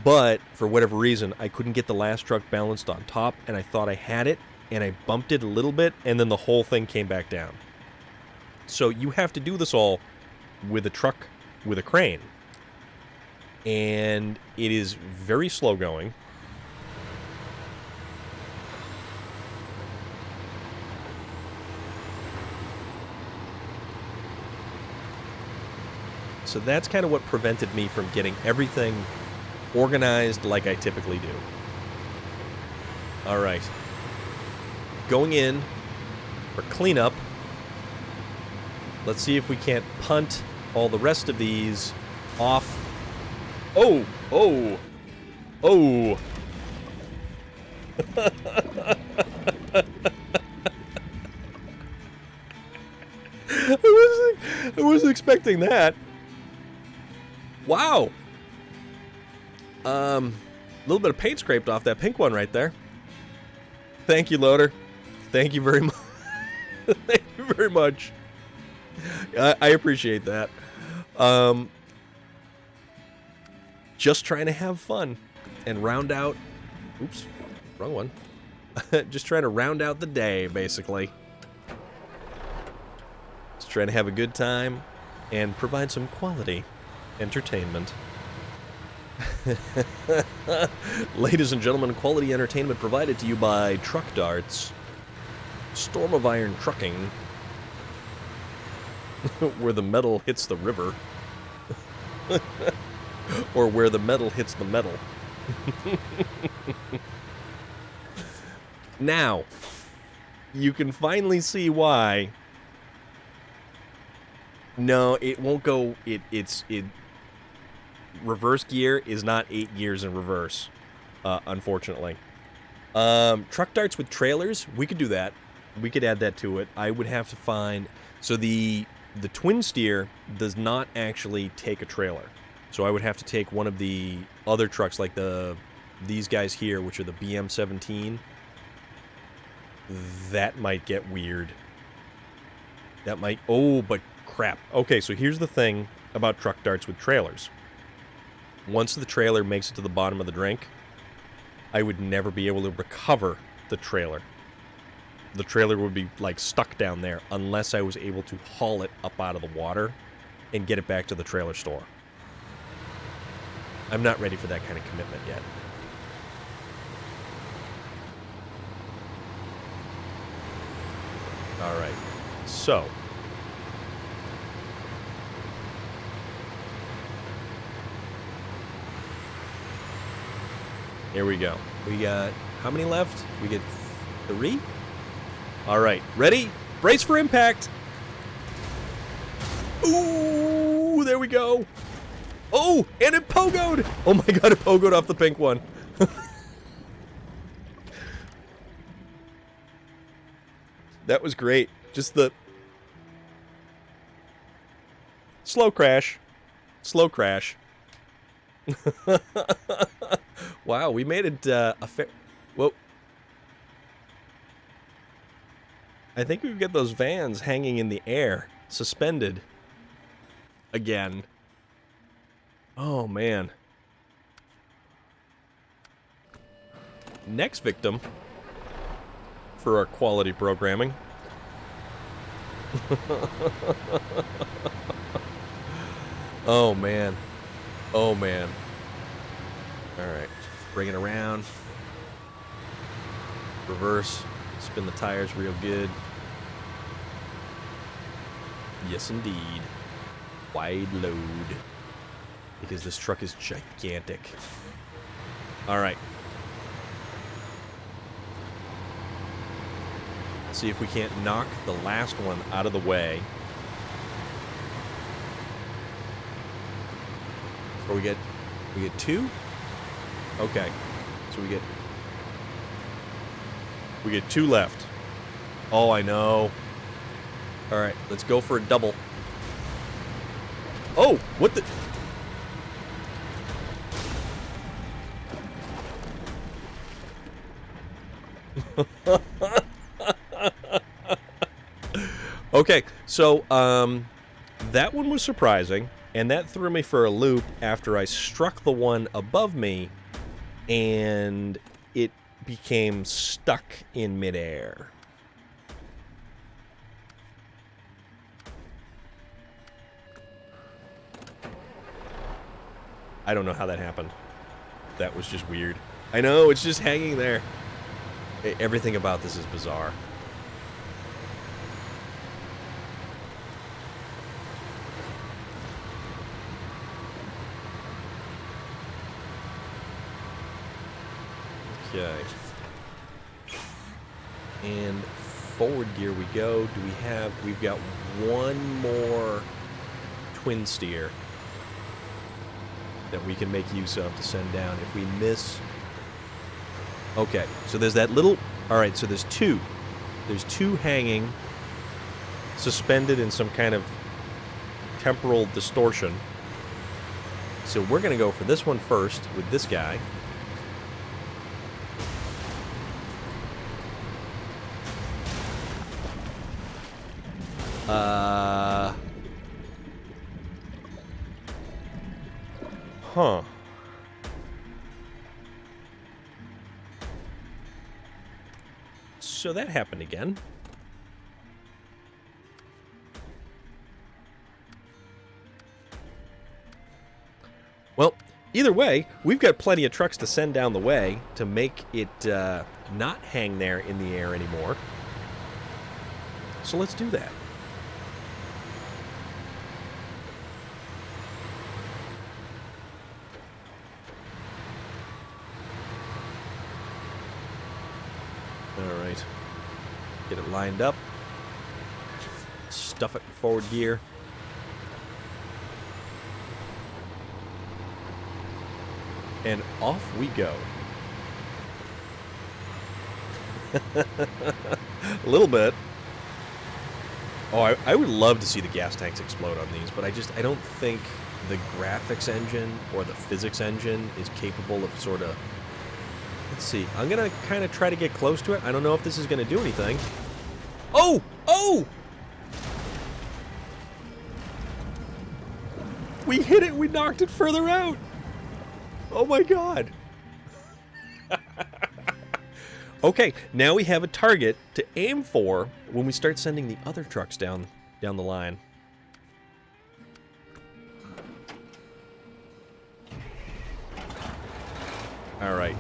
But for whatever reason, I couldn't get the last truck balanced on top, and I thought I had it, and I bumped it a little bit, and then the whole thing came back down. So you have to do this all with a truck with a crane. And it is very slow going. So that's kind of what prevented me from getting everything organized like I typically do. All right. Going in for cleanup. Let's see if we can't punt all the rest of these off. Oh! Oh! Oh! I wasn't expecting that. Wow. A little bit of paint scraped off that pink one right there. Thank you, loader. Thank you very much. Thank you very much. I appreciate that. Just trying to have fun and round out... Oops, wrong one. Just trying to round out the day, basically. Just trying to have a good time and provide some quality entertainment. Ladies and gentlemen, quality entertainment provided to you by Truck Darts, Storm of Iron Trucking, where the metal hits the river, or where the metal hits the metal. Now, you can finally see why. No, it won't go. It reverse gear is not 8 gears in reverse, unfortunately. Truck darts with trailers, we could do that. We could add that to it. I would have to find... So the twin steer does not actually take a trailer. So I would have to take one of the other trucks, like these guys here, which are the BM17. That might get weird. That might... Oh, but crap. Okay, so here's the thing about truck darts with trailers. Once the trailer makes it to the bottom of the drink, I would never be able to recover the trailer. The trailer would be, like, stuck down there unless I was able to haul it up out of the water and get it back to the trailer store. I'm not ready for that kind of commitment yet. Alright, so... Here we go. We got... How many left? We get 3? Alright, ready? Brace for impact! Ooh, there we go! Oh, and it pogoed! Oh my god, it pogoed off the pink one. That was great. Just the... Slow crash. Slow crash. Wow, we made it a fair... Whoa. I think we've got those vans hanging in the air, suspended. Again. Oh, man. Next victim for our quality programming. Oh, man. Oh, man. Alright. Bring it around. Reverse. Spin the tires real good. Yes, indeed. Wide load. Because this truck is gigantic. Alright. See if we can't knock the last one out of the way. Or we get two? Okay. So we get two left. Oh, I know. All right, let's go for a double. Oh, what the? Okay, so that one was surprising, and that threw me for a loop after I struck the one above me, and it became stuck in midair. I don't know how that happened. That was just weird. I know, it's just hanging there. Everything about this is bizarre. Okay. And forward gear we go. Do we have... We've got one more twin steer that we can make use of to send down. If we miss... Okay, so there's that little... Alright, so there's two. There's two hanging, suspended in some kind of temporal distortion. So we're going to go for this one first with this guy. Huh. So that happened again. Well, either way, we've got plenty of trucks to send down the way to make it not hang there in the air anymore. So let's do that. All right. Get it lined up. Stuff it in forward gear. And off we go. A little bit. Oh, I would love to see the gas tanks explode on these, but I don't think the graphics engine or the physics engine is capable of sort of... Let's see. I'm going to kind of try to get close to it. I don't know if this is going to do anything. Oh! Oh! We hit it. We knocked it further out. Oh my god. Okay, now we have a target to aim for when we start sending the other trucks down the line. All right.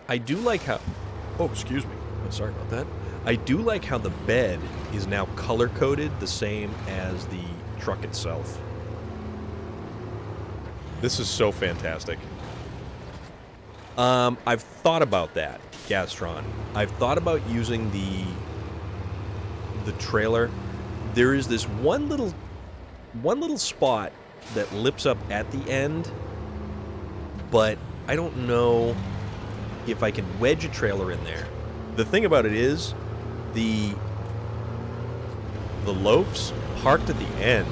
I do like how... Oh, excuse me. Sorry about that. I do like how the bed is now color-coded the same as the truck itself. This is so fantastic. I've thought about that, Gastron. I've thought about using the trailer. There is this one little spot that lips up at the end, but I don't know if I can wedge a trailer in there. The thing about it is, the loafs parked at the end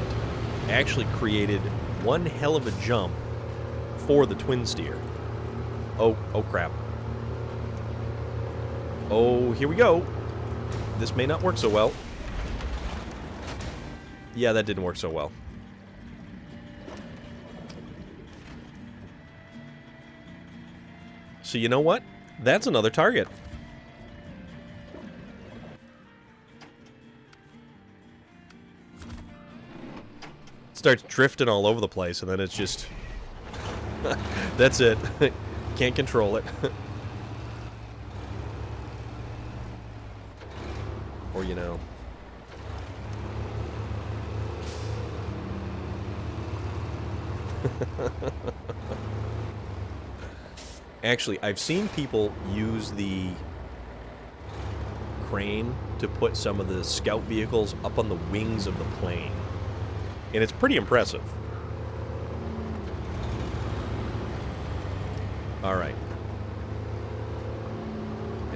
actually created one hell of a jump for the twin steer. Oh crap. Oh, here we go. This may not work so well. Yeah, that didn't work so well. So you know what? That's another target. Starts drifting all over the place, and then it's just... That's it. Can't control it. Or, you know... Actually, I've seen people use the crane to put some of the scout vehicles up on the wings of the plane. And it's pretty impressive. Alright.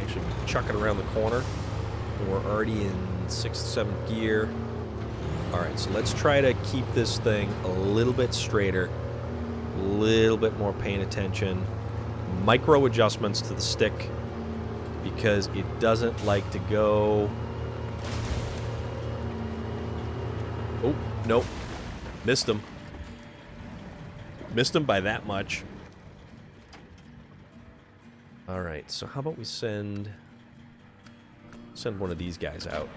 Actually, chuck it around the corner. And we're already in 6th, 7th gear. Alright, so let's try to keep this thing a little bit straighter. A little bit more paying attention. Micro adjustments to the stick. Because it doesn't like to go... Oh, nope. Missed him. Missed him by that much. Alright, so how about we send one of these guys out.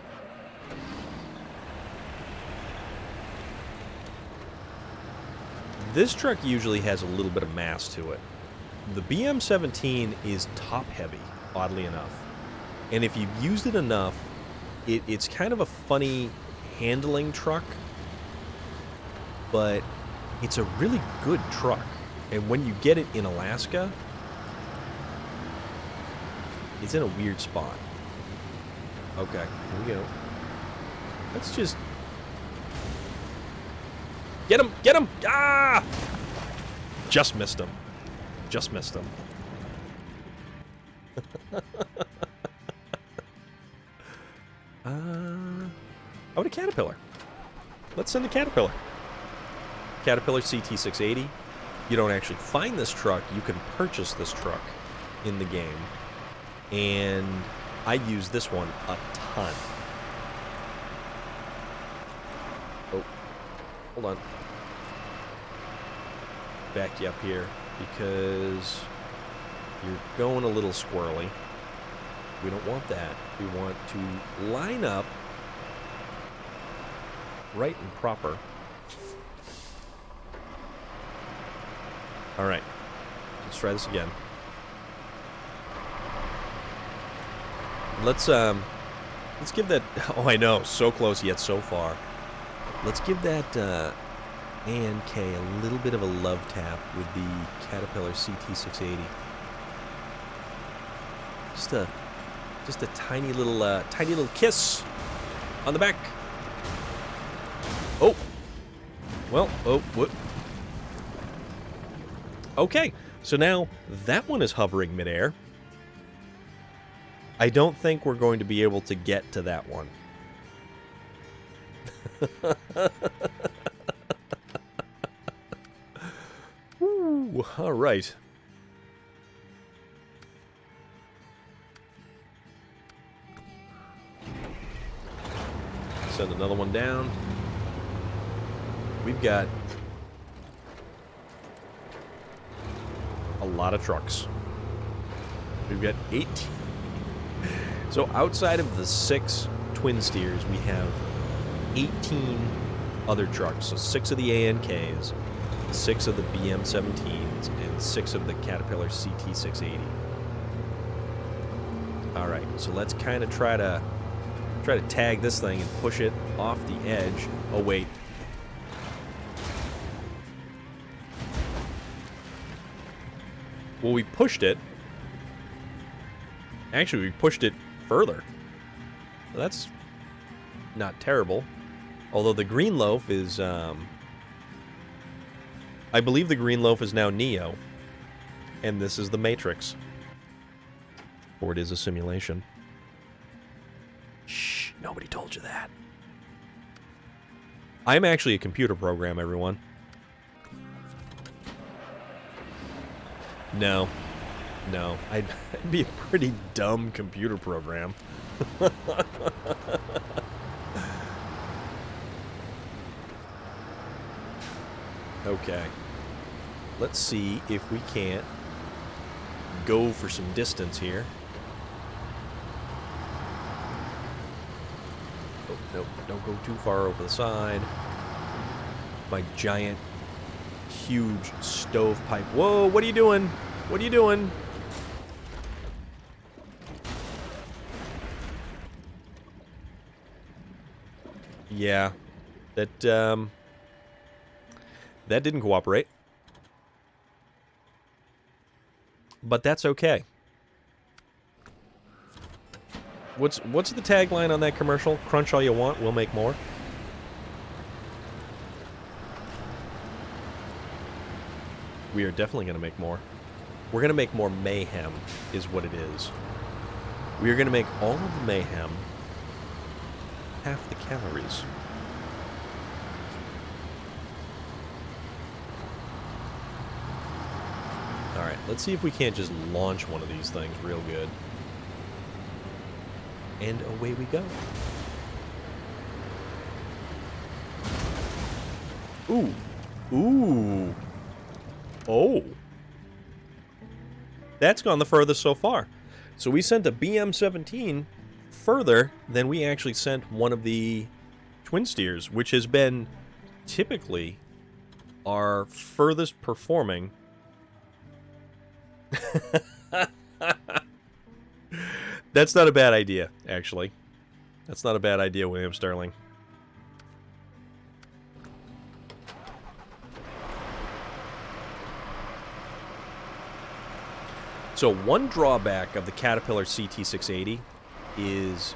This truck usually has a little bit of mass to it. The BM-17 is top-heavy, oddly enough. And if you've used it enough, it's kind of a funny handling truck, but it's a really good truck. And when you get it in Alaska, it's in a weird spot. Okay, here we go. Let's just... Get him! Get him! Ah! Just missed him. Just missed him. Oh, a Caterpillar. Let's send a Caterpillar. Caterpillar CT680. You don't actually find this truck. You can purchase this truck in the game. And I use this one a ton. Oh, hold on. Back you up here because you're going a little squirrely. We don't want that. We want to line up right and proper. All right, let's try this again. Let's give that. Oh, I know, so close yet so far. Let's give that A&K a little bit of a love tap with the Caterpillar CT680. Just a tiny little kiss on the back. Oh, well, oh, what? Okay, so now that one is hovering midair. I don't think we're going to be able to get to that one. Ooh, all right. Send another one down. We've got a lot of trucks. We've got 18. So outside of the 6 twin steers, we have 18 other trucks. So 6 of the ANKs, 6 of the BM-17s, and 6 of the Caterpillar CT680. All right, so let's kind of try to tag this thing and push it off the edge. Oh wait. Well, we pushed it. Actually, we pushed it further. That's not terrible. Although the green loaf is, I believe the green loaf is now Neo. And this is the Matrix. Or it is a simulation. Shh, nobody told you that. I'm actually a computer program, everyone. No. No. I'd be a pretty dumb computer program. Okay. Let's see if we can't go for some distance here. Oh, nope. Don't go too far over the side. My giant, huge stovepipe. Whoa, what are you doing? What are you doing? Yeah. That didn't cooperate. but that's okay. What's the tagline on that commercial? Crunch all you want, we'll make more. We are definitely going to make more. We're going to make more mayhem, is what it is. We are going to make all of the mayhem half the calories. Alright, let's see if we can't just launch one of these things real good. And away we go. Ooh. Ooh. Oh. That's gone the furthest so far. So we sent a BM-17 further than we actually sent one of the twin steers, which has been typically our furthest performing. That's not a bad idea, actually. That's not a bad idea, William Sterling. So one drawback of the Caterpillar CT680 is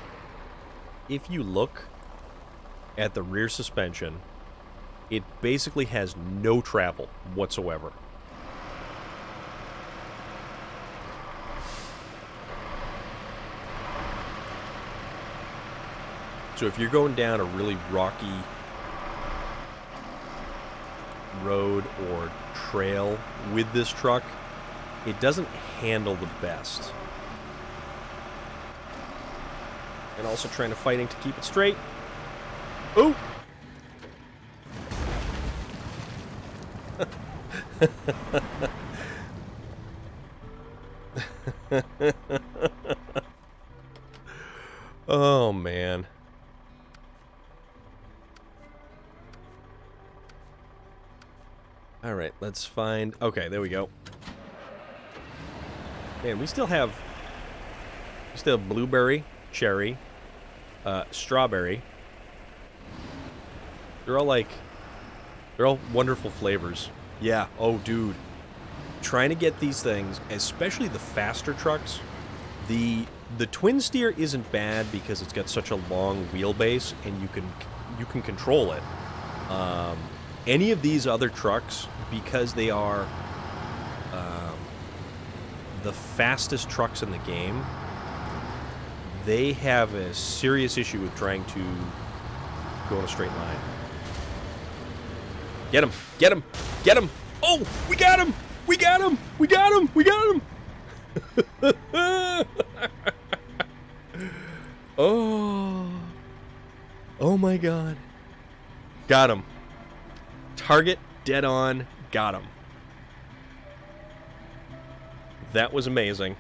if you look at the rear suspension, it basically has no travel whatsoever. So if you're going down a really rocky road or trail with this truck, it doesn't handle the best. And also trying to fighting to keep it straight. Ooh! Oh, man. Alright, let's find... Okay, there we go. Man, we still have blueberry, cherry, strawberry. They're all wonderful flavors. Yeah, oh dude. Trying to get these things, especially the faster trucks, the twin steer isn't bad because it's got such a long wheelbase and you can control it. Any of these other trucks, because they are the fastest trucks in the game, they have a serious issue with trying to go in a straight line. Get him! Get him! Get him! Oh! We got him! We got him! We got him! We got him! Oh! Oh my god. Got him. Target dead on. Got him. That was amazing.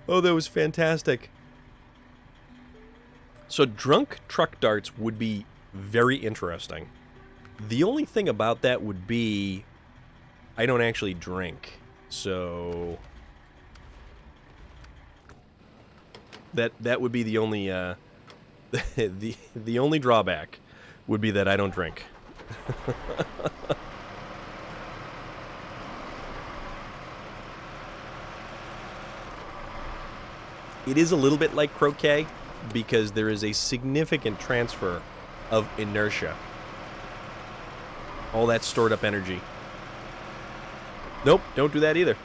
Oh, that was fantastic. So drunk truck darts would be very interesting. The only thing about that would be I don't actually drink. So that would be the only the only drawback would be that I don't drink. It is a little bit like croquet because there is a significant transfer of inertia. All that stored up energy. Nope, don't do that either.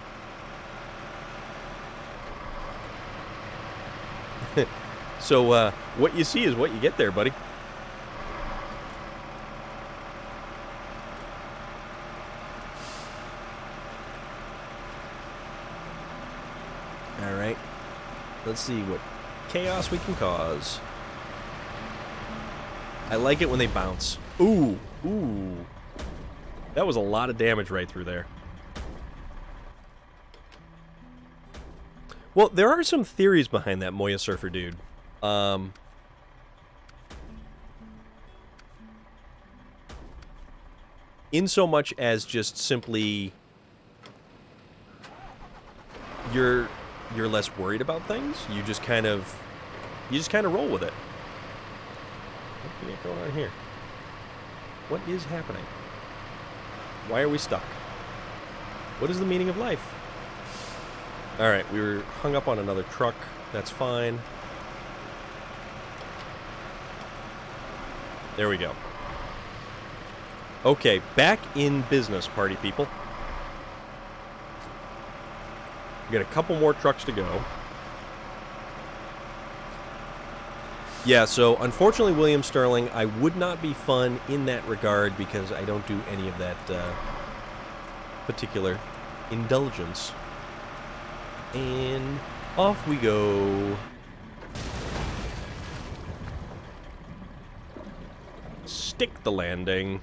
So, what you see is what you get there, buddy. Alright. Let's see what chaos we can cause. I like it when they bounce. Ooh, ooh. That was a lot of damage right through there. Well, there are some theories behind that Moya Surfer dude. In so much as just simply you're less worried about things. You just kind of roll with it. What do we got going on here? What is happening? Why are we stuck? What is the meaning of life? Alright, we were hung up on another truck. That's fine. There we go. Okay, back in business, party people. We got a couple more trucks to go. Yeah, so unfortunately, William Sterling, I would not be fun in that regard because I don't do any of that particular indulgence. And off we go. Stick the landing.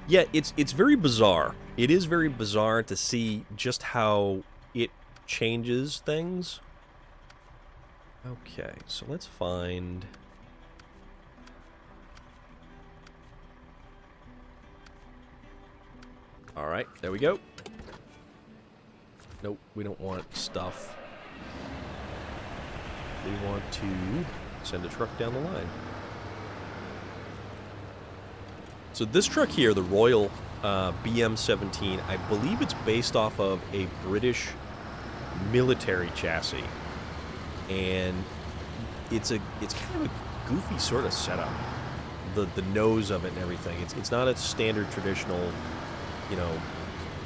Yeah, it's very bizarre. It is very bizarre to see just how it changes things. Okay, so let's find... Alright, there we go. Nope, we don't want stuff. We want to send a truck down the line. So this truck here, the Royal BM-17, I believe it's based off of a British military chassis. And it's kind of a goofy sort of setup. The nose of it and everything. It's not a standard traditional, you know,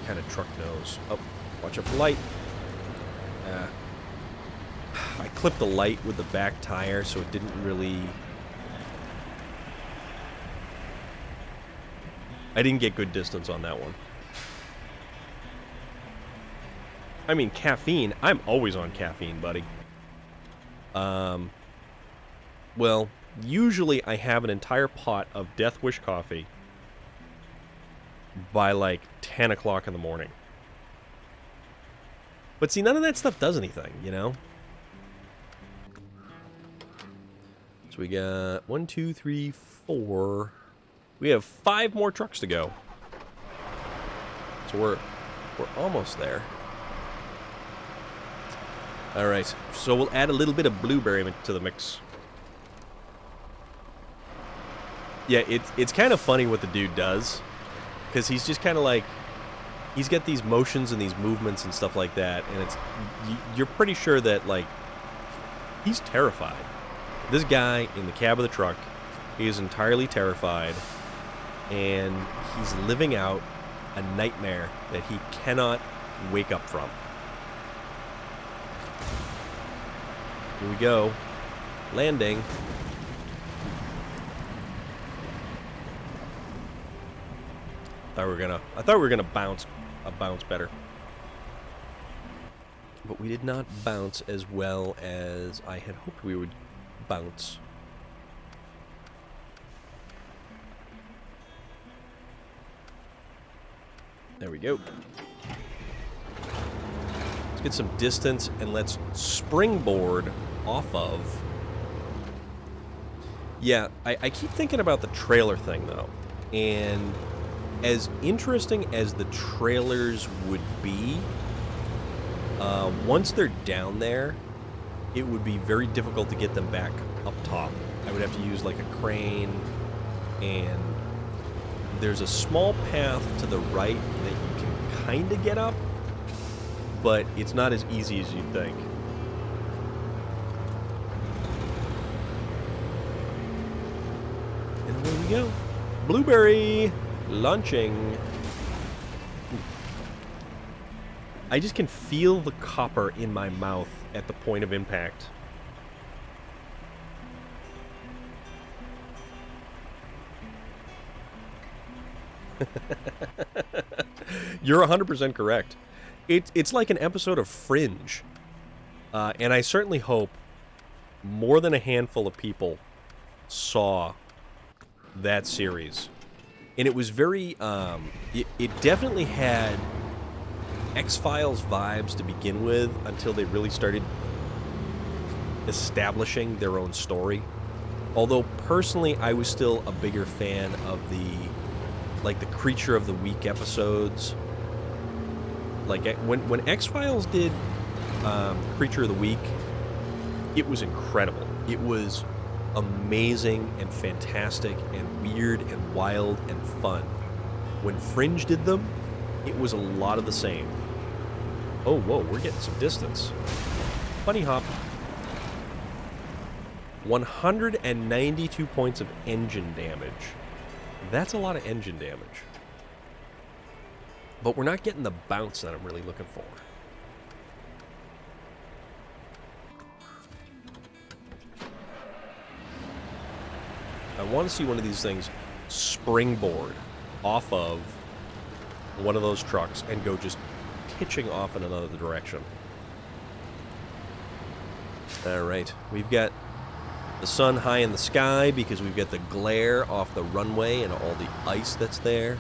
kind of truck nose. Oh, watch out for light. I clipped the light with the back tire, so it didn't really... I didn't get good distance on that one. I mean, caffeine. I'm always on caffeine, buddy. Well, usually I have an entire pot of Death Wish coffee by like 10 o'clock in the morning. But see, none of that stuff does anything, you know? So we got 1, 2, 3, 4. We have 5 more trucks to go. So we're almost there. All right, so we'll add a little bit of blueberry to the mix. Yeah, it's kind of funny what the dude does, because he's just kind of like, he's got these motions and these movements and stuff like that, and it's, you're pretty sure that, like, he's terrified. This guy in the cab of the truck, he is entirely terrified, and he's living out a nightmare that he cannot wake up from. Here we go. Landing. I thought we were gonna bounce better. But we did not bounce as well as I had hoped we would bounce. There we go. Let's get some distance and let's springboard off of. Yeah, I keep thinking about the trailer thing though. And as interesting as the trailers would be, once they're down there, it would be very difficult to get them back up top. I would have to use like a crane, and there's a small path to the right that you can kind of get up, but it's not as easy as you'd think. And there we go. Blueberry launching. I just can feel the copper in my mouth at the point of impact. You're 100% correct. It's like an episode of Fringe. And I certainly hope more than a handful of people saw that series. And it was very, it definitely had X-Files vibes to begin with until they really started establishing their own story. Although, personally, I was still a bigger fan of the Creature of the Week episodes. Like, when X-Files did Creature of the Week, it was incredible. It was amazing and fantastic and weird and wild and fun. When Fringe did them, it was a lot of the same. Oh, whoa, we're getting some distance. Bunny hop. 192 points of engine damage. That's a lot of engine damage. But we're not getting the bounce that I'm really looking for. I want to see one of these things springboard off of one of those trucks and go just pitching off in another direction. Alright, we've got the sun high in the sky because we've got the glare off the runway and all the ice that's there.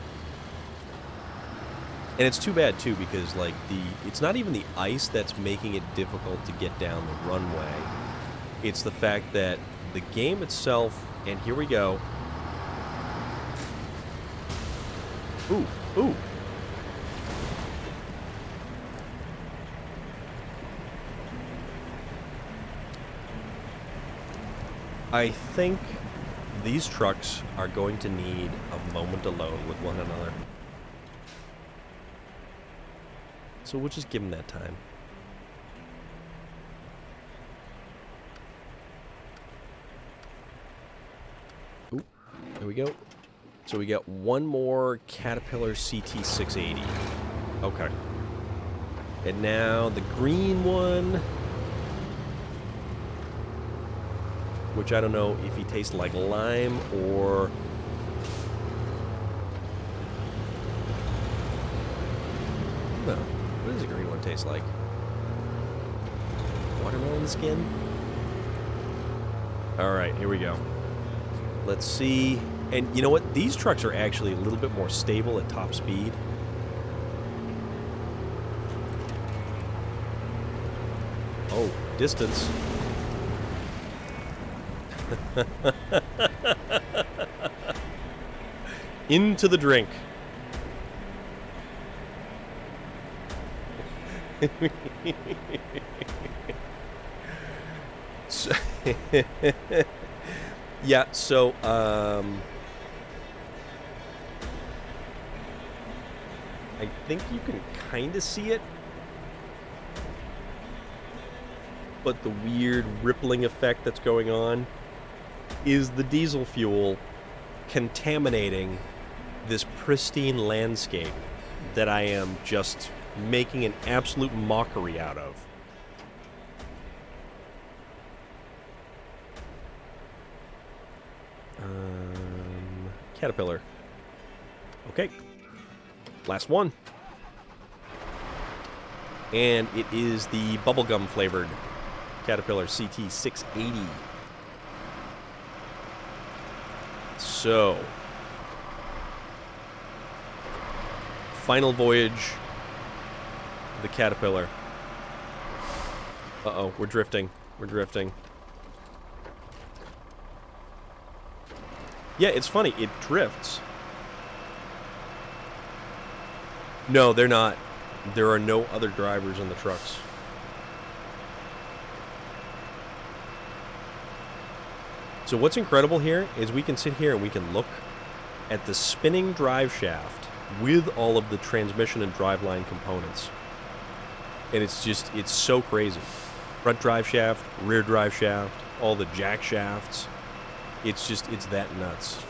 And it's too bad, too, because, like, it's not even the ice that's making it difficult to get down the runway. It's the fact that the game itself, and here we go. Ooh, ooh. I think these trucks are going to need a moment alone with one another. So we'll just give them that time. Ooh, there we go. So we got one more Caterpillar CT680. Okay. And now the green one, which I don't know if he tastes like lime or... No. What does the green one taste like? Watermelon skin? Alright, here we go. Let's see. And you know what? These trucks are actually a little bit more stable at top speed. Oh, distance. Into the drink. So yeah, so I think you can kind of see it, but the weird rippling effect that's going on is the diesel fuel contaminating this pristine landscape that I am just making an absolute mockery out of. Caterpillar. Okay. Last one. And it is the bubblegum flavored Caterpillar CT680. So, final voyage of the Caterpillar. Uh-oh, we're drifting. We're drifting. Yeah, it's funny. It drifts. No, they're not. There are no other drivers in the trucks. So what's incredible here is we can sit here and we can look at the spinning drive shaft with all of the transmission and driveline components. And it's just, it's so crazy. Front drive shaft, rear drive shaft, all the jack shafts. It's just, it's that nuts.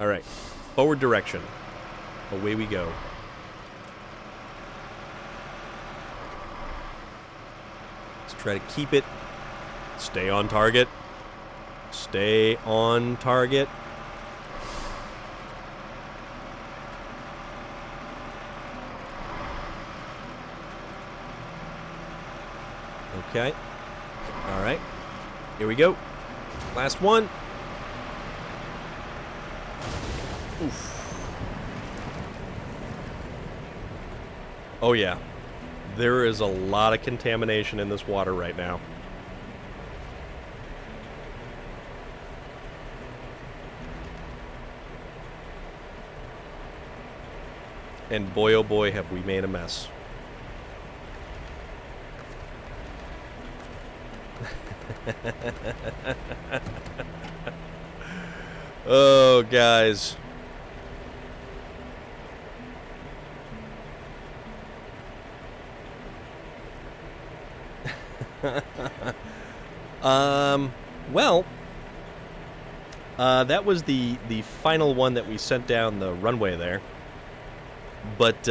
All right, forward direction. Away we go. Let's try to keep it. Stay on target. Stay on target. Okay. All right. Here we go. Last one. Oof. Oh, yeah. There is a lot of contamination in this water right now. And boy, oh boy, have we made a mess. Oh, guys. Well, that was the final one that we sent down the runway there. But,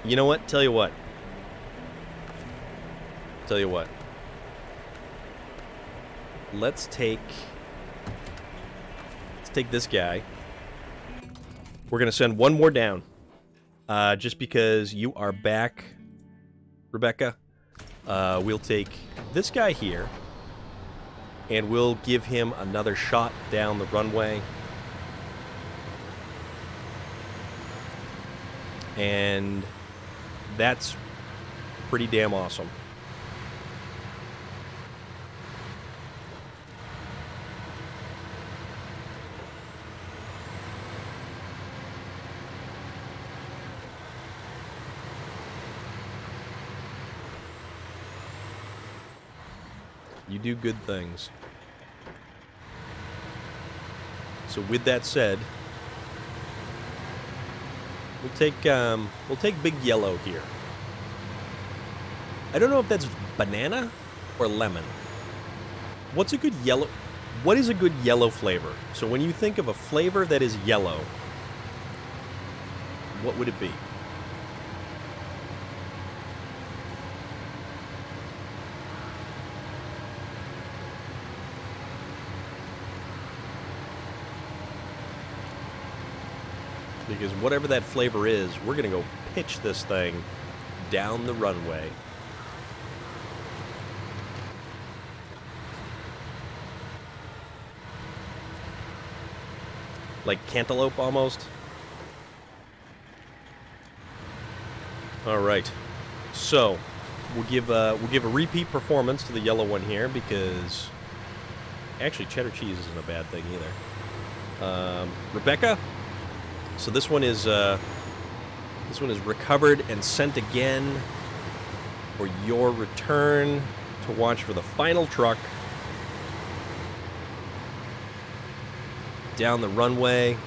you know what? Tell you what. Let's take this guy. We're going to send one more down. Just because you are back, Rebecca. We'll take this guy here. And we'll give him another shot down the runway. And that's pretty damn awesome. You do good things. So with that said, we'll take Big Yellow here. I don't know if that's banana or lemon. What is a good yellow flavor? So when you think of a flavor that is yellow, what would it be? Because whatever that flavor is, we're going to go pitch this thing down the runway. Like cantaloupe almost. All right. So, we'll give a repeat performance to the yellow one here because actually cheddar cheese isn't a bad thing either. Rebecca. So this one is recovered and sent again for your return to watch for the final truck down the runway.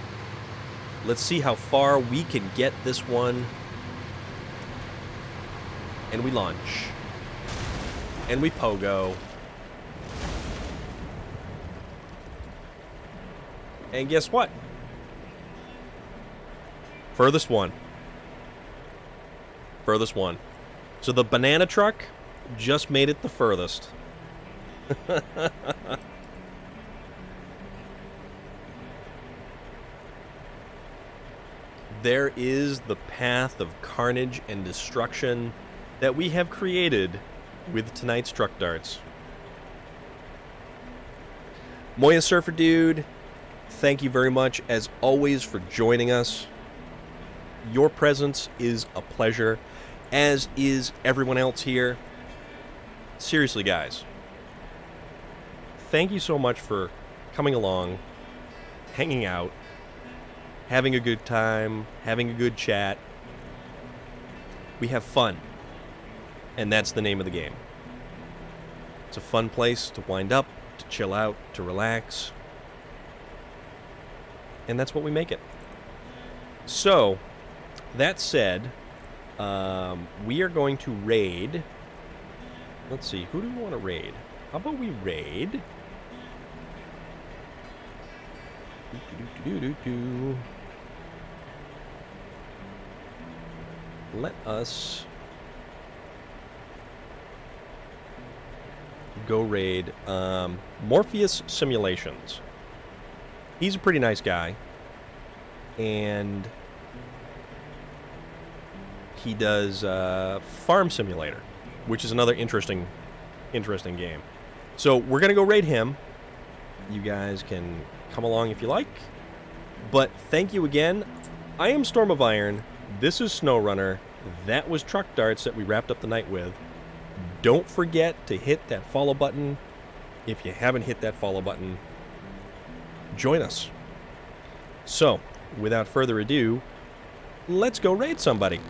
Let's see how far we can get this one. And we launch. And we pogo. And guess what? Furthest one. So the banana truck just made it the furthest. There is the path of carnage and destruction that we have created with tonight's truck darts. Moya Surfer Dude, thank you very much as always for joining us. Your presence is a pleasure, as is everyone else here. Seriously, guys. Thank you so much for coming along, hanging out, having a good time, having a good chat. We have fun, and that's the name of the game. It's a fun place to wind up, to chill out, to relax, and that's what we make it. So, that said, we are going to raid. Let's see, who do we want to raid? How about we raid? Let us go raid Morpheus Simulations. He's a pretty nice guy. And he does Farm Simulator, which is another interesting game. So we're going to go raid him. You guys can come along if you like. But thank you again. I am Storm of Iron. This is SnowRunner. That was Truck Darts that we wrapped up the night with. Don't forget to hit that follow button. If you haven't hit that follow button, join us. So, without further ado, let's go raid somebody.